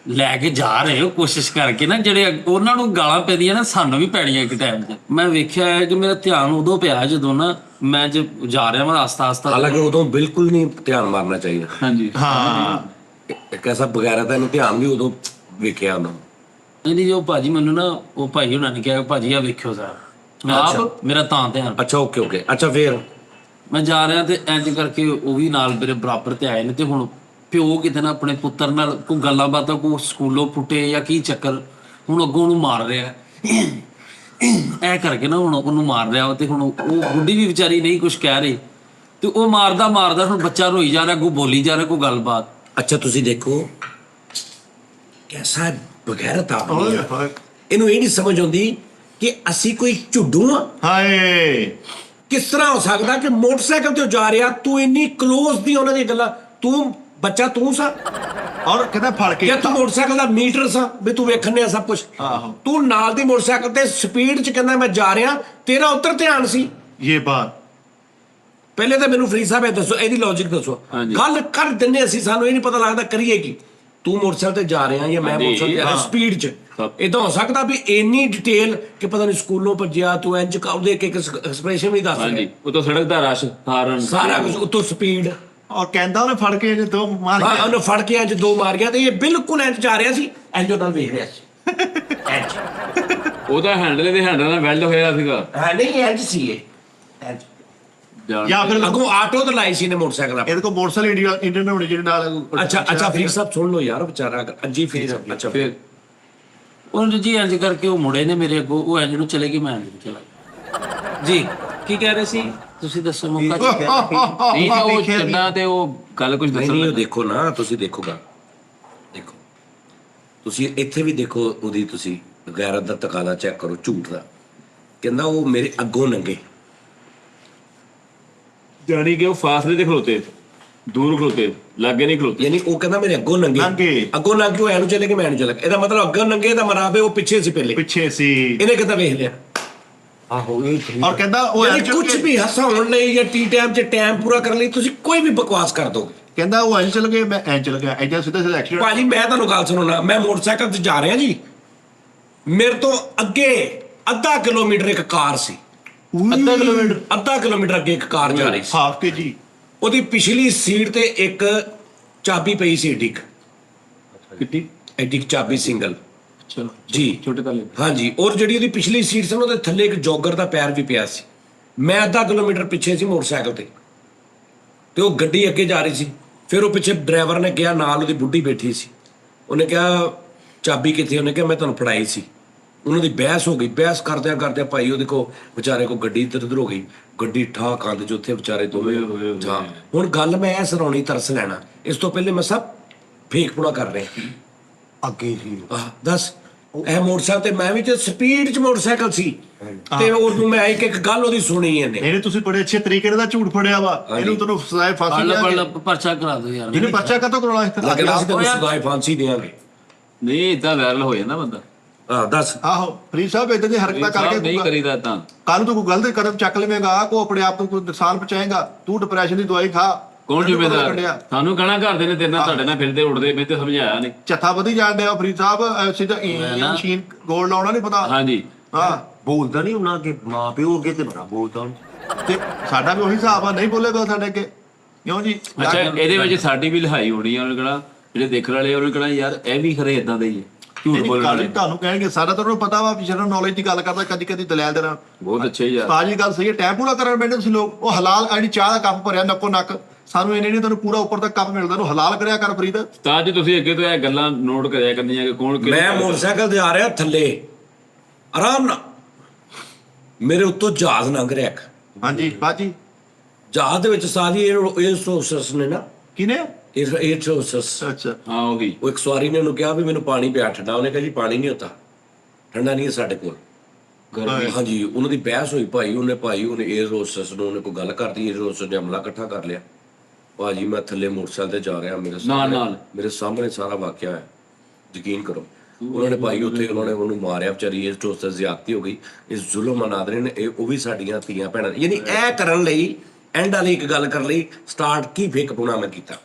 Speaker 5: ਲੈ ਕੇ ਜਾ ਰਹੇ ਹੋ, ਕੋਸ਼ਿਸ਼ ਕਰਕੇ ਨਾ ਜਿਹੜੇ ਉਹਨਾਂ ਨੂੰ ਗਾਲਾਂ ਪੈਂਦੀਆਂ ਨਾ, ਸਾਨੂੰ ਵੀ ਪੈਣੀਆਂ ਇੱਕ ਟਾਈਮ 'ਚ। ਮੈਂ ਵੇਖਿਆ ਹੈ ਕਿ ਮੇਰਾ ਧਿਆਨ ਉਦੋਂ ਪਿਆ ਜਦੋਂ ਨਾ ਮੈਂ ਜਾ ਰਿਹਾ ਮੈਂ ਆਸਤਾ
Speaker 1: ਹਾਲਾਂਕਿ ਉਦੋਂ ਬਿਲਕੁਲ ਨਹੀਂ ਧਿਆਨ ਮਾਰਨਾ ਚਾਹੀਦਾ।
Speaker 2: ਹਾਂਜੀ
Speaker 3: ਹਾਂ
Speaker 1: ਇੱਕ ਐਸਾ ਬਗੈਰਤਾ ਇਹਨੂੰ ਧਿਆਨ ਵੀ ਉਦੋਂ ਵੇਖਿਆ ਉਹਨਾਂ ਨੂੰ।
Speaker 5: ਨਹੀਂ ਜੋ ਭਾਜੀ ਮੈਨੂੰ ਨਾ ਉਹ ਭਾਈ ਉਹਨਾਂ ਨੇ ਕਿਹਾ ਭਾਜੀ ਆ ਵੇਖਿਓ ਜ਼ਰਾ। ਮੈਂ ਆਪ ਮੇਰਾ ਤਾਂ ਧਿਆਨ।
Speaker 1: ਅੱਛਾ ਓਕੇ ਅੱਛਾ ਫੇਰ
Speaker 5: ਮੈਂ ਜਾ ਰਿਹਾ ਤੇ ਇੰਜ ਕਰਕੇ ਉਹ ਵੀ ਨਾਲ ਮੇਰੇ ਬਰਾਬਰ ਤੇ ਆਏ ਨੇ ਤੇ ਹੁਣ ਪਿਓ ਕਿਤੇ ਨਾ ਆਪਣੇ ਪੁੱਤਰ ਨਾਲ ਕੋਈ ਗੱਲਾਂ ਬਾਤਾਂ ਕੋ ਸਕੂਲੋਂ ਪੁੱਟੇ ਜਾਂ ਕੀ ਚੱਕਰ, ਹੁਣ ਅੱਗੋਂ ਉਹਨੂੰ ਮਾਰ ਰਿਹਾ ਐ ਕਰਕੇ ਨਾ, ਹੁਣ ਉਹਨੂੰ ਮਾਰ ਰਿਹਾ ਤੇ ਹੁਣ ਉਹ ਬੁੱਢੀ ਵੀ ਵਿਚਾਰੀ ਨਹੀਂ ਕੁਝ ਕਹਿ ਰਹੀ ਤੇ ਉਹ ਮਾਰਦਾ ਮਾਰਦਾ ਹੁਣ ਬੱਚਾ ਰੋਈ ਜਾ ਰਿਹਾ, ਕੋਈ ਬੋਲੀ ਜਾ ਰਿਹਾ, ਕੋਈ ਗੱਲਬਾਤ।
Speaker 1: ਅੱਛਾ ਤੁਸੀਂ ਦੇਖੋ ਕੈਸਾ ਬਗੈਰਤ ਆਦਮੀ
Speaker 3: ਓਏ
Speaker 1: ਆ।
Speaker 3: ਹੋਏ
Speaker 1: ਇਹਨੂੰ ਇਹ ਨਹੀਂ ਸਮਝ ਆਉਂਦੀ ਕਿ ਅਸੀਂ ਕੋਈ ਝੁੱਡੂ ਆ।
Speaker 3: ਹਾਏ
Speaker 1: ਕਿਸ ਤਰ੍ਹਾਂ ਹੋ ਸਕਦਾ ਕਿ ਮੋਟਰਸਾਈਕਲ ਤੇ ਜਾ ਰਿਹਾ, ਤੂੰ ਇੰਨੀ ক্লোਜ਼ ਦੀ ਉਹਨਾਂ ਦੀ ਗੱਲਾਂ, ਤੂੰ ਬੱਚਾ ਤੂੰ ਸਾ
Speaker 3: ਔਰ ਕਹਿੰਦਾ ਫੜ ਕੇ
Speaker 1: ਕਿ ਤੂੰ ਮੋਟਰਸਾਈਕਲ ਦਾ ਮੀਟਰ ਸਾ ਵੀ ਤੂੰ ਵੇਖਣ ਨੇ ਸਭ ਕੁਝ।
Speaker 3: ਆਹੋ।
Speaker 1: ਤੂੰ ਨਾਲ ਦੀ ਮੋਟਰਸਾਈਕਲ ਤੇ ਸਪੀਡ 'ਚ ਕਹਿੰਦਾ ਮੈਂ ਜਾ ਰਿਹਾ, ਤੇਰਾ ਉੱਤਰ ਧਿਆਨ ਸੀ।
Speaker 3: ਇਹ ਬਾਤ
Speaker 1: ਪਹਿਲੇ ਤਾਂ ਮੈਨੂੰ ਫਰੀਦ ਸਾਹਿਬ ਇਹ ਦੱਸੋ, ਇਹਦੀ ਲੌਜੀਕ ਦੱਸੋ।
Speaker 2: ਹਾਂਜੀ।
Speaker 1: ਗੱਲ ਕਰ ਦਿੰਦੇ ਅਸੀਂ, ਸਾਨੂੰ ਇਹ ਨਹੀਂ ਪਤਾ ਲੱਗਦਾ ਕਰੀਏ ਕੀ। ਤੂੰ ਮੋਟਰਸਾਈਕਲ ਤੇ ਜਾ ਰਿਹਾ ਜਾਂ ਮੈਂ
Speaker 2: ਹਾਂਜੀ,
Speaker 1: ਮੋਟਰਸਾਈਕਲ ਤੇ ਜਾ ਰਿਹਾ
Speaker 2: ਹਾਂ।
Speaker 1: ਸਪੀਡ 'ਚ,
Speaker 2: ਸਭ।
Speaker 1: ਇਦਾਂ ਹੋ ਸਕਦਾ ਵੀ ਇੰਨੀ ਡਿਟੇਲ ਕਿ ਪਤਾ ਨਹੀਂ ਸਕੂਲੋਂ ਭੱਜਿਆ ਤੂੰ ਇੰਜ ਉਹਦੇ ਇੱਕ ਐਕਸਪ੍ਰੈਸ਼ਨ ਵੀ ਦੱਸ
Speaker 2: ਹਾਂਜੀ,
Speaker 1: ਰਿਹਾ,
Speaker 2: ਉਤੋਂ ਸੜਕ ਦਾ ਰਸ਼ ਹਾਰਨ
Speaker 1: ਸਾਰਾ ਕੁਝ ਉੱਤੋਂ ਸਪੀਡ।
Speaker 3: ਔਰ ਕਹਿੰਦਾ ਉਹਨੇ ਫੜ ਕੇ ਜੇ ਦੋ ਮਾਰ
Speaker 1: ਹਾਂ
Speaker 3: ਕੇ
Speaker 1: ਉਹਨੇ ਫੜ ਕੇ ਇੰਜ ਦੋ ਮਾਰ ਗਿਆ ਤੇ ਇਹ ਬਿਲਕੁਲ ਇੰਜ ਜਾ ਰਿਹਾ ਸੀ, ਇੰਜ ਨਾਲ ਵੇਖ ਰਿਹਾ ਸੀ ਇੰਜ।
Speaker 2: ਉਹਦਾ ਹੈਂਡਲ ਦੇ ਹੈਂਡਲ ਨਾਲ ਵੈਲਡ ਹੋਇਆ ਸੀਗਾ
Speaker 1: ਹਾਂ ਨਹੀਂ ਇੰਜ ਸੀ ਇਹ ਇੰਜ।
Speaker 3: ਜਾਂ ਫਿਰ
Speaker 1: ਅੱਗੋਂ ਆਟੋ ਤੇ ਲਾਈ ਸੀ ਨੇ ਮੋਟਰਸਾਈਕਲ ਆਪਣਾ।
Speaker 3: ਇਹਦੇ ਕੋਲ ਮੋਟਰਸਾਈਕਲ ਇੰਡੀਅਨ ਹੋਣੇ ਜਿਹੜੇ ਨਾਲ
Speaker 1: ਅੱਛਾ ਫਰੀਦ ਸਾਹਿਬ ਸੁਣ ਲਓ ਯਾਰ ਵਿਚਾਰਾ ਅਜੀ ਫਰੀਦ ਸਾਹਿਬ। ਅੱਛਾ
Speaker 2: ਫਿਰ
Speaker 5: ਉਹਨੇ ਜੀ ਇੰਜ ਕਰਕੇ ਉਹ ਮੁੜੇ ਨੇ ਮੇਰੇ ਅੱਗੋਂ, ਉਹ ਇੰਜ ਨੂੰ ਚਲੇ ਗਈ, ਮੈਂ ਇੰਜ ਨੂੰ ਚਲਾ ਗਿਆ। ਜੀ ਕੀ ਕਹਿ ਰਹੇ ਸੀ ਤੁਸੀਂ, ਦੱਸੋ ਮੌਕਾ ਜੀ।
Speaker 2: ਨਹੀਂ ਤੇ ਉਹ ਚੱਡਾ ਤੇ ਉਹ ਗੱਲ ਕੁਝ
Speaker 1: ਨਹੀਂ
Speaker 2: ਦੱਸਣ
Speaker 1: ਉਹ ਦੇਖੋ ਨਾ, ਤੁਸੀਂ ਦੇਖੋਗਾ, ਦੇਖੋ ਤੁਸੀਂ ਇੱਥੇ ਵੀ ਦੇਖੋ ਉਹਦੀ, ਤੁਸੀਂ ਗੈਰਤ ਦਾ ਤਕਾਦਾ ਚੈੱਕ ਕਰੋ, ਝੂਠ ਦਾ। ਕਹਿੰਦਾ ਉਹ ਮੇਰੇ ਅੱਗੋਂ ਲੰਘੇ,
Speaker 2: ਜਾਣੀ ਕਿ ਉਹ ਫਾਸਲੇ ਤੇ ਖਲੋਤੇ, ਦੂਰ ਖਲੋਤੇ, ਲਾਗੇ ਨਹੀਂ ਖਲੋਤੇ।
Speaker 1: ਯਾਨੀ ਉਹ ਕਹਿੰਦਾ ਮੇਰੇ ਅੱਗੋਂ ਲੰਘੇ,
Speaker 3: ਲੰਘੇ।
Speaker 1: ਅੱਗੋਂ ਲੰਘ ਕੇ ਉਹ ਐਨੂੰ ਚਲੇ ਗਏ, ਮੈਂ ਐਨੂੰ ਚਲਾ ਗਿਆ। ਇਹਦਾ ਮਤਲਬ ਅੱਗੋਂ ਲੰਘੇ ਦਾ ਮਰਾਬੇ ਉਹ ਪਿੱਛੇ ਸੀ ਪਹਿਲੇ,
Speaker 3: ਪਿੱਛੇ ਸੀ
Speaker 1: ਇਹਨੇ ਕਿੱਦਾਂ ਵੇਖ ਲਿਆ।
Speaker 4: ਆਹੋ ਇਹ ਠੀਕ
Speaker 3: ਔਰ ਕਹਿੰਦਾ ਉਹ
Speaker 1: ਯਾਨੀ
Speaker 3: ਇੰਝ
Speaker 1: ਕੁਝ ਵੀ ਹਸਾਉਣ ਲਈ ਜਾਂ ਟੀ ਟਾਈਮ 'ਚ ਟਾਈਮ ਪੂਰਾ ਕਰਨ ਲਈ ਤੁਸੀਂ ਕੋਈ ਵੀ ਬਕਵਾਸ ਕਰ ਦੋਗੇ।
Speaker 3: ਕਹਿੰਦਾ ਉਹ ਇੰਝ ਚਲ ਗਏ, ਮੈਂ ਇੰਝ ਚਲ ਗਿਆ, ਇੰਜ ਸਿੱਧਾ ਸਿੱਧਾ ਐਕਸੀਡੈਂਟ।
Speaker 1: ਭਾਜੀ ਮੈਂ ਤੁਹਾਨੂੰ ਗੱਲ ਸੁਣਾਉਣਾ, ਮੈਂ ਮੋਟਰਸਾਈਕਲ ਤੇ ਜਾ ਰਿਹਾ ਜੀ, ਮੇਰੇ ਤੋਂ ਅੱਗੇ ਅੱਧਾ ਕਿਲੋਮੀਟਰ ਇੱਕ ਕਾਰ ਸੀ, ਅੱਧਾ ਕਿਲੋਮੀਟਰ ਅੱਗੇ ਇੱਕ ਕਾਰ ਜਾ ਰਹੀ ਸੀ।
Speaker 3: ਹਾਫ ਕੇ ਜੀ
Speaker 1: ਉਹਦੀ ਪਿਛਲੀ ਸੀਟ ਤੇ ਇੱਕ ਚਾਬੀ ਪਈ ਸੀ,
Speaker 2: ਕਿੱਟੀ
Speaker 1: ਐਡੀ ਚਾਬੀ ਸਿੰਗਲ
Speaker 2: ਚਲੋ
Speaker 1: ਜੀ।
Speaker 2: ਛੋਟੇ ਤਾਲੇ
Speaker 1: ਹਾਂਜੀ, ਔਰ ਜਿਹੜੀ ਉਹਦੀ ਪਿਛਲੀ ਸੀਟ ਸੀ ਉਹਦੇ ਥੱਲੇ ਇੱਕ ਜੋਗਰ ਦਾ ਪੈਰ ਵੀ ਪਿਆ ਸੀ। ਮੈਂ ਅੱਧਾ ਕਿਲੋਮੀਟਰ ਪਿੱਛੇ ਸੀ ਮੋਟਰਸਾਈਕਲ ਤੇ ਉਹ ਗੱਡੀ ਅੱਗੇ ਜਾ ਰਹੀ ਸੀ। ਫਿਰ ਉਹ ਪਿੱਛੇ ਡਰਾਈਵਰ ਨੇ ਕਿਹਾ, ਨਾਲ ਉਹਦੀ ਬੁੱਢੀ ਬੈਠੀ ਸੀ, ਉਹਨੇ ਕਿਹਾ ਚਾਬੀ ਕਿੱਥੇ? ਉਹਨੇ ਕਿਹਾ ਮੈਂ ਤੁਹਾਨੂੰ ਫੜਾਈ ਸੀ। ਉਹਨਾਂ ਦੀ ਬਹਿਸ ਹੋ ਗਈ, ਬਹਿਸ ਕਰਦਿਆਂ ਕਰਦਿਆਂ ਭਾਈ ਉਹਦੇ ਕੋ ਵਿਚਾਰੇ ਕੋ ਗੱਡੀ ਇੱਧਰ ਉੱਧਰ ਹੋ ਗਈ, ਗੱਡੀ ਠਾਹ ਕੰਧ 'ਚ ਉੱਥੇ ਵਿਚਾਰੇ ਦੋਵੇਂ। ਹਾਂ ਹੁਣ ਗੱਲ ਮੈਂ ਇਹ ਸੁਣਾਉਣੀ, ਤਰਸ ਲੈਣਾ, ਇਸ ਤੋਂ ਪਹਿਲੇ ਮੈਂ ਸਭ ਫੇਕ ਪੁਣਾ ਕਰ ਰਿਹਾ।
Speaker 4: ਅੱਗੇ ਸੀ
Speaker 1: ਦੱਸ ਇਹ ਮੋਟਰਸਾਈਕਲ ਤੇ ਮੈਂ ਵੀ ਤੇ ਸਪੀਡ 'ਚ ਮੋਟਰਸਾਈਕਲ ਸੀ ਤੇ ਉਹਨੂੰ ਮੈਂ ਇੱਕ ਗੱਲ ਉਹਦੀ ਸੁਣੀ ਇਹਨੇ।
Speaker 3: ਇਹਨੇ ਤੁਸੀਂ ਬੜੇ ਅੱਛੇ ਤਰੀਕੇ ਨਾਲ ਝੂਠ ਫੜਿਆ ਵਾ, ਇਹਨੂੰ ਤੁਹਾਨੂੰ ਸਜ਼ਾਏ ਫਾਂਸੀ ਲਿਆ ਕੇ
Speaker 5: ਪਰਚਾ ਕਰਾ ਦਿਓ ਯਾਰ।
Speaker 3: ਜਿਹਨੇ ਪਰਚਾ ਕਾਤੋਂ ਕਰਾਉਣਾ ਇੱਥੇ
Speaker 1: ਲੱਗਦਾ ਸੀ ਤੈਨੂੰ ਸਜ਼ਾਏ ਫਾਂਸੀ ਦੇਵਾਂਗੇ।
Speaker 2: ਨਹੀਂ ਇਦਾਂ ਵਾਇਰਲ ਹੋ ਜਾਂਦਾ ਬੰਦਾ।
Speaker 1: ਦੱਸ
Speaker 3: ਆਹੋ ਫਰੀਦ ਸਾਹਿਬ ਇਦਾਂ ਦੀ ਹਰਕਤਾਂ ਕਰਕੇ
Speaker 2: ਨਹੀਂ ਕਰੀਦਾ ਤਾਂ
Speaker 3: ਕੱਲ ਨੂੰ ਤੂੰ ਕੋਈ ਗਲਤ ਕਦਮ ਚੱਕ ਲਵੇਂਗਾ, ਕੋ ਆਪਣੇ ਆਪ ਨੂੰ ਕੋਈ ਨੁਕਸਾਨ ਪਹੁੰਚਾਏਗਾ, ਤੂੰ ਡਿਪਰੈਸ਼ਨ ਦੀ ਦਵਾਈ ਖਾ।
Speaker 2: ਕੌਣ
Speaker 3: ਤੈਨੂੰ ਪਤਾ
Speaker 2: ਜ਼ਿੰਮੇਦਾਰ?
Speaker 3: ਲੱਗਿਆ।
Speaker 2: ਸਾਨੂੰ ਕਹਣਾ ਘਰ ਦੇ ਨੇ ਤੇਰੇ ਨਾਲ ਤੁਹਾਡੇ ਨਾਲ ਫਿਰਦੇ ਉੱਡਦੇ, ਮੈਂ ਤੇ ਸਮਝਾਇਆ ਨਹੀਂ।
Speaker 3: ਚੱਥਾ ਵਧੀ ਜਾਣ ਡਿਆ ਫਰੀਦ ਸਾਹਿਬ, ਸਿੱਧਾ ਮਸ਼ੀਨ ਗੋਲ ਲਾਉਣਾ ਨਹੀਂ ਪਤਾ।
Speaker 2: ਹਾਂਜੀ
Speaker 3: ਹਾਂ
Speaker 4: ਬੋਲਦਾ ਨਹੀਂ ਉਹਨਾਂ ਅੱਗੇ, ਮਾਂ ਪਿਓ ਅੱਗੇ ਤੇ ਬੜਾ ਬੋਲਦਾ ਉਹਨੂੰ।
Speaker 3: ਤੇ ਸਾਡਾ ਵੀ ਉਹੀ ਹਿਸਾਬ ਆ, ਨਹੀਂ ਬੋਲੇਗਾ ਸਾਡੇ ਅੱਗੇ ਕਿਉਂ ਜੀ?
Speaker 2: ਅੱਛਾ ਇਹਦੇ ਵਿੱਚ ਸਾਡੀ ਵੀ ਲਿਹਾਈ ਹੋਣੀ ਆ। ਉਹਨੇ ਕਹਣਾ ਜਿਹੜੇ ਦੇਖਣ ਵਾਲੇ ਉਹਨੇ ਕਹਣਾ ਯਾਰ ਇਹ ਵੀ ਖਰੇ ਇਦਾਂ ਦੇ ਹੀ ਹੈ, ਝੂਠ ਬੋਲਣ ਵਾਲੇ।
Speaker 3: ਤੁਹਾਨੂੰ ਕਹਿਣਗੇ ਸਾਰਾ ਤਾਂ ਉਹਨੂੰ ਪਤਾ ਵਾ ਵੀ ਜਨਰਲ ਨੌਲੇਜ ਦੀ ਗੱਲ ਕਰਦਾ, ਕਦੀ ਕਦੀ ਦਲਾਲ ਦੇਣਾ।
Speaker 2: ਬਹੁਤ ਅੱਛੇ ਯਾਰ।
Speaker 3: ਤਾਜੀ ਗੱਲ ਸਹੀ ਹੈ, ਟਾਈਮ ਪੂਰਾ ਕਰਨ ਬੈਠੇ ਤੁਸੀਂ ਲੋਕ। ਉਹ ਹਲਾਲ ਆੜੀ ਚਾਹ ਦਾ ਕੱਪ ਭਰਿਆ ਨੱਕੋ ਨੱਕ, ਸਾਨੂੰ ਇਹਨੇ ਨਹੀਂ, ਤੈਨੂੰ ਪੂਰਾ ਉੱਪਰ ਤੱਕ ਕੱਪ ਮਿਲਦਾ, ਉਹਨੂੰ ਹਲਾਲ ਕਰਿਆ ਕਰ ਫਰੀਦ।
Speaker 2: ਤਾਂ ਜੀ ਤੁਸੀਂ ਅੱਗੇ ਤੋਂ ਇਹ ਗੱਲਾਂ ਨੋਟ ਕਰਿਆ ਕਰਨੀਆਂ ਕਿ ਕੌਣ
Speaker 1: ਮੈਂ ਮੋਟਰਸਾਈਕਲ ਤੇ ਆ ਰਿਹਾ ਥੱਲੇ ਆਰਾਮ ਨਾਲ, ਮੇਰੇ ਉੱਤੋਂ ਜਹਾਜ਼ ਲੰਘ ਰਿਹਾ ਇੱਕ।
Speaker 3: ਹਾਂਜੀ ਬਾਜੀ
Speaker 1: ਜਹਾਜ਼ ਦੇ ਵਿੱਚ ਸਾਰੀ 에ਅਰ ਹੋਸਟਸ ਨੇ ਨਾ,
Speaker 3: ਕਿਨੇ?
Speaker 1: 에ਅਰ ਹੋਸਟਸ,
Speaker 3: ਅੱਛਾ
Speaker 2: ਹਾਂ ਹੋ ਗਈ।
Speaker 1: ਉਹ ਇੱਕ ਸਵਾਰੀ ਨੇ ਉਹਨੂੰ ਕਿਹਾ ਵੀ ਮੈਨੂੰ ਪਾਣੀ ਪਿਆ ਠੰਡਾ, ਉਹਨੇ ਕਿਹਾ ਜੀ ਪਾਣੀ ਨਹੀਂ ਹੁੰਦਾ, ਠੰਡਾ ਨਹੀਂ ਹੈ ਸਾਡੇ ਕੋਲ। ਹਾਂਜੀ ਉਹਨਾਂ ਦੀ ਬਹਿਸ ਹੋਈ ਭਾਈ, ਉਹਨੇ 에ਅਰ ਹੋਸਟਸ ਨੂੰ ਉਹਨੇ ਕੋਈ ਗੱਲ ਕਰਤੀ, 에ਅਰ ਹੋਸਟਸ ਨੇ ਹਮਲਾ ਇਕੱਠਾ ਕਰ ਲਿਆ। ਭਾਜੀ ਮੈਂ ਥੱਲੇ ਮੋਟਰਸਾਈਕਲ ਤੇ ਜਾ ਰਿਹਾ, ਮੇਰੇ ਸਾਹਮਣੇ ਸਾਰਾ ਵਾਕਿਆ ਹੈ, ਯਕੀਨ ਕਰੋ। ਉਹਨਾਂ ਨੇ ਭਾਈ ਉੱਥੇ ਉਹਨਾਂ ਨੇ ਉਹਨੂੰ ਮਾਰਿਆ, ਵਿਚਾਰੀ 에ਅਰ ਹੋਸਟਸ ਜ਼ਿਆਦਤੀ ਹੋ ਗਈ। ਇਸ ਜ਼ੁਲਮ ਅਨਾਦਰੇ ਨੇ ਇਹ ਉਹ ਵੀ ਸਾਡੀਆਂ ਧੀਆਂ ਭੈਣਾਂ, ਯਾਨੀ ਇਹ ਕਰਨ ਲਈ ਐਂਡ ਵਾਲੀ ਇੱਕ ਗੱਲ ਕਰਨ ਲਈ ਸਟਾਰਟ ਕੀ ਫੇਕ ਪੁਣਾ ਮੈਂ ਕੀਤਾ।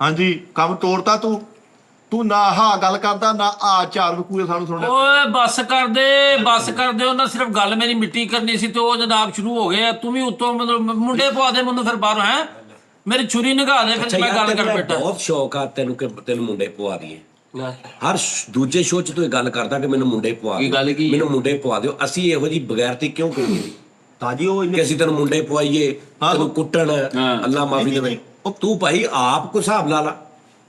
Speaker 3: ਹਾਂਜੀ ਕੰਮ ਤੋੜਤਾ ਤੂੰ ਨਾ ਹਾਂ ਗੱਲ ਕਰਦਾ, ਨਾ ਆ ਚਾਰ ਵਕੂਏ ਸਾਨੂੰ ਸੁਣਿਆ।
Speaker 5: ਓਏ ਬੱਸ ਕਰ ਦੇ, ਉਹਨਾਂ ਸਿਰਫ ਗੱਲ ਮੇਰੀ ਮਿੱਟੀ ਕਰਨੀ ਸੀ ਤੇ ਉਹ ਜਨਾਬ ਸ਼ੁਰੂ ਹੋ ਗਏ ਆ। ਤੂੰ ਵੀ ਉੱਤੋਂ ਮਤਲਬ ਮੁੰਡੇ ਪਵਾ ਦੇ ਮੈਨੂੰ, ਫਿਰ ਬਾਹਰੋਂ ਹੈ ਮੇਰੀ ਛੁਰੀ ਨਿਗਾਹ ਦੇ, ਫਿਰ ਮੈਂ ਗੱਲ ਕਰ ਬੈਠਾ।
Speaker 1: ਬਹੁਤ ਸ਼ੌਕ ਆ ਤੈਨੂੰ ਕਿ ਤੈਨੂੰ ਮੁੰਡੇ ਪਵਾ ਦਈਏ। ਹਰ ਦੂਜੇ ਸ਼ੋਅ 'ਚ ਤੂੰ ਇਹ ਗੱਲ ਕਰਦਾ ਕਿ ਮੈਨੂੰ ਮੁੰਡੇ ਪਵਾ
Speaker 2: ਕੀ ਗੱਲ ਕੀ?
Speaker 1: ਮੈਨੂੰ ਮੁੰਡੇ ਪਵਾ ਦਿਓ। ਅਸੀਂ ਇਹੋ ਜਿਹੀ ਬਗੈਰਤੀ ਕਿਉਂ ਕਰੀਏ
Speaker 4: ਤਾਜੀ ਉਹ
Speaker 1: ਕਿ ਅਸੀਂ ਤੈਨੂੰ ਮੁੰਡੇ ਪਵਾਈਏ, ਤੈਨੂੰ ਕੁੱਟਣ, ਅੱਲਾ ਮਾਫੀ ਦੇਵੇ। ਉਹ ਤੂੰ ਭਾਈ ਆਪ ਕੋ ਹਿਸਾਬ ਲਾ ਲਾ।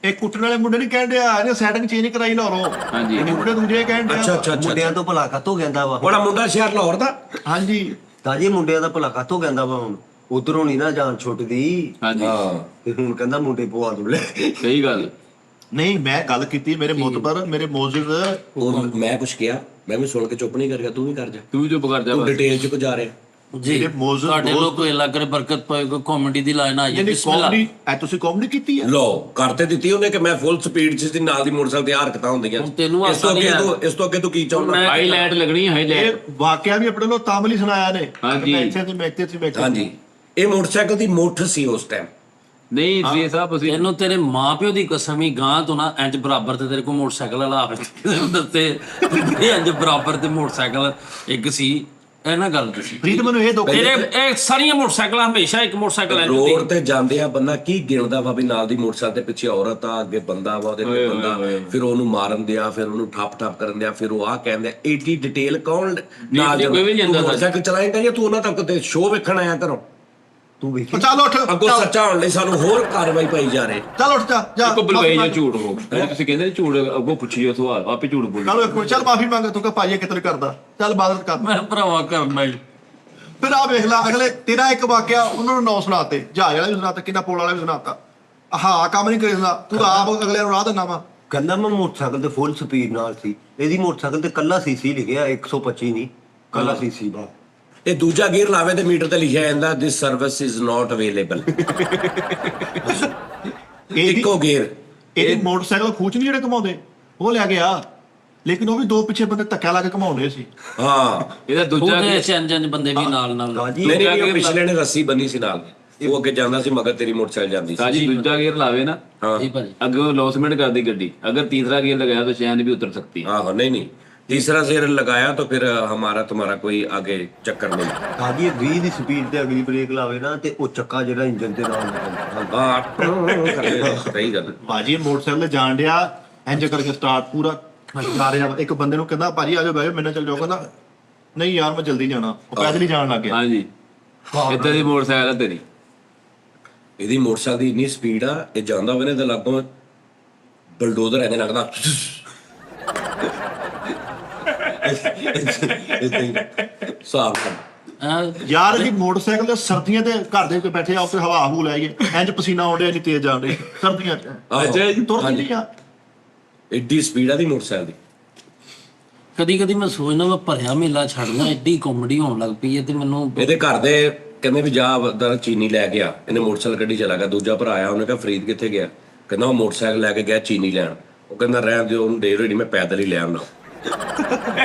Speaker 3: ਇਹ ਕੁੱਟਣ ਵਾਲੇ ਮੁੰਡੇ ਨਹੀਂ ਕਹਿਣ ਡਿਆ ਇਹਨੇ ਸੈਟਿੰਗ ਚੇਂਜ ਕਰਾਈ ਲਾਹੌਰੋਂ।
Speaker 2: ਹਾਂਜੀ।
Speaker 3: ਇਹ ਮੁੰਡੇ ਦੂਜੇ ਕਹਿਣ ਡਿਆ।
Speaker 1: ਅੱਛਾ
Speaker 4: ਮੁੰਡਿਆਂ ਤੋਂ ਭਲਾ ਕਾਤੋਂ ਕਹਿੰਦਾ ਵਾ?
Speaker 1: ਬੜਾ ਮੁੰਡਾ ਸ਼ਹਿਰ ਲਾਹੌਰ ਦਾ।
Speaker 3: ਹਾਂਜੀ
Speaker 4: ਤਾਜੀ ਮੁੰਡਿਆਂ ਦਾ ਭਲਾ ਕਾਤੋਂ ਕਹਿੰਦਾ ਵਾ? ਹੁਣ ਉਧਰੋਂ ਨਹੀਂ ਨਾ ਜਾਨ ਛੁੱਟਦੀ,
Speaker 2: ਹਾਂਜੀ
Speaker 4: ਤੇ ਹੁਣ ਕਹਿੰਦਾ ਮੁੰਡੇ ਪਵਾ ਦੋ ਲੈ।
Speaker 2: ਸਹੀ ਗੱਲ।
Speaker 3: ਨਹੀਂ ਮੈਂ ਗੱਲ ਕੀਤੀ ਮੇਰੇ ਮੁਤਬਰ ਮੇਰੇ ਮੌਜੂਦ
Speaker 1: ਉਹ ਮੈਂ ਕੁਛ ਕਿਹਾ, ਮੈਂ ਵੀ ਸੁਣ ਕੇ ਚੁੱਪ ਨਹੀਂ ਕਰ ਗਿਆ, ਤੂੰ ਵੀ ਕਰ ਜਾ,
Speaker 2: ਤੂੰ ਵੀ ਚੁੱਪ ਕਰ ਜਾ
Speaker 1: ਤੂੰ
Speaker 2: ਬਸ।
Speaker 1: ਡਿਟੇਲ ਚ ਕੋ ਜਾ ਰਿਹਾ।
Speaker 5: ਜੀ
Speaker 3: ਜਿਹੜੇ ਮੌਜੂਦ
Speaker 5: ਤੁਹਾਡੇ ਲੋਕ ਕੋਈ ਅੱਲਾ ਕਰੇ ਬਰਕਤ ਪਾਏ, ਕੋਈ ਕਾਮੇਡੀ ਦੀ ਲਾਈਨ ਆਈ ਹੈ
Speaker 3: ਜਿਹੜੀ
Speaker 5: ਬਿਸਮਿਲ੍ਲਾ।
Speaker 3: ਕਾਮੇਡੀ ਐ ਤੁਸੀਂ ਕਾਮੇਡੀ ਕੀਤੀ ਹੈ?
Speaker 1: ਲੋ ਕਰਤੇ ਦਿੱਤੀ ਉਹਨੇ ਕਿ ਮੈਂ ਫੁੱਲ ਸਪੀਡ 'ਚ ਸੀ, ਨਾਲ ਦੀ ਮੋਟਰਸਾਈਕਲ ਤੇ ਹਰਕਤਾਂ ਹੁੰਦੀਆਂ।
Speaker 5: ਹੁਣ ਤੈਨੂੰ
Speaker 1: ਇਸ ਤੋਂ ਅੱਗੇ
Speaker 5: ਆਸਾਨੀ
Speaker 1: ਇਸ ਤੋਂ ਅੱਗੇ ਤੂੰ ਕੀ ਚਾਹੁੰਦਾ?
Speaker 5: ਮੈਂ-
Speaker 2: ਹਾਈਲਾਈਟ ਲੱਗਣੀ ਹਾਈਲਾਈਟ।
Speaker 3: ਇਹ ਵਾਕਿਆ ਵੀ ਆਪਣੇ ਨੂੰ ਤਾਮਲ ਹੀ ਸੁਣਾਇਆ ਨੇ।
Speaker 2: ਹਾਂਜੀ।
Speaker 3: ਮੈਂ ਇੱਥੇ ਸੀ ਮੈਂ ਇੱਥੇ ਸੀ ਮੈਂ ਇੱਥੇ ਸੀ।
Speaker 1: ਹਾਂਜੀ, ਇਹ ਮੋਟਰਸਾਈਕਲ ਦੀ ਮੁੱਠ ਸੀ ਉਸ ਟਾਈਮ।
Speaker 2: ਨਹੀਂ ਜੀ ਸਾਹਿਬ ਅਸੀਂ
Speaker 5: ਇਹਨੂੰ ਤੇਰੇ ਮਾਪਿਓ ਦੀ ਕਸਮ ਹੀ ਗਾਂ ਤੋਂ ਨਾ ਇੰਜ ਬਰਾਬਰ ਤੇ ਤੇਰੇ ਕੋਲ ਮੋਟਰਸਾਈਕਲ ਵਾਲਾ ਆਵੇ ਦੱਸੇ ਇਹ ਇੰਜ ਬਰਾਬਰ ਤੇ ਮੋਟਰਸਾਈਕਲ ਇੱਕ ਸੀ। ਇਹ ਨਾ ਗੱਲ ਤੁਸੀਂ
Speaker 3: ਫਰੀਦ ਮੈਨੂੰ ਇਹ ਦੁੱਖ
Speaker 5: ਤੇਰੇ ਇਹ ਸਾਰੀਆਂ ਮੋਟਰਸਾਈਕਲ ਹਮੇਸ਼ਾ ਇੱਕ ਮੋਟਰਸਾਈਕਲ ਇੰਜ
Speaker 1: ਰੋਡ
Speaker 5: ਹੁੰਦੀ।
Speaker 1: ਤੇ ਜਾਂਦੇ ਆ ਬੰਦਾ ਕੀ ਗਿਣਦਾ ਵਾ ਵੀ ਨਾਲ ਦੀ ਮੋਟਰਸਾਈਕਲ ਤੇ ਪਿੱਛੇ ਔਰਤ ਆ, ਅੱਗੇ ਬੰਦਾ ਵਾ, ਉਹਦੇ
Speaker 2: ਓਏ
Speaker 1: ਕੋਲ ਬੰਦਾ,
Speaker 2: ਓਏ।
Speaker 1: ਫਿਰ ਉਹਨੂੰ ਮਾਰਨ ਦਿਆ, ਫਿਰ ਉਹਨੂੰ ਠੱਪ ਕਰਨ ਦਿਆ, ਫਿਰ ਉਹ ਆ ਕਹਿੰਦੇ ਏਡੀ ਡਿਟੇਲ ਕੌਣ ਨਾਲ
Speaker 2: ਕੋਈ ਵੀ ਨਹੀਂ ਜਾਂਦਾ
Speaker 1: ਮੋਟਰਸਾਈਕਲ ਚਲਾਏਗਾ ਜਾਂ ਤੂੰ ਉਹਨਾਂ ਤੱਕ ਤੇ ਸ਼ੋਅ ਵੇਖਣ ਆਇਆ ਘਰੋਂ?
Speaker 4: ਤੂੰ ਵੇਖੀ
Speaker 3: ਚੱਲ ਉੱਠ
Speaker 1: ਅੱਗੋਂ
Speaker 3: ਚੱਲ,
Speaker 1: ਸੱਚਾ ਹੋਣ ਲਈ ਸਾਨੂੰ ਹੋਰ ਕਾਰਵਾਈ ਪਾਈ ਜਾ ਰਹੀ।
Speaker 3: ਚੱਲ ਉੱਠ ਜਾ ਜਾ
Speaker 2: ਕੋ ਬਲਵਾਈ ਜੋ ਝੂਠ ਹੋ ਤੁਸੀਂ ਕਹਿੰਦੇ ਝੂਠ ਅੱਗੋਂ ਪੁੱਛੀਓ ਸਵਾਲ ਆਪੇ ਝੂਠ ਬੋਲ।
Speaker 3: ਚੱਲ ਇੱਕ ਮਿੰਟ, ਚੱਲ ਮਾਫੀ ਮੰਗ ਤੂੰ ਕਹ ਭਾਈ ਕਿਤਨ ਕਰਦਾ ਚੱਲ ਬਾਦਤ ਕਰ।
Speaker 5: ਮੈਂ ਭਰਾਵਾ ਕਰਨਾ ਹੀ
Speaker 3: ਫਿਰ ਆ ਵੇਖ ਲੈ ਅਗਲੇ ਤੇਰਾ ਇੱਕ ਵਾਕਿਆ ਉਹਨਾਂ ਨੂੰ 9 ਸੁਣਾਤੇ, ਜਹਾਜ਼ ਵਾਲਾ ਵੀ ਸੁਣਾਤਾ, ਕਿੰਨਾ ਪੋਲ ਵਾਲਾ ਵੀ ਸੁਣਾਤਾ। ਹਾਂ ਕੰਮ ਨਹੀਂ ਕਰੀਦਾ ਤੂੰ ਤਾਂ ਆਪ ਅਗਲੇ ਨੂੰ ਰਾਹ ਦਿੰਦਾ ਵਾ।
Speaker 4: ਕਹਿੰਦਾ ਮੈਂ ਮੋਟਰਸਾਈਕਲ ਤੇ ਫੁੱਲ ਸਪੀਡ ਨਾਲ ਸੀ, ਇਹਦੀ ਮੋਟਰਸਾਈਕਲ ਤੇ ਕੱਲਾ ਸੀਸੀ ਲਿਖਿਆ 125 ਨਹੀਂ, ਕੱਲਾ ਸੀਸੀ ਬਾ।
Speaker 1: ਇਹ ਦੂਜਾ ਗੇਅਰ ਲਾਵੇ ਤੇ ਮੀਟਰ ਤੇ ਲਿਖਿਆ ਜਾਂਦਾ ਦਿਸ ਸਰਵਿਸ ਇਜ਼ ਨਾਟ ਅਵੇਲੇਬਲ। ਇੱਕੋ ਗੇਅਰ।
Speaker 3: ਇਹਦੀ ਮੋਟਰਸਾਈਕਲ ਖੂਚ ਨਹੀਂ ਜਿਹੜੇ ਘਮਾਉਂਦੇ ਉਹ ਲੈ ਗਿਆ, ਲੇਕਿਨ ਉਹ ਵੀ ਦੋ ਪਿੱਛੇ ਬੰਦੇ ਧੱਕਾ ਲਾ ਕੇ ਘਮਾਉਂਦੇ ਸੀ।
Speaker 1: ਹਾਂ
Speaker 2: ਇਹਦਾ ਦੂਜਾ
Speaker 5: ਉਹਦੇ ਚੰਜ ਬੰਦੇ ਵੀ ਨਾਲ
Speaker 4: ਤਾਜੀ
Speaker 1: ਨਹੀਂ ਨਹੀਂ, ਉਹ ਪਿਛਲੇ ਨੇ ਰੱਸੀ ਬੰਨੀ ਸੀ ਨਾਲ, ਉਹ ਅੱਗੇ ਜਾਂਦਾ ਸੀ ਮਗਰ ਤੇਰੀ ਮੋਟਰਸਾਈਕਲ ਜਾਂਦੀ ਸੀ।
Speaker 2: ਸਾਜੀ ਦੂਜਾ ਗੇਅਰ ਲਾਵੇ ਨਾ
Speaker 1: हाँ
Speaker 5: ਜੀ ਭਾਜੀ
Speaker 2: अगर लॉसमेंट कर दी गड्डी, अगर तीसरा गियर लगाया तो चैन भी उतर सकती है।
Speaker 1: हाँ नहीं नहीं, तीसरा गेयर लगाया तो फिर हमारा तुम्हारा कोई आगे चक्कर नहीं।
Speaker 4: ਤਾਜੀ 20 ਦੀ ਸਪੀਡ ਤੇ ਅਗਲੀ ਬ੍ਰੇਕ ਲਾਵੇ ਨਾ ਤੇ ਉਹ ਚੱਕਾ ਜਿਹੜਾ ਇੰਜਨ ਦੇ ਨਾਲ ਲੱਗਦਾ।
Speaker 1: हाँ सही गल।
Speaker 3: ਭਾਜੀ ਇਹ ਮੋਟਰਸਾਈਕਲ ਤੇ ਜਾਣ ਡਿਆ ਇੰਜ ਕਰਕੇ ਸਟਾਰਟ ਪੂਰਾ ਕਰ ਰਿਹਾ। ਇੱਕ ਬੰਦੇ ਨੂੰ ਕਹਿੰਦਾ ਭਾਜੀ ਆ ਜਾਓ ਬਹਿ ਜਾਓ ਮੇਰੇ ਨਾਲ ਚੱਲ ਜਾਓ, ਕਹਿੰਦਾ ਨਹੀਂ ਯਾਰ ਮੈਂ ਜਲਦੀ ਜਾਣਾ, ਉਹ ਪੈਦਲ ਹੀ ਜਾਣ ਲੱਗ ਗਿਆ।
Speaker 2: हाँ जी इतना दी मोटरसाइकिल है तेरी।
Speaker 1: ਇਹਦੀ ਮੋਟਰਸਾਈਕਲ ਦੀ ਇੰਨੀ ਸਪੀਡ ਆ, ਇਹ ਜਾਂਦਾ ਹੋਵੇ ਨਾ ਤੇ ਲੱਗਦਾ ਬਲਡੋਜ਼ਰ ਐਨੇ ਲੱਗਦਾ। ਸਾਫ
Speaker 3: ਯਾਰ ਜੀ ਮੋਟਰਸਾਈਕਲ ਤੇ ਸਰਦੀਆਂ ਤੇ ਘਰ ਦੇ ਉੱਤੇ ਬੈਠੇ ਆ ਉੱਤੇ ਹਵਾ ਹੂ ਲੈ ਗਏ ਇੰਜ ਪਸੀਨਾ ਆਉਂਦੇ ਇੰਨੀ ਤੇਜ਼ ਜਾਣ ਦੇ ਸਰਦੀਆਂ ਚ।
Speaker 1: ਅੱਛਾ
Speaker 3: ਜੀ ਤੁਰ ਨਹੀਂ ਆ।
Speaker 1: ਐਡੀ ਸਪੀਡ ਆ ਦੀ ਮੋਟਰਸਾਈਕਲ ਦੀ।
Speaker 5: ਕਦੀ ਕਦੀ ਮੈਂ ਸੋਚਦਾ ਮੈਂ ਭਰਿਆ ਮੇਲਾ ਛੱਡਣਾ, ਐਡੀ ਕਾਮੇਡੀ ਹੋਣ ਲੱਗ ਪਈ ਹੈ ਤੇ ਮੈਨੂੰ
Speaker 1: ਇਹਦੇ ਘਰ ਦੇ ਕਹਿੰਦੇ ਵੀ ਜਾ ਦਰ ਚੀਨੀ ਲੈ ਗਿਆ, ਇਹਨੇ ਮੋਟਰਸਾਈਕਲ ਗੱਡੀ ਚਲਾ ਗਿਆ। ਦੂਜਾ ਭਰਾ ਆਇਆ, ਉਹਨੇ ਕਿਹਾ ਫਰੀਦ ਕਿੱਥੇ ਗਿਆ? ਕਹਿੰਦਾ ਉਹ ਮੋਟਰਸਾਈਕਲ ਲੈ ਕੇ ਗਿਆ ਚੀਨੀ ਲੈਣ। ਉਹ ਕਹਿੰਦਾ ਰਹਿਣ ਦਿਓ ਉਹਨੂੰ, ਦੇ ਰੇੜੀ ਮੈਂ ਪੈਦਲ ਹੀ ਲੈ ਆਉਣਾ।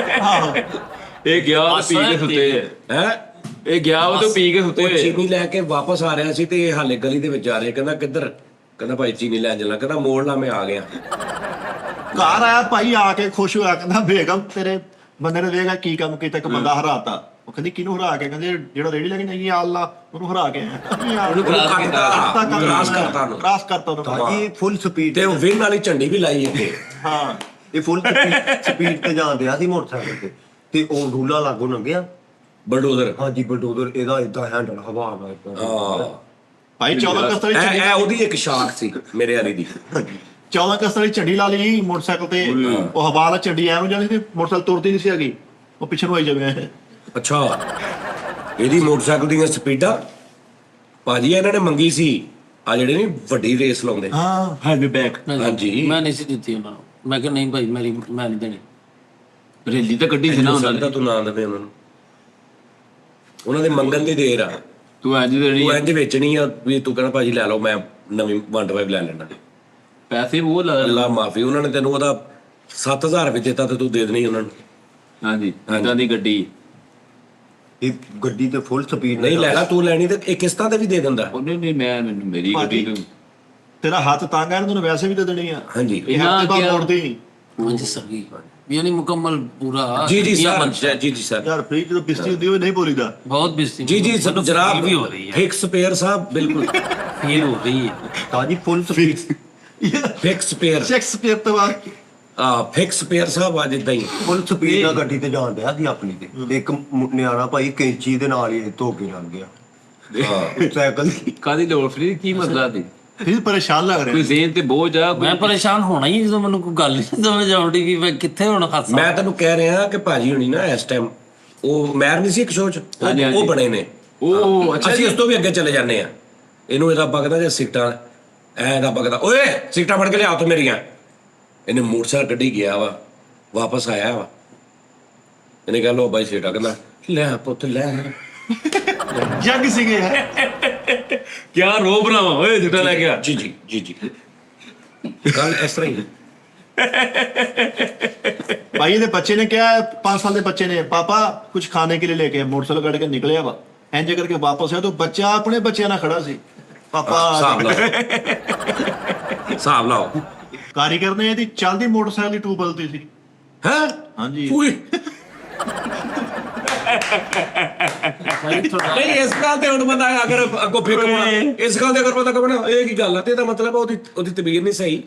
Speaker 2: ये गया वो पी के सुते है,
Speaker 1: ਹੈ
Speaker 2: ये गया वो तो पी के सुते
Speaker 1: ਉਹ
Speaker 2: है।
Speaker 1: ਚੀਨੀ ਲੈ ਕੇ ਵਾਪਸ ਆ ਰਿਹਾ ਸੀ ਤੇ ਇਹ ਹਾਲੇ ਗਲੀ ਦੇ ਵਿੱਚ ਜਾ ਰਿਹਾ। ਕਹਿੰਦਾ ਕਿੱਧਰ? ਕਹਿੰਦਾ ਭਾਈ ਚੀਨੀ ਲੈਣ ਚੱਲਾਂ। ਕਹਿੰਦਾ ਮੋੜ ਲਾ, ਮੈਂ ਆ ਗਿਆ।
Speaker 3: ਘਰ ਆਇਆ ਭਾਈ ਆ ਕੇ ਖੁਸ਼ ਹੋਇਆ, ਕਹਿੰਦਾ ਬੇਗਮ ਤੇਰੇ ਬੰਦੇ ਨੇ ਵੇਗਾ ਕੀ ਕੰਮ ਕੀਤਾ, ਇੱਕ ਬੰਦਾ ਹਰਾਤਾ। ਉਹ ਕਹਿੰਦੀ ਕਿਹਨੂੰ ਹਰਾ ਕੇ? ਕਹਿੰਦੇ ਜਿਹੜਾ ਰੇੜੀ ਲੈ ਕੇ ਨਹੀਂ ਆਲਾ ਉਹਨੂੰ ਹਰਾ ਕੇ ਆਇਆ।
Speaker 1: ਉਹਨੂੰ ਕ੍ਰਾਸ ਕਰਤਾ ਉਹਨੂੰ।
Speaker 3: ਕ੍ਰਾਸ ਕਰਤਾ ਉਹਨੂੰ।
Speaker 4: ਤਾਜੀ ਫੁੱਲ ਸਪੀਡ
Speaker 1: ਤੇ ਉਹ ਵਿੰਗ ਵਾਲੀ ਝੰਡੀ ਵੀ ਲਾਈ ਇੱਥੇ।
Speaker 3: ਹਾਂ
Speaker 4: ਇਹ ਫੁੱਲ ਸਪੀਡ ਤੇ ਜਾਂਦੇ ਆ ਸੀ ਮੋਟਰਸਾਈਕਲ ਤੇ ਉਹ ਰੂਲਾ ਲਾਗੋ ਲੰਘਿਆ।
Speaker 1: ਬਲਡੋਜ਼ਰ।
Speaker 4: ਹਾਂਜੀ ਬਲਡੋਜ਼ਰ ਇਹਦਾ ਇਦਾਂ ਹੈਂਡਲ ਹਵਾ ਨਾਲ ਏਦਾਂ।
Speaker 1: ਹਾਂ
Speaker 3: ਭਾਈ 14 ਅਗਸਤ ਵਾਲੀ ਝੰਡੀ,
Speaker 1: ਇਹ ਉਹਦੀ ਇੱਕ ਸ਼ਾਖ ਸੀ ਮੇਰੇ ਵਾਲੀ ਦੀ।
Speaker 3: 14 ਅਗਸਤ ਵਾਲੀ ਝੰਡੀ ਲਾ ਲਈ ਮੋਟਰਸਾਈਕਲ ਤੇ। ਉਹ ਹਵਾ ਨਾਲ ਝੰਡੀ ਐਵੇਂ ਜਾਂਦੀ ਸੀ, ਮੋਟਰਸਾਈਕਲ ਤੁਰਦੀ ਨਹੀਂ ਸੀ ਹੈਗੀ, ਉਹ ਪਿੱਛੇ ਨੂੰ ਆਈ ਜਾਵੇ।
Speaker 1: ਅੱਛਾ, ਇਹਦੀ ਮੋਟਰਸਾਈਕਲ ਦੀਆਂ ਸਪੀਡਾਂ ਭਾਜੀ ਇਹਨਾਂ ਨੇ ਮੰਗੀ ਸੀ ਆ ਜਿਹੜੇ ਨਹੀਂ ਵੱਡੀ ਰੇਸ ਲਾਉਂਦੇ।
Speaker 3: ਹਾਂ
Speaker 2: हैवी बैक
Speaker 1: ਹਾਂਜੀ।
Speaker 5: ਮੈਂ ਨਹੀਂ ਸੀ ਦਿੱਤੀ ਉਹਨਾਂ ਨੂੰ। ਮੈਂ ਕਿਹਾ ਨਹੀਂ ਭਾਈ ਮੈਂ ਨਹੀਂ ਦੇਣੀ।
Speaker 2: रैली तो कड्डी थी ना
Speaker 1: ਸਕਦਾ
Speaker 2: उन्होंने।
Speaker 1: ਤੂੰ ਨਾ ਦੇਵੇ ਉਹਨਾਂ ਨੂੰ, ਉਹਨਾਂ ਦੇ ਮੰਗਣ ਦੀ ਦੇਰ ਆ।
Speaker 2: तू इंज देनी
Speaker 1: ਤੂੰ ਇੰਜ ਵੇਚਣੀ ਆ ਵੀ ਤੂੰ ਕਹਿੰਦਾ ਭਾਜੀ ਲੈ ਲਓ, ਮੈਂ ਨਵੀਂ 125 ਲੈ ਲੈਣਾ।
Speaker 2: पैसे वो लगा।
Speaker 1: ਅੱਲਾ ਮਾਫੀ, ਉਹਨਾਂ ਨੇ ਤੈਨੂੰ ਉਹਦਾ 7000 ਵੀ ਦਿੱਤਾ ਤੇ ਤੂੰ ਦੇ ਦੇਣੀ ਉਹਨਾਂ ਨੂੰ।
Speaker 2: हाँ जी इतना दी गड्डी
Speaker 4: ਇਹ ਗੱਡੀ ਤੇ ਫੁੱਲ ਸਪੀਡ
Speaker 1: ਨਹੀਂ ਲੈਣਾ ਤੂੰ ਲੈਣੀ ਤੇ ਇਹ ਕਿਸ਼ਤਾਂ ਤੇ ਵੀ ਦੇ ਦਿੰਦਾ।
Speaker 2: ਉਹਨੇ ਨਹੀਂ ਮੈਂ ਮੈਨੂੰ ਮੇਰੀ ਗੱਡੀ ਨੂੰ
Speaker 3: ਤੇਰਾ ਹੱਥ ਤੰਗ ਆ, ਤੈਨੂੰ ਵੈਸੇ ਵੀ ਦੇ ਦੇਣੀ ਆ।
Speaker 1: ਹਾਂਜੀ
Speaker 3: ਇਹ ਹਫ਼ਤੇ ਬਾਅਦ ਮੋੜਦੀ।
Speaker 5: ਹਾਂਜੀ ਸਹੀ ਯਾਨੀ ਮੁਕੰਮਲ ਪੂਰਾ
Speaker 1: ਜੀ ਜੀ
Speaker 5: ਜਾਂ
Speaker 1: ਸਰ,
Speaker 5: ਮੰਸ਼ਾ।
Speaker 1: ਜੀ ਜੀ ਸਰ,
Speaker 3: ਯਾਰ ਫ੍ਰੀ ਜਦੋਂ ਬਿਸਤੀ ਹੁੰਦੀ ਹੋਵੇ ਨਹੀਂ ਬੋਲੀਦਾ।
Speaker 5: ਬਹੁਤ ਬਿਸਤੀ
Speaker 1: ਜੀ ਜੀ ਸਰ, ਜਨਾਬ
Speaker 5: ਵੀ ਹੋ ਰਹੀ ਹੈ,
Speaker 1: ਫਿਕਸ ਪੇਅਰ ਸਾਹਿਬ, ਬਿਲਕੁਲ
Speaker 5: ਫੀਲ ਹੋ ਰਹੀ ਹੈ।
Speaker 4: ਤਾਜੀ full speed
Speaker 1: fix pair.
Speaker 3: Shakespeare ਤੋਂ ਬਾਅਦ
Speaker 1: ਫਿਕਸ ਪੇਅਰ ਸਾਹਿਬ ਅੱਜ ਇਦਾਂ ਹੀ।
Speaker 4: ਫੁੱਲ ਸਪੀਡ ਨਾਲ ਗੱਡੀ ਤੇ ਜਾਣ ਡਿਆ ਸੀ ਆਪਣੀ ਤੇ ਇੱਕ ਨਿਆਣਾ ਭਾਈ ਕੈਂਚੀ ਦੇ ਨਾਲ ਹੀ ਧੋ ਕੇ ਲੰਘ ਗਿਆ। ਸਾਈਕਲ
Speaker 2: ਕਾਦੀ ਲੋੜ ਫਰੀ ਕੀ ਮਸਲਾ ਸੀ?
Speaker 3: ਫਿਰ ਪਰੇਸ਼ਾਨ ਲੱਗ
Speaker 2: ਕੋਈ
Speaker 3: ਰਿਹਾ।
Speaker 2: ਜ਼ੇਨ ਤੇ ਬੋਝ ਆ
Speaker 5: ਮੈਂ ਪਰੇਸ਼ਾਨ ਹੋਣਾ ਹੀ ਜਦੋਂ ਮੈਨੂੰ ਕੋਈ ਗੱਲ ਨਹੀਂ ਸਮਝ ਆਉਂਦੀ ਵੀ ਮੈਂ ਕਿੱਥੇ ਹੁਣ ਫਸਾਂ।
Speaker 1: ਮੈਂ ਤੈਨੂੰ ਕਹਿ ਰਿਹਾ ਕਿ ਭਾਜੀ ਹੋਣੀ ਨਾ ਇਸ ਟਾਈਮ ਉਹ ਮੈਰ ਨਹੀਂ ਸੀ ਇੱਕ ਸ਼ੋਅ 'ਚ
Speaker 2: ਹਾਂਜੀ, ਹਾਂਜੀ।
Speaker 1: ਉਹ ਬਣੇ ਨੇ।
Speaker 2: ਉਹ ਅੱਛਾ
Speaker 1: ਅਸੀਂ ਉਸ ਤੋਂ ਵੀ ਅੱਗੇ ਚਲੇ ਜਾਂਦੇ ਆ। ਇਹਨੂੰ ਇਹਦਾ ਬਗਦਾ ਜੇ ਸਿਗਟਾਂ ਇਹਦਾ ਬਗਦਾ, ਓਏ ਸਿਗਟਾਂ ਫੜ ਕੇ ਲਿਆ ਤੂੰ ਮੇਰੀਆਂ। ਇਹਨੇ ਮੋਟਰਸਾਈਕਲ ਕੱਢੀ ਗਿਆ ਵਾ, ਵਾਪਸ ਆਇਆ ਵਾ। ਇਹਨੇ ਕਿਹਾ ਲੋ ਬਾਈ ਸਿਗਟਾਂ, ਕਹਿੰਦਾ ਲੈ ਪੁੱਤ ਲੈ।
Speaker 3: ਜੱਗ ਸੀਗੇ ਹੈ।
Speaker 2: ਕਿਆ ਰੋ ਬਣਾਵਾ ਓਏ ਜਿੱਟਾ ਲੈ ਗਿਆ।
Speaker 1: ਜੀ ਜੀ ਜੀ ਜੀ ਗੱਲ ਇਸ ਤਰ੍ਹਾਂ ਹੀ।
Speaker 3: भाई ਦੇ ਬੱਚੇ ਨੇ ਕਿਹਾ 5 ਸਾਲ ਦੇ ਬੱਚੇ ਨੇ ਪਾਪਾ ਕੁਝ ਖਾਣੇ ਕੇ लिए लेके मोटरसाइकिल ਕੱਢ ਕੇ ਨਿਕਲਿਆ ਵਾ ਇੰਜ ਕਰਕੇ ਵਾਪਸ ਆਇਆ ਤਾਂ ਬੱਚਾ ਆਪਣੇ ਬੱਚਿਆਂ ਨਾਲ ਖੜਾ ਸੀ। ਪਾਪਾ
Speaker 1: ਹਿਸਾਬ ਲਾਓ।
Speaker 3: ਕਾਰੀਗਰ ਨੇ ਇਹਦੀ ਚੱਲਦੀ ਮੋਟਰਸਾਈਕਲ ਦੀ ਟੂਬ ਬਦਲਤੀ ਸੀ।
Speaker 1: ਹੈ
Speaker 3: ਹਾਂਜੀ।
Speaker 1: ਪੂਰੀ ਨਹੀਂ ਇਸ ਗੱਲ ਤੇ ਹੁਣ ਬੰਦਾ ਅਗਰ ਅੱਗੋਂ ਫਿੱਕ ਇਸ ਗੱਲ ਤੇ ਅਗਰ ਬੰਦਾ ਕਹੇ ਨਾ ਇਹ ਕੀ ਗੱਲ ਆ ਤੇ ਇਹਦਾ ਮਤਲਬ ਉਹਦੀ ਤਬੀਅਤ ਨਹੀਂ ਸਹੀ,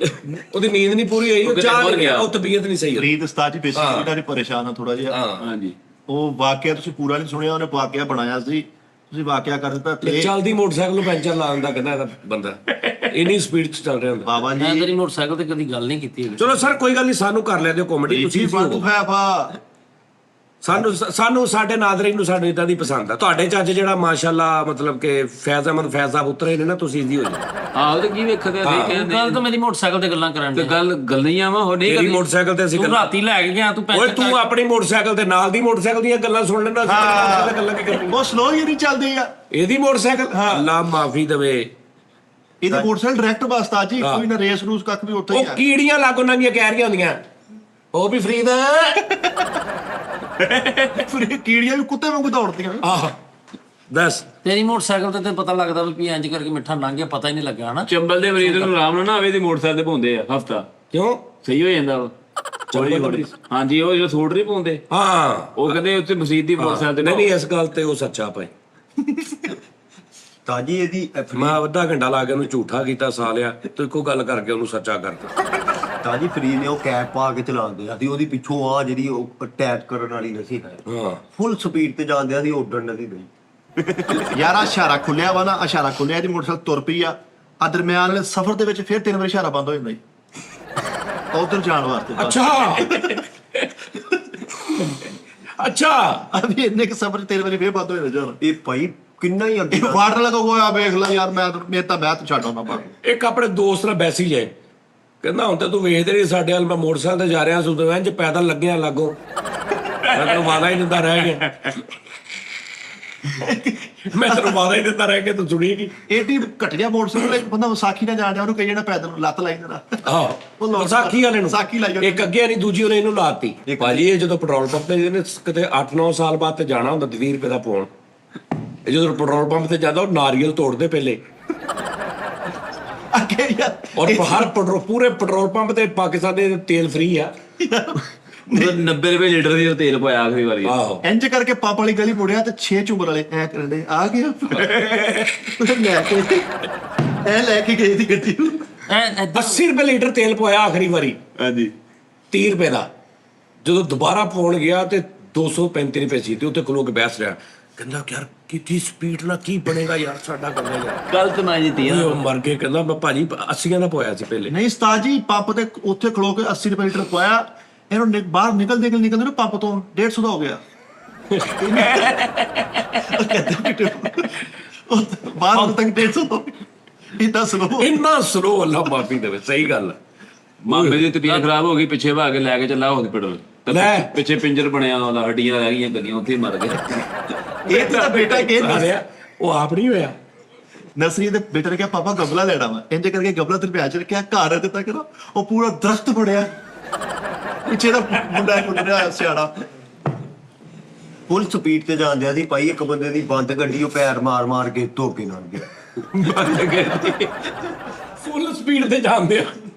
Speaker 1: ਉਹਦੀ ਨੀਂਦ ਨਹੀਂ ਪੂਰੀ ਹੋਈ, ਉਹ ਚਾਹ ਨਹੀਂ ਗਿਆ, ਉਹ ਤਬੀਅਤ ਨਹੀਂ ਸਹੀ।
Speaker 3: ਰੀਤ ਉਸਤਾਦ ਜੀ ਬੇਸਿਕਲੀ ਇਹਨਾਂ ਦੀ ਪਰੇਸ਼ਾਨ ਆ ਥੋੜਾ ਜਿਹਾ।
Speaker 2: ਹਾਂਜੀ
Speaker 3: ਉਹ ਵਾਕਿਆ ਤੁਸੀਂ ਪੂਰਾ ਨਹੀਂ ਸੁਣਿਆ, ਉਹਨੇ ਵਾਕਿਆ ਬਣਾਇਆ ਸੀ, ਤੁਸੀਂ ਵਾਕਿਆ ਕਰ ਦਿੱਤਾ ਤੇ
Speaker 1: ਚੱਲਦੀ ਮੋਟਰਸਾਈਕਲ ਨੂੰ ਪੈਂਚਰ ਲਾ ਦਿੰਦਾ ਕਹਿੰਦਾ ਇਹਦਾ ਬੰਦਾ ਇੰਨੀ ਸਪੀਡ 'ਚ ਚੱਲ ਰਿਹਾ ਹੁੰਦਾ।
Speaker 3: ਬਾਬਾ
Speaker 5: ਮੈਂ
Speaker 3: ਜੀ
Speaker 5: ਤੇਰੀ ਮੋਟਰਸਾਈਕਲ ਤੇ ਕਦੀ ਗੱਲ ਨਹੀਂ ਕੀਤੀ ਹੈਗੀ।
Speaker 1: ਚਲੋ ਸਰ ਕੋਈ ਗੱਲ ਨਹੀਂ, ਸਾਨੂੰ ਕਰ ਲਿਆ ਦਿਓ ਕਾਮੇਡੀ ਤੁਸੀਂ
Speaker 3: ਫਾਲਤੂ ਫੈਫਾ
Speaker 1: ਸਾਨੂੰ ਸਾਡੇ ਨਾਜ਼ਰੀਨ ਨੂੰ ਸਾਡੇ ਇਦਾਂ ਦੀ ਪਸੰਦ ਆ। ਤੁਹਾਡੇ ਚੱਜ ਜਿਹੜਾ ਮਾਸ਼ਾਅੱਲਾ ਮਤਲਬ ਕਿ ਫੈਜ਼ ਅਹਿਮਦ ਫੈਜ਼ ਸਾਹਿਬ ਉਤਰੇ ਨੇ ਨਾ, ਤੁਸੀਂ ਇਹਦੀ ਹੋ ਜਾਓ।
Speaker 2: ਆਹ ਤੇ ਕੀ ਵੇਖਦੇ ਆ ਸਹੀ ਕਹਿੰਦੇ
Speaker 5: ਗੱਲ ਤਾਂ ਮੇਰੀ ਮੋਟਰਸਾਈਕਲ ਤੇ ਗੱਲਾਂ ਕਰਨ
Speaker 2: ਤੇ
Speaker 5: ਦੇ।
Speaker 2: ਗੱਲ ਨਹੀਂ ਆਵਾ ਹੋ ਨਹੀਂ
Speaker 1: ਤੇਰੀ ਮੋਟਰਸਾਈਕਲ ਤੇ ਅਸੀਂ
Speaker 5: ਤੂੰ ਰਾਤੀ ਲੈ ਕੇ ਗਿਆ, ਤੂੰ
Speaker 1: ਓਏ
Speaker 5: ਪੈਂਚਰ
Speaker 1: ਤੂੰ ਆਪਣੀ ਮੋਟਰਸਾਈਕਲ ਤੇ ਨਾਲ ਦੀ ਮੋਟਰਸਾਈਕਲ ਦੀਆਂ ਗੱਲਾਂ ਸੁਣ ਲੈਂਦਾ, ਅਸੀਂ ਮੋਟਰਸਾਈਕਲ ਤੇ ਗੱਲਾਂ ਕੀ ਕਰਨੀਆਂ।
Speaker 3: ਉਹ ਸਲੋ ਹੀ ਨਹੀਂ ਚੱਲਦੀ ਆ।
Speaker 1: ਇਹਦੀ ਮੋਟਰਸਾਈਕਲ ਅੱਲਾ ਮਾਫੀ ਦੇਵੇ,
Speaker 3: ਇਹਦੀ ਮੋਟਰਸਾਈਕਲ ਡਾਇਰੈਕਟ ਬਸਤਾ ਜੀ, ਕੋਈ ਨਾ ਰੇਸ ਰੂਸ ਕੱਖ ਵੀ ਉੱਥੇ ਹੀ
Speaker 1: ਉਹ
Speaker 3: ਆ।
Speaker 1: ਕੀੜੀਆਂ ਲੱਗ ਉਹਨਾਂ ਦੀਆਂ ਕਹਿ ਰਹੀਆਂ ਹੁੰਦੀਆਂ ਉਹ ਵੀ ਫਰੀਦ।
Speaker 3: ਫਿਰ ਕੀੜੀਆਂ ਵੀ ਕੁੱਤੇ ਵਾਂਗੂ ਦੌੜਦੀਆਂ।
Speaker 1: ਆਹ ਦੱਸ
Speaker 5: ਤੇਰੀ ਮੋਟਰਸਾਈਕਲ ਤੇ ਪਤਾ ਲੱਗਦਾ ਵੀ ਇੰਜ ਕਰਕੇ ਮਿੱਠਾ ਲੰਘ ਗਿਆ, ਪਤਾ ਹੀ ਨਹੀਂ ਲੱਗਿਆ ਹਨਾ।
Speaker 2: ਚੰਬਲ ਦੇ ਮਰੀਜ਼ ਨੂੰ ਆਰਾਮ ਨਾਲ ਨਾ ਆਵੇ ਤੇ ਮੋਟਰਸਾਈਕਲ ਤੇ ਪਾਉਂਦੇ ਆ ਹਫਤਾ,
Speaker 1: ਕਿਉਂ?
Speaker 2: ਸਹੀ ਹੋ ਜਾਂਦਾ ਵਾ। ਹਾਂਜੀ ਉਹ ਜਦੋਂ ਥੋੜ ਨਹੀਂ ਪਾਉਂਦੇ,
Speaker 1: ਹਾਂ
Speaker 2: ਉਹ ਕਹਿੰਦੇ ਉੱਥੇ ਮਸਜਿਦ ਦੀ ਮੋਟਰਸਾਈਕਲ ਤੇ
Speaker 1: ਨਹੀਂ ਇਸ ਗੱਲ ਤੇ ਉਹ ਸੱਚਾ ਭਾਈ।
Speaker 4: ਤਾਜੀ ਇਹਦੀ
Speaker 1: ਮੈਂ ਅੱਧਾ ਘੰਟਾ ਲਾ ਕੇ ਉਹਨੂੰ ਝੂਠਾ ਕੀਤਾ ਸਾਲਿਆ, ਤੂੰ ਇੱਕੋ ਗੱਲ ਕਰਕੇ ਉਹਨੂੰ ਸੱਚਾ ਕਰਤਾ।
Speaker 4: ਤਾਜੀ ਫਰੀ ਨੇ ਉਹ ਕੈਪ ਪਾ ਕੇ ਚਲਾਉਂਦੇ ਆ ਤੇ ਉਹਦੀ ਪਿੱਛੋਂ ਆ ਜਿਹੜੀ ਉਹ ਅਟੈਚ ਕਰਨ ਵਾਲੀ ਨਹੀਂ ਹੈ,
Speaker 1: ਹਾਂ
Speaker 4: ਫੁੱਲ ਸਪੀਡ ਤੇ ਜਾਂਦੇ ਆ ਸੀ, ਉੱਡਣ ਨਹੀਂ ਗਈ।
Speaker 3: ਯਾਰ ਇਸ਼ਾਰਾ ਖੁੱਲਿਆ ਵਾ ਨਾ, ਇਸ਼ਾਰਾ ਖੁੱਲਿਆ, ਇਹਦੀ ਮੋਟਰਸਾਈਕਲ ਤੁਰ ਪਈ ਆ ਦਰਮਿਆਨ ਵਾਲੇ ਸਫ਼ਰ ਦੇ ਵਿੱਚ ਫਿਰ 3 ਵਾਰ ਇਸ਼ਾਰਾ ਬੰਦ ਹੋ ਜਾਂਦਾ ਜੀ ਉਧਰ ਜਾਣ ਵਾਸਤੇ।
Speaker 1: ਅੱਛਾ
Speaker 3: ਅਭੀ ਇੰਨੇ ਕਿ ਸਫ਼ਰ 3 ਵਾਰੀ ਫਿਰ ਬੰਦ ਹੋ ਜਾਂਦਾ ਜਾਣ।
Speaker 4: ਇਹ ਭਾਈ ਕਿੰਨਾ ਹੀ ਅੱਗੇ
Speaker 3: ਵਾਟਰ ਲਗਾ ਹੋਇਆ ਵੇਖ ਲੈ ਯਾਰ, ਮੈਂ ਤਾਂ ਛੱਡ ਆਉਣਾ ਬਾਹਰ।
Speaker 1: ਇੱਕ ਆਪਣੇ ਦੋਸਤ ਨਾਲ ਬੈਸੀ ਜਾਏ, ਕਹਿੰਦਾ ਹੁਣ ਤਾਂ ਤੂੰ ਵੇਖਦੇ ਨਹੀਂ ਸਾਡੇ ਵੱਲ, ਮੈਂ ਮੋਟਰਸਾਈਕਲ ਤੇ ਜਾ ਰਿਹਾ ਸੀ ਉਦੋਂ ਇੰਜ ਪੈਦਲ ਲੱਗਿਆ ਲਾਗੋ, ਮੈਂ ਤੈਨੂੰ ਵਾਦਾ ਹੀ ਦਿੰਦਾ ਰਹਿ ਗਿਆ, ਮੈਂ ਤੈਨੂੰ ਵਾਦਾ ਹੀ ਦਿੰਦਾ ਰਹਿ ਗਿਆ, ਤੂੰ ਸੁਣੀ ਨਹੀਂ।
Speaker 3: ਏਡੀ ਘਟਿਆ ਮੋਟਰਸਾਈਕਲ ਬੰਦਾ ਵਿਸਾਖੀ ਨਾਲ ਜਾਣ ਡਿਆ, ਉਹਨੂੰ ਕਹੀ ਜਾਣਾ ਪੈਦਲ ਲੱਤ ਲਾਈ ਜਰਾ।
Speaker 1: ਆਹ ਵਿਸਾਖੀ ਵਾਲੇ ਨੂੰ
Speaker 3: ਵਿਸਾਖੀ ਲਾਈ ਜਾਂਦੇ।
Speaker 1: ਇੱਕ ਅੱਗੇ ਨਹੀਂ ਦੂਜੀ ਉਹਨੇ ਇਹਨੂੰ ਲਾਤੀ। ਭਾਜੀ ਇਹ ਜਦੋਂ ਪੈਟਰੋਲ ਪੰਪ ਤੇ ਇਹਨੇ ਕਿਤੇ 8-9 ਸਾਲ ਬਾਅਦ ਤੇ ਜਾਣਾ ਹੁੰਦਾ 20 ਰੁਪਏ ਦਾ ਪਾਉਣ, ਇਹ ਜਦੋਂ ਪੈਟਰੋਲ ਪੰਪ ਤੇ ਜਾਂਦਾ ਉਹ ਨਾਰੀਅਲ ਤੋੜਦੇ ਪਹਿਲੇ,
Speaker 3: ਅੱਗੇ ਯਾਰ
Speaker 1: ਔਰ ਹਰ ਪੂਰੇ ਪੈਟਰੋਲ ਪੰਪ ਤੇ ਪਾਕਿਸਤਾਨ ਦੇ ਤੇਲ ਫ੍ਰੀ ਆ।
Speaker 2: 90 ਰੁਪਏ ਲੀਟਰ ਦੀ ਤੇਲ ਪਾਇਆ ਆਖਰੀ ਵਾਰੀ।
Speaker 1: ਆਹੋ
Speaker 3: ਇੰਜ ਕਰਕੇ ਪੰਪ ਵਾਲੀ ਗਲੀ ਮੁੜਿਆ ਤੇ 6 ਝੁੰਮਰ ਵਾਲੇ ਐ ਕਰਨ ਦੇ ਆ ਗਿਆ ਲੈ ਕੇ ਗਈ ਦੀ ਗੱਡੀ ਨੂੰ।
Speaker 1: 80 ਰੁਪਏ ਲੀਟਰ ਤੇਲ ਪਵਾਇਆ ਆਖਰੀ ਵਾਰੀ,
Speaker 2: ਹਾਂਜੀ
Speaker 1: 30 ਰੁਪਏ ਦਾ। ਜਦੋਂ ਦੁਬਾਰਾ ਪਾਉਣ ਗਿਆ ਤੇ 235 ਰੁਪਏ ਸੀ, ਤੇ ਉੱਥੇ ਖਲੋ ਕੇ ਬੈਠ ਰਿਹਾ, ਕਹਿੰਦਾ ਯਾਰ ਕਿੰਨੀ ਸਪੀਡ ਨਾਲ ਕੀ ਬਣੇਗਾ ਯਾਰ ਸਾਡਾ ਕਰਨਾ ਯਾਰ।
Speaker 2: ਕੱਲ ਤੇ ਮੈਂ ਜਿੱਤੀ
Speaker 1: ਉਹ ਮਰ ਕੇ ਕਹਿੰਦਾ ਮੈਂ ਭਾਜੀ 80 ਦਾ ਪਵਾਇਆ ਸੀ ਪਹਿਲੇ।
Speaker 3: ਨਹੀਂ ਉਸਤਾਦ ਜੀ ਪੰਪ ਤੇ ਉੱਥੇ ਖਲੋ ਕੇ 80 ਰੁਪਏ ਲੀਟਰ ਪਵਾਇਆ, ਇਹਨੂੰ ਬਾਹਰ ਨਿਕਲਦੇ ਨਾ ਪੰਪ ਤੋਂ 150 ਦਾ ਹੋ ਗਿਆ। ਬਾਹਰ ਤੱਕ 150 ਦਾ ਇੰਨਾ ਸਲੋ,
Speaker 1: ਇੰਨਾ ਸਲੋ, ਅੱਲਾ ਮਾਫੀ ਦੇਵੇ, ਸਹੀ ਗੱਲ ਹੈ।
Speaker 2: ਮਾਮੇ ਦੀ ਤਬੀਅਤ ਖਰਾਬ ਹੋ ਗਈ, ਪਿੱਛੇ ਭਾਗ ਕੇ ਲੈ ਕੇ ਚੱਲਾ ਹਸਪੀਟਲ,
Speaker 1: ਲੈ।
Speaker 2: ਪਿੱਛੇ ਪਿੰਜਰ ਬਣਿਆ ਉਹਦਾ, ਹੱਡੀਆਂ ਰਹਿ ਗਈਆਂ ਗੱਡੀਆਂ, ਉੱਥੇ ਹੀ ਮਰ ਗਿਆ।
Speaker 3: ਇਹ ਤਾਂ ਬੇਟਾ ਕਿ
Speaker 1: ਉਹ ਆਪ ਨਹੀਂ ਹੋਇਆ।
Speaker 3: ਨਰਸਰੀ ਦੇ ਬੇਟੇ ਨੇ ਕਿਹਾ ਪਾਪਾ ਗਮਲਾ ਲੈਣਾ ਵਾ, ਇੰਜ ਕਰਕੇ ਗਮਲਾ ਤੇ ਪਿਆ ਚ ਰੱਖਿਆ, ਘਰ ਦਿੱਤਾ ਕਰੋ, ਉਹ ਪੂਰਾ ਦਰਖਤ ਬਣਿਆ, ਪਿੱਛੇ ਦਾ ਮੁੰਡਾ ਕੁੱਟਿਆ ਸਿਆਣਾ।
Speaker 4: ਫੁੱਲ ਸਪੀਡ ਤੇ ਜਾਂਦੇ ਆ ਸੀ ਭਾਈ, ਇੱਕ ਬੰਦੇ ਦੀ ਬੰਦ ਗੱਡੀ ਉਹ ਪੈਰ ਮਾਰ ਕੇ ਧੋ ਕੇ ਲੰਘ ਗਿਆ।
Speaker 1: ਫੁੱਲ ਸਪੀਡ ਤੇ ਜਾਂਦੇ ਆ।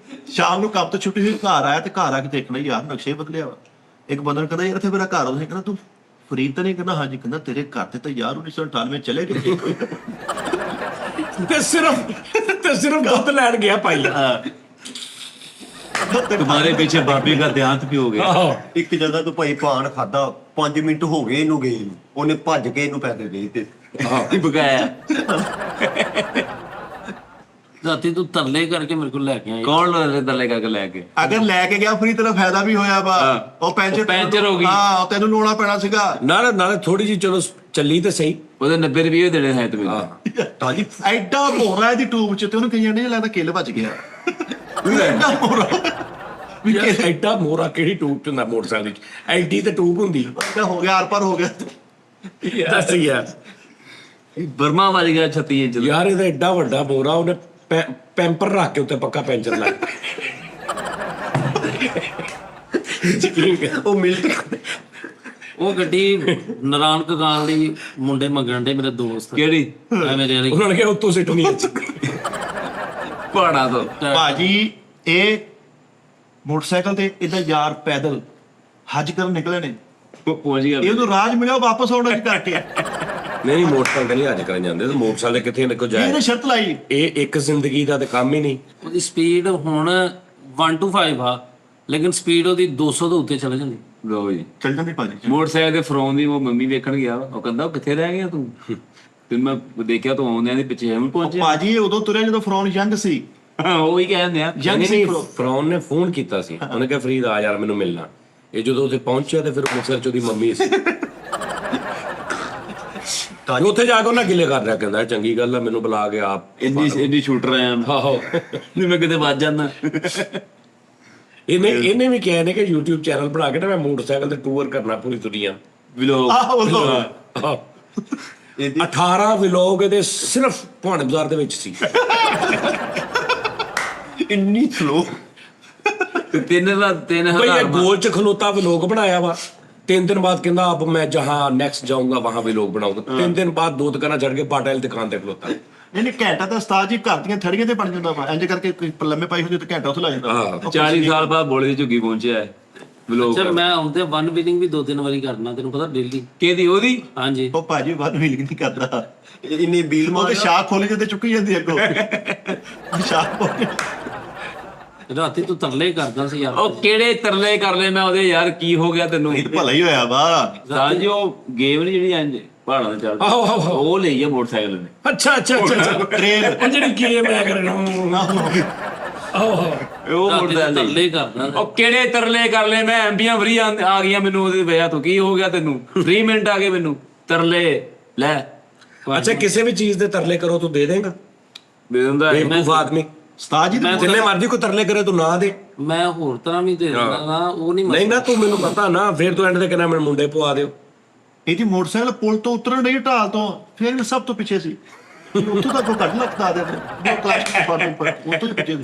Speaker 3: ਸ਼ਾਮ ਨੂੰ ਕੰਮ ਤੋਂ ਛੁੱਟੀ ਹੋਈ, ਘਰ ਆਇਆ ਤੇ ਘਰ ਆ ਕੇ ਦੇਖਣਾ ਯਾਰ ਨਕਸ਼ੇ ਬਦਲਿਆ ਵਾ। ਇੱਕ ਬੰਦੇ ਨੇ ਕਹਿੰਦਾ ਯਾਰ ਇੱਥੇ ਮੇਰਾ ਘਰ, ਉਹਨੇ ਕਹਿੰਦਾ ਤੂੰ ਫਰੀਦ ਤਾਂ ਨਹੀਂ? ਕਹਿੰਦਾ ਹਾਂਜੀ। ਕਹਿੰਦਾ ਤੇਰੇ ਘਰ ਤੇ ਤਾਂ ਯਾਰ 1998 ਚਲੇ ਗਏ।
Speaker 1: ਤੇ ਸਿਰਫ ਦੁੱਧ ਲੈਣ ਗਿਆ ਭਾਈ।
Speaker 2: तुम्हारे पीछे बाबी का देहांत भी हो गया।
Speaker 4: ਇੱਕ ਜਗ੍ਹਾ ਤੋਂ ਭਾਈ ਪਾਨ ਖਾਦਾ, 5 ਮਿੰਟ ਹੋ ਗਏ ਇਹਨੂੰ ਗਏ ਨੂੰ, ਉਹਨੇ ਭੱਜ ਕੇ ਇਹਨੂੰ ਪੈਸੇ ਦੇ ਦਿੱਤੇ।
Speaker 2: बकाया
Speaker 5: ਰਾਤੀ ਤੂੰ ਤਰਲੇ ਕਰਕੇ ਮੇਰੇ ਕੋਲ ਲੈ ਕੇ ਆਇਆ
Speaker 2: ਕੌਣ ਦਰਲੇ ਕਰਕੇ ਲੈ ਕੇ
Speaker 3: ਅਗਰ ਲੈ ਕੇ ਗਿਆ ਫਰੀ ਤੇਰਾ ਫਾਇਦਾ ਵੀ ਹੋਇਆ ਵਾ। ਉਹ
Speaker 2: ਪੈਂਚਰ ਹੋ ਗਈ।
Speaker 3: ਹਾਂ ਤੈਨੂੰ ਲਾਉਣਾ ਪੈਣਾ ਸੀਗਾ।
Speaker 1: ਨਾਲੇ ਥੋੜੀ ਜਿਹੀ ਚਲੋ ਚੱਲੀ ਤੇ ਸਹੀ।
Speaker 2: ਉਹਦੇ 90 ਰੁਪਏ ਦੇਣੇ ਹੈ ਤੈਨੂੰ।
Speaker 3: ਤਾਜੀ ਐਡਾ ਮੋਰਾ ਇਹਦੀ ਟੂਬ ਚ ਤੇ ਉਹਨੂੰ ਕਹੀ ਜਾਂਦੇ ਲੱਗਦਾ ਕਿੱਲ ਵੱਜ ਗਿਆ। ਐਡਾ ਮੋਰਾ ਵੀ
Speaker 1: ਯਾਰ ਐਡਾ ਮੋਰਾ ਕਿਹੜੀ ਟੂਬ ਚ ਹੁੰਦਾ ਮੋਟਰਸਾਈਕਲ ਚ? ਐਡੀ ਤੇ ਟੂਬ ਹੁੰਦੀ।
Speaker 3: ਕਿੱਦਾਂ ਹੋ ਗਿਆ, ਆਰ ਪਾਰ ਹੋ ਗਿਆ।
Speaker 1: ਦੱਸ ਯਾਰ
Speaker 2: ਬਰਮਾ ਵੱਜ ਗਿਆ 36 ਇੰਚ ਦਾ।
Speaker 1: ਯਾਰ ਇਹਦਾ ਐਡਾ ਵੱਡਾ ਮੋਰਾ, ਉਹਨੇ ਪੈਂਪਰ ਰੱਖ ਕੇ ਉੱਤੇ ਪੱਕਾ ਪੈਂਚਰ ਲਾ
Speaker 4: ਉਹ ਮਿਲਟ
Speaker 5: ਉਹ ਗੱਡੀ ਨਰਾਨ ਕਗਾਨ ਲਈ ਮੁੰਡੇ ਮੰਗਣ ਦੇ ਮੇਰੇ ਦੋਸਤ।
Speaker 2: ਕਿਹੜੀ?
Speaker 5: ਐ ਮੇਰੇ ਵਾਲੀ
Speaker 1: ਉਹਨਾਂ ਨੇ ਕਿਹਾ ਉੱਤੋਂ ਸਿੱਟਣੀ ਹੈ।
Speaker 2: ਪਹਾੜਾ ਤੋਂ।
Speaker 3: ਭਾਜੀ ਇਹ ਮੋਟਰਸਾਈਕਲ ਤੇ ਇਦਾਂ ਯਾਰ ਪੈਦਲ ਹੱਜ ਕਰਨ ਨਿਕਲੇ ਨੇ।
Speaker 2: ਪਹੁੰਚ ਗਿਆ।
Speaker 3: ਇਹ ਉਹਨੂੰ ਰਾਜ ਮਿਲਿਆ, ਉਹ ਵਾਪਸ ਆਉਣਾ ਜੀ ਕਰਕੇ।
Speaker 1: ਨਹੀਂ ਮੋਟਰਸਾਈਕਲ ਤੇ ਨਹੀਂ ਅੱਜ ਕਰਨ ਜਾਂਦੇ, ਮੋਟਰਸਾਈਕਲ ਤੇ ਕਿੱਥੇ ਨਿਕਲ ਜਾਏ।
Speaker 3: ਇਹਨੇ ਸ਼ਰਤ ਲਾਈ
Speaker 1: ਇਹ ਇੱਕ ਜ਼ਿੰਦਗੀ ਦਾ ਤੇ ਕੰਮ ਹੀ ਨਹੀਂ।
Speaker 5: ਉਹਦੀ ਸਪੀਡ ਹੁਣ 1 to 5 ਆ, ਲੇਕਿਨ ਸਪੀਡ ਉਹਦੀ 200 ਤੋਂ ਉੱਤੇ ਚਲੇ ਜਾਂਦੀ।
Speaker 2: ਲੋ ਜੀ
Speaker 3: ਚੱਲ ਜਾਂਦੀ ਭਾਜੀ।
Speaker 2: ਮੋਟਰਸਾਈਕਲ ਦੇ ਫਰੋਨ ਦੀ ਉਹ ਮੰਮੀ ਵੇਖਣ ਗਿਆ ਉਹ ਕਹਿੰਦਾ ਉਹ ਕਿੱਥੇ ਰਹਿ ਗਿਆ ਤੂੰ? ਤੇ ਮੈਂ ਦੇਖਿਆ ਤੂੰ ਆਉਂਦਿਆਂ ਦੇ ਪਿੱਛੇ ਐਵੇਂ ਪਹੁੰਚਿਆ।
Speaker 3: ਭਾਜੀ ਇਹ ਉਦੋਂ ਤੁਰਿਆ ਜਦੋਂ ਫਰੋਨ ਯੰਗ ਸੀ।
Speaker 2: ਉਹ ਹੀ ਕਹਿੰਦੇ ਆ
Speaker 3: ਯੰਗ ਸੀ
Speaker 1: ਫਰੌਨ ਨੇ ਫੋਨ ਕੀਤਾ ਸੀ, ਉਹਨੇ ਕਿਹਾ ਫਰੀਦ ਆ ਯਾਰ ਮੈਨੂੰ ਮਿਲਣਾ। ਇਹ ਜਦੋਂ ਉੱਥੇ ਪਹੁੰਚਿਆ ਤੇ ਫਿਰ ਮੁਕਤਸਰ ਚ ਉਹਦੀ ਮੰਮੀ ਸੀ। ਉੱਥੇ ਜਾ ਕੇ ਉਹਨਾਂ ਗਿਲੇ ਕਰ ਰਿਹਾ, ਕਹਿੰਦਾ ਚੰਗੀ ਗੱਲ ਆ ਮੈਨੂੰ ਬੁਲਾ ਕੇ ਆਪ
Speaker 2: ਇੰਨੀ ਸ਼ੂਟਰ ਆਇਆ
Speaker 1: ਆਹੋ।
Speaker 2: ਨਹੀਂ ਮੈਂ ਕਿਤੇ ਵੱਜ ਜਾਂਦਾ।
Speaker 1: ਇਹਨੇ ਵੀ ਕਿਹਾ ਨੇ ਕਿ YouTube ਚੈਨਲ ਬਣਾ ਕੇ ਨਾ ਮੈਂ ਮੋਟਰਸਾਈਕਲ ਤੇ ਟੂਰ ਕਰਨਾ ਪੂਰੀ ਦੁਨੀਆ।
Speaker 2: ਵਲੋਗ
Speaker 1: ਆਹ 18 ਵਲੋਗ ਇਹਦੇ ਸਿਰਫ ਭਾਣੇ ਬਾਜ਼ਾਰ ਦੇ ਵਿੱਚ ਸੀ।
Speaker 4: ਇੰਨੀ ਸਲੋ।
Speaker 2: ਤਿੰਨ
Speaker 1: ਭਈ ਇਹ
Speaker 2: 1000
Speaker 1: ਗੋਲ ਚ ਖਲੋਤਾ ਵਲੋਗ ਬਣਾਇਆ ਵਾ। 3 दिन बाद कहना अब मैं जहाँ नेक्स्ट जाऊंगा वहां भी लोग बनाऊंगा। 3 दिन बाद 2 दुकाना चढ़ के पाटेल दुकान ते खलोता।
Speaker 3: ਨਹੀਂ ਘੰਟਾ ਤਾਂ ਉਸਤਾਦ ਜੀ ਘਰ ਦੀਆਂ ਥੜੀਆਂ ਤੇ ਬਣ ਜਾਂਦਾ ਵਾ। ਇੰਜ ਕਰਕੇ ਕੋਈ ਲੰਮੇ ਪਾਈ ਹੁੰਦੀ ਤੇ ਘੰਟਾ ਉੱਥੇ ਲੱਗ ਜਾਂਦਾ।
Speaker 2: 40 ਸਾਲ ਬਾਅਦ ਬੋਲੇ ਦੀ ਝੁੱਗੀ ਪਹੁੰਚਿਆ ਹੈ ਵਲੋਗ।
Speaker 5: ਅੱਛਾ ਮੈਂ ਆਉਂਦੇ ਵਨ ਬਿਲਿੰਗ ਵੀ 2-3 ਵਾਰੀ ਕਰਨਾ, ਤੈਨੂੰ ਪਤਾ ਡੇਲੀ।
Speaker 2: ਕਿਹਦੀ ਉਹਦੀ?
Speaker 5: ਹਾਂਜੀ
Speaker 3: ਉਹ ਭਾਜੀ ਬਾਅਦ ਵੀਲ ਨਹੀਂ ਕਰਦਾ।
Speaker 4: ਇੰਨੀ ਬੀਲ
Speaker 3: ਉਹ ਤੇ ਸ਼ਾਖ ਖੋਲੀ ਜਾਂਦੇ ਚੁੱਕੀ ਜਾਂਦੀ ਅੱਗੋਂ। ਸ਼ਾਖ ਖੋਲੀ
Speaker 5: ਰਾਤੀ ਤੂੰ ਤਰਲੇ ਕਰਦਾ ਸੀ ਯਾਰ।
Speaker 2: ਉਹ ਕਿਹੜੇ ਤਰਲੇ ਕਰ ਲਏ ਮੈਂ ਉਹਦੇ ਯਾਰ, ਕੀ ਹੋ ਗਿਆ ਤੈਨੂੰ?
Speaker 3: ਇਹ ਤਾਂ ਭਲਾ ਹੀ ਹੋਇਆ ਵਾ।
Speaker 2: ਤਾਂ ਜੀ ਉਹ ਗੇਮ ਨਹੀਂ ਜਿਹੜੀ ਇੰਜ ਪਹਾੜਾਂ ਤੇ ਚੱਲਦੀ,
Speaker 1: ਆਹੋ ਆਹੋ
Speaker 2: ਉਹ ਲਈ ਆ ਮੋਟਰਸਾਈਕਲ ਨੇ।
Speaker 1: ਅੱਛਾ ਅੱਛਾ ਅੱਛਾ
Speaker 3: ਟ੍ਰੇਨ
Speaker 1: ਉਹ ਜਿਹੜੀ ਗੇਮ ਹੈ ਕਰਨਾ। ਆਹੋ
Speaker 2: ਉਹ
Speaker 5: ਰਾਤੀ ਤੂੰ
Speaker 2: ਮੋਟਰਸਾਈਕਲ ਲਈ।
Speaker 5: ਤਰਲੇ ਕਰਦਾ।
Speaker 2: ਉਹ ਕਿਹੜੇ ਤਰਲੇ ਕਰ ਲਏ ਮੈਂ? ਐਮਪੀਆਂ ਫਰੀ ਆ ਗਈਆਂ ਮੈਨੂੰ ਉਹਦੀ ਵਜ੍ਹਾ ਤੋਂ। ਕੀ ਹੋ ਗਿਆ ਤੈਨੂੰ? ਫ੍ਰੀ ਮਿੰਟ ਆ ਗਏ ਮੈਨੂੰ। ਤਰਲੇ ਲੈ
Speaker 1: ਅੱਛਾ ਕਿਸੇ ਵੀ ਚੀਜ਼ ਦੇ ਤਰਲੇ ਕਰੋ ਤੂੰ ਦੇ ਦੇਂਗਾ?
Speaker 2: ਦੇ ਦਿੰਦਾ
Speaker 1: ਬੇਵਕੂਫ ਆਦਮੀ।
Speaker 3: ਉਸਤਾਦ ਜੀ
Speaker 5: ਮੈਂ
Speaker 1: ਜਿੰਨੇ ਮਰਜ਼ੀ ਕੋਈ ਤਰਲੇ ਕਰੇ ਤੂੰ ਨਾ ਦੇ।
Speaker 5: ਮੈਂ ਹੋਰ ਤਰ੍ਹਾਂ ਵੀ ਦੇ ਦਿੰਦਾ ਨਾ, ਉਹ ਨਹੀਂ
Speaker 1: ਨਹੀਂ ਨਾ ਤੂੰ ਮੈਨੂੰ ਪਤਾ ਨਾ, ਫਿਰ ਤੂੰ ਐਂਡ ਤੇ ਕਹਿੰਦਾ ਮੈਨੂੰ ਮੁੰਡੇ ਪਵਾ ਦਿਓ।
Speaker 3: ਇਹਦੀ ਮੋਟਰਸਾਈਕਲ ਪੁਲ ਤੋਂ ਉਤਰਨ ਨਹੀਂ ਢਾਲ ਤੋਂ, ਫਿਰ ਵੀ ਸਭ ਤੋਂ ਪਿੱਛੇ ਸੀ। ਉੱਥੋਂ ਤੱਕ ਉਹ ਕੱਢ ਲੱਗਦਾ ਦੇ ਉਹ ਕਲਾਸ ਫਾਟੋ ਉੱਪਰ ਉੱਥੋਂ ਹੀ ਪਿੱਛੇ ਸੀ।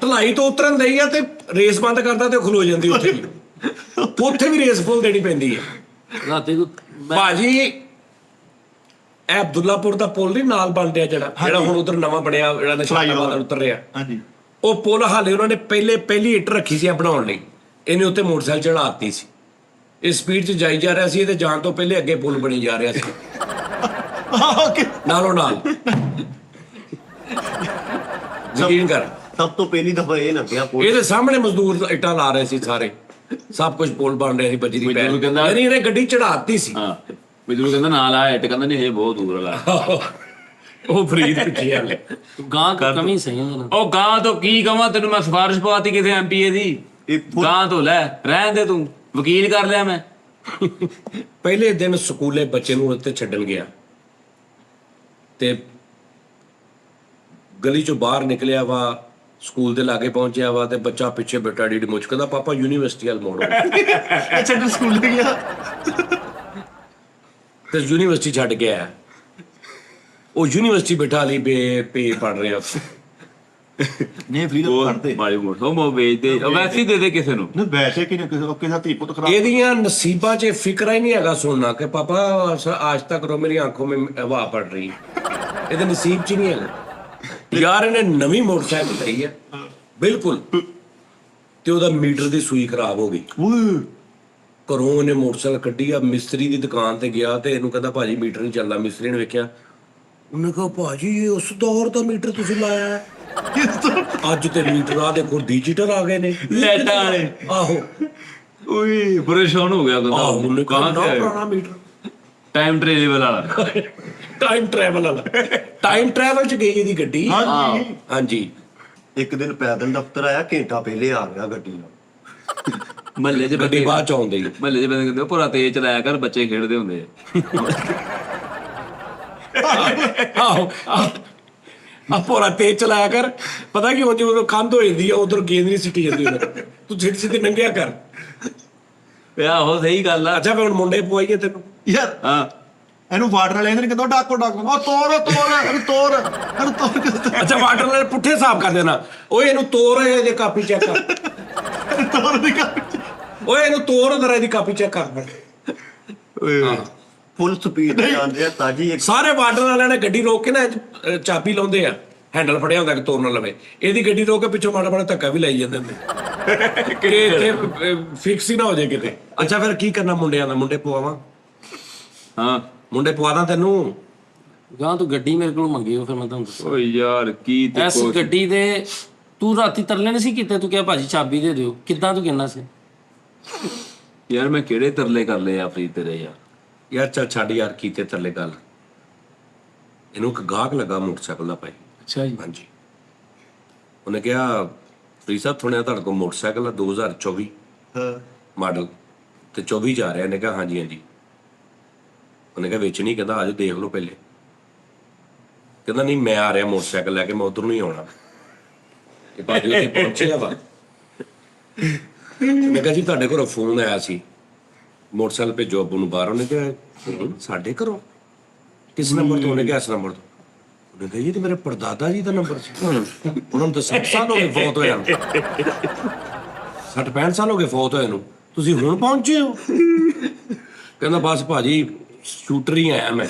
Speaker 1: ਢਲਾਈ ਤੋਂ ਉਤਰਨ ਦੇਈ ਆ ਤੇ ਰੇਸ ਬੰਦ ਕਰਦਾ ਤੇ ਖਲੋ ਜਾਂਦੀ ਉੱਥੇ ਵੀ। ਉੱਥੇ ਵੀ ਰੇਸ ਫੁੱਲ ਦੇਣੀ ਪੈਂਦੀ ਹੈ
Speaker 5: ਰਾਤੀ ਤੂੰ
Speaker 1: ਭਾਜੀ। ਇਹ ਅਬਦੁੱਲਾਪੁਰ ਦਾ ਪੁਲ ਨਹੀਂ ਨਾਲ ਬਣ ਰਿਹਾ ਜਿਹੜਾ ਹੁਣ ਉਧਰ ਨਵਾਂ ਬਣਿਆ, ਜਿਹੜਾ ਨਿਸ਼ਾਨਾਬਾਦ ਉਤਰ ਰਿਹਾ।
Speaker 3: ਹਾਂਜੀ
Speaker 1: ਉਹ ਪੁਲ ਹਾਲੇ ਉਹਨਾਂ ਨੇ ਪਹਿਲੀ ਇੱਟ ਰੱਖੀ ਸੀ ਬਣਾਉਣ ਲਈ। ਇਹਨੇ ਉੱਤੇ ਮੋਟਰਸਾਈਕਲ ਚੜਾਤੀ ਸੀ। ਇਹ ਸਪੀਡ 'ਚ ਜਾਈ ਜਾ ਰਿਹਾ ਸੀ, ਇਹਦੇ ਜਾਣ ਤੋਂ ਪਹਿਲੇ ਅੱਗੇ ਪੁਲ ਬਣੀ ਜਾ ਰਿਹਾ ਸੀ ਨਾਲੋਂ ਨਾਲ। ਯਕੀਨ ਕਰ,
Speaker 4: ਸਭ ਤੋਂ ਪਹਿਲੀ ਦਫਾ ਇਹ ਲੱਗਿਆ
Speaker 1: ਇਹਦੇ ਸਾਹਮਣੇ ਮਜ਼ਦੂਰ ਇੱਟਾਂ ਲਾ ਰਹੇ ਸੀ ਸਾਰੇ, ਸਭ ਕੁਝ ਪੁਲ ਬਣ ਰਿਹਾ ਸੀ ਬੱਜੀ ਦੀ
Speaker 2: ਮੈਨੂੰ ਕਹਿੰਦਾ-
Speaker 1: ਯਾਨੀ ਇਹਨੇ ਗੱਡੀ ਚੜਾਤੀ ਸੀ।
Speaker 2: ਹਾਂ ਮੈਨੂੰ ਕਹਿੰਦਾ ਨਾਲ ਆ ਇੱਟ, ਕਹਿੰਦਾ ਨਹੀਂ ਇਹ ਬਹੁਤ ਦੂਰ ਲਾ।
Speaker 1: ਉਹ ਫਰੀਦ ਪਿੱਛੇ ਆ ਲੈ।
Speaker 5: ਗਾਂ ਤੋਂ ਕਮੀ ਸਹੀ ਹੋਣਾ।
Speaker 2: ਉਹ ਗਾਂ ਤੋਂ ਕੀ ਕਵਾਂ ਤੈਨੂੰ? ਮੈਂ ਸਿਫਾਰਿਸ਼ ਪਵਾਤੀ ਕਿਸੇ ਐਮਪੀਏ ਦੀ। ਗਾਂ ਤੋਂ ਲੈ ਰਹਿਣ ਦੇ, ਤੂੰ ਵਕੀਲ ਕਰ ਲਿਆ ਮੈਂ।
Speaker 1: ਪਹਿਲੇ ਦਿਨ ਸਕੂਲੇ ਬੱਚੇ ਨੂੰ ਉੱਤੇ ਛੱਡਣ ਗਿਆ ਤੇ ਗਲੀ ਚੋਂ ਬਾਹਰ ਨਿਕਲਿਆ ਵਾ, ਸਕੂਲ ਦੇ ਲਾਗੇ ਪਹੁੰਚਿਆ ਵਾ ਤੇ ਬੱਚਾ ਪਿੱਛੇ ਬੈਠਾ ਡੀਡੀ ਮੁੱਛ ਕਹਿੰਦਾ ਪਾਪਾ ਯੂਨੀਵਰਸਿਟੀ ਵੱਲ ਮੋੜੋ।
Speaker 3: ਅੱਛਾ ਤੇ ਸਕੂਲ ਗਿਆ
Speaker 1: ਤੇ ਯੂਨੀਵਰਸਿਟੀ ਛੱਡ ਕੇ ਆਇਆ। ਉਹ ਯੂਨੀਵਰਸਿਟੀ ਬਿਠਾ ਲਈ ਪੇ ਪੜ ਰਿਹਾ।
Speaker 3: ਨਹੀਂ ਫਰੀ ਦਾ ਪੜਦੇ
Speaker 2: ਮਾੜੀ ਮੋਟੀ ਉਹ ਵੇਚਦੇ, ਉਹ ਵੈਸੇ ਹੀ ਦੇ ਦੇ ਕਿਸੇ ਨੂੰ।
Speaker 3: ਨਹੀਂ ਵੈਸੇ ਕਿ ਕਿਸੇ ਦਾ ਧੀ ਪੁੱਤ ਖਰਾਬ।
Speaker 1: ਇਹਦੀਆਂ ਨਸੀਬਾਂ 'ਚ ਫਿਕਰਾ ਹੀ ਨਹੀਂ ਹੈਗਾ ਸੁਣਨਾ ਕਿ ਪਾਪਾ ਅੱਜ ਤੱਕ ਰੋ ਮੇਰੀ ਆਂਖੋਂ ਮੇਂ ਹਵਾ ਪੜ ਰਹੀ। ਇਹਦੇ ਨਸੀਬ 'ਚ ਨਹੀਂ ਹੈਗਾ ਯਾਰ। ਇਹਨੇ ਨਵੀਂ ਮੋਟਰਸਾਈਕਲ ਲਈ ਹੈ ਬਿਲਕੁਲ, ਤੇ ਉਹਦਾ ਮੀਟਰ ਦੀ ਸੂਈ ਖਰਾਬ ਹੋ ਗਈ। ਘਰੋਂ ਇਹਨੇ ਮੋਟਰਸਾਈਕਲ ਕੱਢੀ ਆ, ਮਿਸਤਰੀ ਦੀ ਦੁਕਾਨ ਤੇ ਗਿਆ ਤੇ ਇਹਨੂੰ ਕਹਿੰਦਾ ਭਾਜੀ ਮੀਟਰ ਨਹੀਂ ਚੱਲਦਾ। ਮਿਸਤਰੀ ਨੇ ਵੇਖਿਆ, ਉਹਨੇ ਕਿਹਾ ਭਾਜੀ ਇਹ ਉਸ ਦੌਰ ਦਾ ਮੀਟਰ ਤੁਸੀਂ ਲਾਇਆ ਹੈ। ਅੱਜ ਤੇ ਮੀਟਰ ਆ ਦੇਖੋ ਡਿਜੀਟਲ ਆ ਗਏ ਨੇ,
Speaker 2: ਲਾਈਟਾਂ ਵਾਲੇ।
Speaker 1: ਆਹੋ
Speaker 2: ਓਏ ਪਰੇਸ਼ਾਨ ਹੋ ਗਿਆ
Speaker 1: ਆਹੋ, ਉਹਨੇ
Speaker 2: ਕਹਿੰਦਾ
Speaker 1: ਕਹਾ
Speaker 2: ਕਹਾਂ
Speaker 1: ਨਾ
Speaker 2: ਤੇ
Speaker 1: ਪੁਰਾਣਾ ਮੀਟਰ।
Speaker 2: ਟਾਈਮ ਟ੍ਰੇਵਲ ਵਾਲਾ।
Speaker 1: ਟਾਈਮ ਟਰੈਵਲ ਵਾਲਾ ਟਾਈਮ ਟਰੈਵਲ ਚ ਗਈ ਇਹਦੀ ਗੱਡੀ।
Speaker 3: ਹਾਂਜੀ
Speaker 1: ਹਾਂਜੀ
Speaker 4: ਇੱਕ ਦਿਨ ਪੈਦਲ ਦਫ਼ਤਰ ਆਇਆ, ਘੰਟਾ ਪਹਿਲੇ ਆ ਗਿਆ ਗੱਡੀ ਨਾਲ।
Speaker 2: ਮਹੱਲੇ 'ਚ
Speaker 1: ਗੱਡੀ ਬਾਅਦ ਚ ਆਉਂਦੀ।
Speaker 2: ਮਹੱਲੇ 'ਚ ਬੰਦੇ ਕਹਿੰਦੇ ਭਰਾ ਤੇਜ਼ ਚਲਾਇਆ ਕਰ, ਬੱਚੇ ਖੇਡਦੇ ਹੁੰਦੇ
Speaker 1: ਆਹੋ ਆ ਪੂਰਾ ਤੇਜ਼ ਚਲਾਇਆ ਕਰ। ਪਤਾ ਕੀ ਹੁੰਦੀ ਉਦੋਂ ਕੰਧ ਹੋ ਜਾਂਦੀ ਆ, ਉਧਰ ਗੇਂਦ ਨਹੀਂ ਸਿੱਟੀ ਜਾਂਦੀ ਉਧਰ, ਤੂੰ ਸਿੱਧੀ ਸਿੱਧੀ ਨੰਗਿਆ ਕਰ।
Speaker 2: ਆ। ਆਹੋ ਸਹੀ ਗੱਲ ਆ।
Speaker 1: ਅੱਛਾ ਫਿਰ ਹੁਣ ਮੁੰਡੇ ਪਵਾਈਏ ਤੈਨੂੰ।
Speaker 3: ਯਾਰ
Speaker 2: ਹਾਂ
Speaker 3: ਇਹਨੂੰ ਵਾਟਰ ਵਾਲੇ ਨੇ ਕਹਿੰਦਾ ਡਾਕੋ ਉਹ ਤੋਰ ਇਹਨੂੰ ਤੋਰ
Speaker 1: ਅੱਛਾ ਵਾਟਰ ਨਾਲ ਪੁੱਠੇ ਹਿਸਾਬ ਕਰ ਦੇਣਾ। ਓਏ ਇਹਨੂੰ ਤੋਰ, ਇਹਦੀ ਕਾਪੀ ਚੈੱਕ ਕਰ।
Speaker 3: ਤੋਰ ਦੀ ਗੱਲ।
Speaker 1: ਓਏ ਇਹਨੂੰ ਤੋਰ, ਜ਼ਰਾ ਇਹਦੀ ਕਾਪੀ ਚੈੱਕ ਕਰ।
Speaker 4: ਫੁੱਲ ਸਪੀਡ ਤੇ ਜਾਂਦੇ ਆ ਤਾਜੀ। ਇੱਕ
Speaker 1: ਸਾਰੇ ਵਾਟਰ ਵਾਲਿਆਂ ਨੇ ਗੱਡੀ ਰੋਕ ਕੇ ਨਾ ਚਾਬੀ ਲਾਉਂਦੇ ਆ, ਹੈਂਡਲ ਫੜਿਆ ਹੁੰਦਾ ਕਿ ਤੋਰ ਨਾ ਲਵੇ। ਇਹਦੀ ਗੱਡੀ ਰੋਕ ਕੇ ਪਿੱਛੋਂ ਮਾੜਾ ਮਾੜਾ ਧੱਕਾ ਵੀ ਲਾਈ ਜਾਂਦੇ ਹੁੰਦੇ ਕਿ ਇੱਥੇ ਫਿਕਸ ਹੀ ਨਾ ਹੋ ਜਾਏ ਕਿਤੇ। ਅੱਛਾ ਫਿਰ ਕੀ ਕਰਨਾ ਮੁੰਡਿਆਂ ਦਾ? ਮੁੰਡੇ ਪਵਾਵਾਂ?
Speaker 2: ਹਾਂ
Speaker 1: ਮੁੰਡੇ ਪਵਾਦਾ ਤੈਨੂੰ?
Speaker 5: ਗਾਂ ਤੂੰ ਗੱਡੀ ਮੇਰੇ ਕੋਲ ਮੰਗੀ ਹੋ, ਫਿਰ ਮੈਂ ਤੁਹਾਨੂੰ ਦੱਸਾਂ।
Speaker 2: ਓਏ ਯਾਰ ਕੀ ਤੇ
Speaker 5: ਇਸ ਗੱਡੀ ਦੇ ਤੂੰ ਰਾਤੀ ਤਰਲੇ ਨਹੀਂ ਸੀ ਕੀਤੇ? ਤੂੰ ਕਿਹਾ ਭਾਜੀ ਚਾਬੀ ਦੇ ਦਿਓ, ਕਿੱਦਾਂ ਤੂੰ ਕਹਿਣਾ ਸੀ?
Speaker 2: ਯਾਰ ਮੈਂ ਕਿਹੜੇ ਤਰਲੇ ਕਰ ਲਏ ਆ ਫਰੀਦ ਤੇਰੇ ਯਾਰ।
Speaker 1: ਯਾਰ ਚੱਲ ਛੱਡ ਯਾਰ, ਕੀਤੇ ਥੱਲੇ ਗੱਲ। ਇਹਨੂੰ ਇੱਕ ਗਾਹਕ ਲੱਗਾ ਮੋਟਰਸਾਈਕਲ ਦਾ ਭਾਈ।
Speaker 5: ਅੱਛਾ ਜੀ।
Speaker 1: ਹਾਂਜੀ, ਉਹਨੇ ਕਿਹਾ ਫਰੀਦ ਸਾਹਿਬ ਸੁਣਿਆ ਤੁਹਾਡੇ ਕੋਲ ਮੋਟਰਸਾਈਕਲ ਆ 2024 ਮਾਡਲ ਤੇ 24 ਜਾ ਰਿਹਾ। ਇਹਨੇ ਕਿਹਾ ਹਾਂਜੀ ਹਾਂਜੀ। ਉਹਨੇ ਕਿਹਾ ਵੇਚਣੀ? ਕਹਿੰਦਾ ਆਜੋ ਦੇਖ ਲਓ ਪਹਿਲੇ। ਕਹਿੰਦਾ ਨਹੀਂ ਮੈਂ ਆ ਰਿਹਾ ਮੋਟਰਸਾਈਕਲ ਲੈ ਕੇ, ਮੈਂ ਉਧਰ ਨਹੀਂ ਆਉਣਾ। ਇਹ ਭਾਜੀ ਉੱਥੇ ਪਹੁੰਚਿਆ ਵਾ। ਮੈਂ ਕਿਹਾ ਜੀ ਤੁਹਾਡੇ ਘਰੋਂ ਫੋਨ ਆਇਆ ਸੀ, ਮੋਟਰਸਾਈਕਲ ਭੇਜੋ ਅੱਬੂ ਨੂੰ ਬਾਹਰ। ਉਹਨੇ ਕਿਹਾ ਸਾਡੇ ਘਰੋਂ? ਕਿਸ ਨੰਬਰ ਤੋਂ? ਉਹਨੇ ਕਿਹਾ ਇਸ ਨੰਬਰ ਤੋਂ। ਉਹਨੇ ਕਿਹਾ ਜੀ ਤੇ ਮੇਰੇ ਪੜਦਾਦਾ ਜੀ ਦਾ ਨੰਬਰ ਸੀ। ਉਹਨਾਂ ਨੂੰ ਤਾਂ 60 ਸਾਲ ਹੋ ਗਏ ਫੌਤ ਹੋਇਆ, 60-65 ਸਾਲ ਹੋ ਗਏ ਫੌਤ ਹੋਏ ਨੂੰ, ਤੁਸੀਂ ਹੁਣ ਪਹੁੰਚੇ ਹੋ? ਕਹਿੰਦਾ ਬਸ ਭਾਜੀ ਸ਼ੂਟਰ ਹੀ ਆਇਆ ਮੈਂ।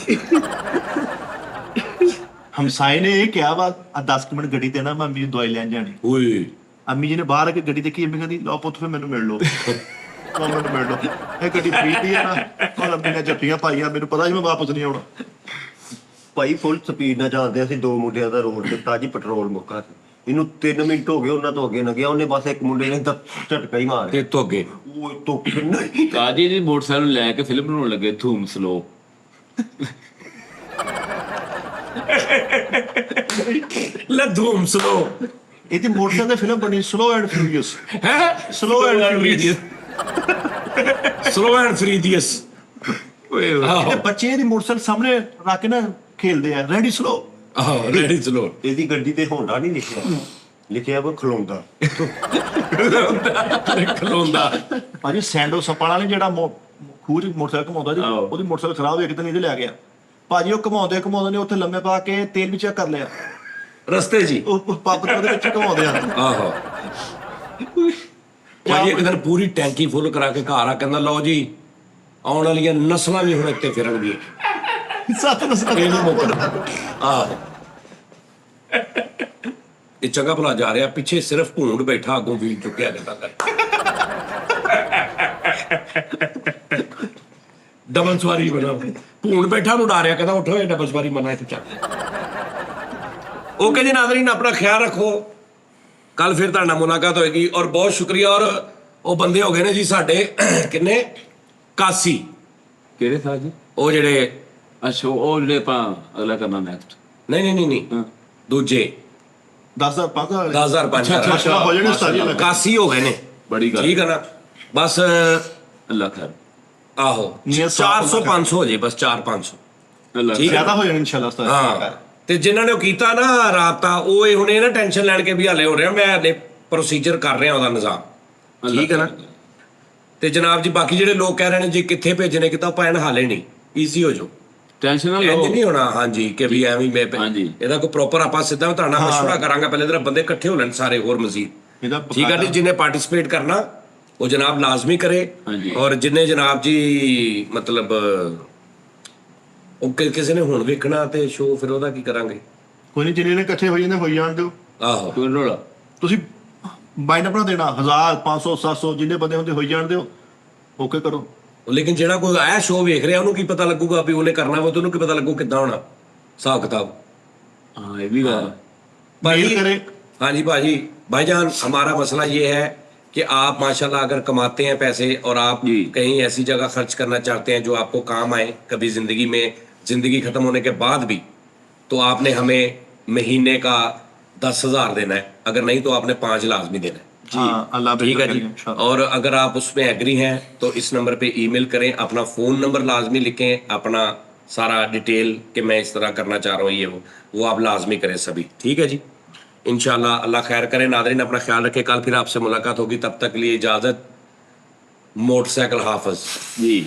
Speaker 3: ਹਮਸਾਏ ਨੇ ਇਹ ਕਿਹਾ ਵਾ 10 ਮਿੰਟ ਗੱਡੀ ਤੇ ਨਾ ਮੈਂ ਅੰਮੀ ਦੀ ਦਵਾਈ ਲੈਣ ਜਾਣੀ।
Speaker 1: ਓਏ
Speaker 3: ਅੰਮੀ ਜੀ ਨੇ ਬਾਹਰ ਆ ਕੇ ਗੱਡੀ ਦੇਖੀ, ਅੰਮੀ ਕਹਿੰਦੀ ਲਓ ਪੁੱਤ ਫਿਰ ਮੈਨੂੰ ਮਿਲ ਲਓ। ਮੈਨੂੰ ਮਿਲ ਲਓ, ਇਹ ਗੱਡੀ ਫ੍ਰੀ ਦੀ ਆ ਨਾ। ਉਹ ਅੰਮੀ ਨੇ ਜੱਫੀਆਂ ਪਾਈਆਂ, ਮੈਨੂੰ ਪਤਾ ਸੀ ਮੈਂ ਵਾਪਸ ਨਹੀਂ ਆਉਣਾ।
Speaker 4: ਭਾਈ ਫੁੱਲ ਸਪੀਡ ਨਾਲ ਜਾਂਦੇ ਅਸੀਂ, ਦੋ ਮੁੰਡਿਆਂ ਦਾ ਰੋਡ ਤੇ ਤਾਜੀ ਪੈਟਰੋਲ ਮੁੱਕਾ ਸੀ। ਇਹਨੂੰ 3 ਮਿੰਟ ਹੋ ਗਏ ਉਹਨਾਂ ਤੋਂ ਅੱਗੇ ਨਾ ਗਿਆ। ਉਹਨੇ ਬਸ ਇੱਕ ਮੁੰਡੇ ਨੇ ਤਾਂ ਝਟਕਾ ਹੀ ਮਾਰਿਆ।
Speaker 1: ਤੇ ਤੋਂ ਅੱਗੇ
Speaker 4: ਉਹ ਤੋਂ ਕਿੰਨਾ
Speaker 2: ਕਾਜੀ ਜੀ ਮੋਟਰਸਾਈਕਲ ਨੂੰ ਲੈ ਕੇ ਫਿਲਮ ਬਣਾਉਣ ਲੱਗੇ ਧੂਮ ਸਲੋ।
Speaker 1: ਲੈ ਧੂਮ ਸਲੋ
Speaker 3: ਇਹਦੀ ਮੋਟਰਸਾਈਕਲ ਦੀ ਫਿਲਮ ਬਣੀ ਸਲੋ ਐਂਡ ਫਿਊਰੀਅਸ।
Speaker 1: ਹੈ,
Speaker 3: slow and furious.
Speaker 1: Slow and furious. ਓਏ
Speaker 3: ਇਹਦੇ ਬੱਚੇ ਦੀ ਮੋਟਰਸਾਈਕਲ ਸਾਹਮਣੇ ਰੱਖ ਕੇ ਨਾ ਖੇਲਦੇ ਆ, ਰੈਡੀ ਸਲੋ।
Speaker 1: ਆਹ ਰੈਡੀ ਸਲੋ।
Speaker 4: ਇਹਦੀ ਗੱਡੀ ਤੇ ਹੋਂਡਾ ਨਹੀਂ ਲਿਖਿਆ, ਲਿਖਿਆ ਵਾ ਖਲੋਂਦਾ।
Speaker 1: ਖਲੋਂਦਾ।
Speaker 3: ਭਾਜੀ ਸੈਂਡੋ ਸਪਾਲਾ ਨੇ ਜਿਹੜਾ ਖੂਹ 'ਚ ਮੋਟਰਸਾਈਕਲ ਘਮਾਉਂਦਾ ਜੀ, ਉਹਦੀ ਮੋਟਰਸਾਈਕਲ ਖਰਾਬ ਹੋਈ, ਇੱਕ ਦਿਨ ਇਹਦੇ ਲੈ ਗਿਆ ਭਾਜੀ। ਉਹ ਘਮਾਉਂਦੇ ਨੇ ਉੱਥੇ ਲੰਮੇ ਪਾ ਕੇ ਤੇਲ ਵੀ ਚੈੱਕ ਕਰ ਲਿਆ
Speaker 1: ਰਸਤੇ ਜੀ।
Speaker 3: ਉਹ ਪੱਪ ਦੇ ਵਿੱਚ ਘਮਾਉਂਦੇ ਆ।
Speaker 1: ਆਹੋ ਭਾਜੀ ਇੱਕ ਦਿਨ ਪੂਰੀ ਟੈਂਕੀ ਫੁੱਲ ਕਰਾ ਕੇ ਘਰ ਆ, ਕਹਿੰਦਾ ਲਓ ਜੀ ਆਉਣ ਵਾਲੀਆਂ ਨਸਲਾਂ ਵੀ ਹੁਣ ਇੱਥੇ ਫਿਰਨਗੀਆਂ।
Speaker 3: ਸੱਤ ਨਸਲ
Speaker 1: ਇਹ ਨਹੀਂ ਮੁੱਕਦਾ। ਆਹ ਇਹ ਚੰਗਾ ਭਲਾ ਜਾ ਰਿਹਾ, ਪਿੱਛੇ ਸਿਰਫ ਭੂੰਡ ਬੈਠਾ, ਅੱਗੋਂ ਵੀਲ ਚੁੱਕਿਆ ਜਾਂਦਾ। ਡਬਲ ਸਵਾਰੀ ਬਣਾ ਭੂੰਡ ਬੈਠਾ ਨੂੰ ਡਾਰਿਆ, ਕਹਿੰਦਾ ਉੱਠੋ ਇਹ ਡਬਲ ਸਵਾਰੀ ਮਨਾ ਇੱਥੇ ਚੱਲ। ਓਕੇ ਜੀ ਨਾਜ਼ਰੀਨ, ਆਪਣਾ ਖਿਆਲ ਰੱਖੋ। ਕੱਲ ਫਿਰ ਤੁਹਾਡੇ ਨਾਲ ਮੁਲਾਕਾਤ ਹੋਏਗੀ ਔਰ ਬਹੁਤ ਸ਼ੁਕਰੀਆ। ਔਰ ਉਹ ਬੰਦੇ ਹੋ ਗਏ ਨੇ ਜੀ ਸਾਡੇ ਕਿੰਨੇ 81
Speaker 2: ਕਿਹੜੇ ਸਾਹ ਜੀ?
Speaker 1: ਉਹ ਜਿਹੜੇ
Speaker 2: ਅੱਛਾ ਉਹ ਜਿਹੜੇ ਆਪਾਂ ਅਗਲਾ ਕਰਨਾ ਨੈਕਸਟ।
Speaker 1: ਨਹੀਂ ਦੂਜੇ
Speaker 3: 10,000 5,000
Speaker 1: 10,000
Speaker 3: ਅੱਛਾ ਹੋ ਜਾਣੇ ਸਤਾਰੀ ਲੱਖ
Speaker 1: 81 ਹੋ ਗਏ ਨੇ।
Speaker 2: ਬੜੀ ਗੱਲ।
Speaker 1: ਠੀਕ ਹੈ ਨਾ? ਬਸ
Speaker 2: ਅੱਲਾ ਖੈਰ।
Speaker 1: ਆਹੋ 400 500 ਹੋ ਜੇ, ਬਸ 400-500
Speaker 2: ਅੱਲਾ
Speaker 1: ਠੀਕ ਹੈ।
Speaker 3: ਜ਼ਿਆਦਾ ਹੋ ਜਾਣੇ ਇਨਸ਼ਾਅੱਲਾ ਉਸਤਾਦ।
Speaker 1: ਹਾਂ ਤੇ ਜਿਨ੍ਹਾਂ ਨੇ ਉਹ ਕੀਤਾ ਨਾ ਰਾਬਤਾ, ਉਹ ਇਹ ਹੁਣ ਇਹ ਨਾ ਟੈਨਸ਼ਨ ਲੈਣ ਕੇ ਵੀ ਹਾਲੇ ਹੋ ਰਿਹਾ, ਮੈਂ ਹਾਲੇ ਪ੍ਰੋਸੀਜਰ ਕਰ ਰਿਹਾ ਉਹਦਾ ਨਿਜ਼ਾਮ। ਠੀਕ ਹੈ ਨਾ? ਤੇ ਜਨਾਬ ਜੀ ਬਾਕੀ ਜਿਹੜੇ ਲੋਕ ਕਹਿ ਰਹੇ ਨੇ ਜੀ ਕਿੱਥੇ ਭੇਜਣੇ, ਕਿਤਾ ਪੈਣ ਹਾਲੇ ਨਹੀਂ, ਈਜ਼ੀ ਹੋ ਜਾਓ,
Speaker 2: ਟੈਨਸ਼ਨ ਨਾ
Speaker 1: ਇੰਜ
Speaker 2: ਲਓ।
Speaker 1: ਨਹੀਂ ਹੋਣਾ। ਹਾਂਜੀ ਕਿ ਵੀ ਐਵੇਂ ਮੈਂ
Speaker 2: ਹਾਂਜੀ।
Speaker 1: ਇਹਦਾ ਕੋਈ ਪ੍ਰੋਪਰ ਆਪਾਂ ਸਿੱਧਾ ਤੁਹਾਡੇ ਨਾਲ ਮਸ਼ਵਰਾ ਕਰਾਂਗਾ। ਪਹਿਲੇ ਤਰ੍ਹਾਂ ਬੰਦੇ ਇਕੱਠੇ ਹੋ ਲੈਣ ਸਾਰੇ ਹੋਰ ਮਜ਼ੀਦ।
Speaker 3: ਇਹਦਾ
Speaker 1: ਠੀਕ ਹੈ ਜੀ, ਜਿਹਨੇ ਪਾਰਟਿਸਿਪੇਟ ਕਰਨਾ ਉਹ ਜਨਾਬ ਲਾਜ਼ਮੀ ਕਰੇ।
Speaker 2: ਹਾਂਜੀ।
Speaker 1: ਔਰ ਜਿੰਨੇ ਜਨਾਬ ਜੀ ਮਤਲਬ ਉਹ ਕਿਸੇ ਨੇ ਹੁਣ ਵੇਖਣਾ ਤੇ ਸ਼ੋਅ, ਫਿਰ ਉਹਦਾ ਕੀ ਕਰਾਂਗੇ?
Speaker 3: ਕੋਈ ਨਹੀਂ, ਜਿੰਨੇ ਨੇ ਇਕੱਠੇ ਹੋ ਜਾਂਦੇ ਹੋਈ ਜਾਣ ਦਿਓ।
Speaker 1: ਆਹੋ
Speaker 2: ਕੋਈ ਰੋਲਾ।
Speaker 3: ਤੁਸੀਂ ਬਾਈ ਨੰਬਰ ਦੇਣਾ 1000 500 700 ਜਿੰਨੇ ਬੰਦੇ ਹੁੰਦੇ ਹੋਈ ਜਾਣ ਦਿਓ, ਓਕੇ ਕਰੋ।
Speaker 1: ਲੇਕਿਨ ਜਿਹੜਾ ਕੋਈ ਇਹ ਸ਼ੋਅ ਵੇਖ ਰਿਹਾ ਉਹਨੂੰ ਕੀ ਪਤਾ ਲੱਗੂਗਾ ਵੀ ਉਹਨੇ ਕਰਨਾ ਵਾ, ਤੇ ਉਹਨੂੰ ਕੀ ਪਤਾ ਲੱਗੂ ਕਿੱਦਾਂ ਹੋਣਾ ਹਿਸਾਬ ਕਿਤਾਬ।
Speaker 2: हाँ ये भी बात है।
Speaker 3: मेल करे।
Speaker 1: हाँ जी भाजी, भाईजान हमारा मसला ये है कि आप माशाल्लाह अगर कमाते हैं पैसे और आप
Speaker 2: जी।
Speaker 1: कहीं ऐसी जगह खर्च करना चाहते हैं जो आपको काम आए कभी जिंदगी में, जिंदगी खत्म होने के बाद भी, तो आपने हमें महीने का 10,000 देना है, अगर नहीं तो आपने 5 लाजमी देना है।
Speaker 3: हाँ, अल्लाह
Speaker 1: ठीक है
Speaker 3: बेहतर
Speaker 1: जी।
Speaker 3: करेगा इंशाल्लाह।
Speaker 1: और अगर आप उसमें एग्री हैं तो इस नंबर पे ईमेल करें, अपना फ़ोन नंबर लाजमी लिखें, अपना सारा डिटेल कि मैं इस तरह करना चाह रहा हूँ, ये वो आप लाजमी करें सभी। ठीक है जी, इंशाल्लाह अल्लाह खैर करे। नादरीन अपना ख्याल रखें, कल फिर आपसे मुलाकात होगी, तब तक के लिए इजाज़त। मोटरसाइकिल हाफिज
Speaker 2: जी।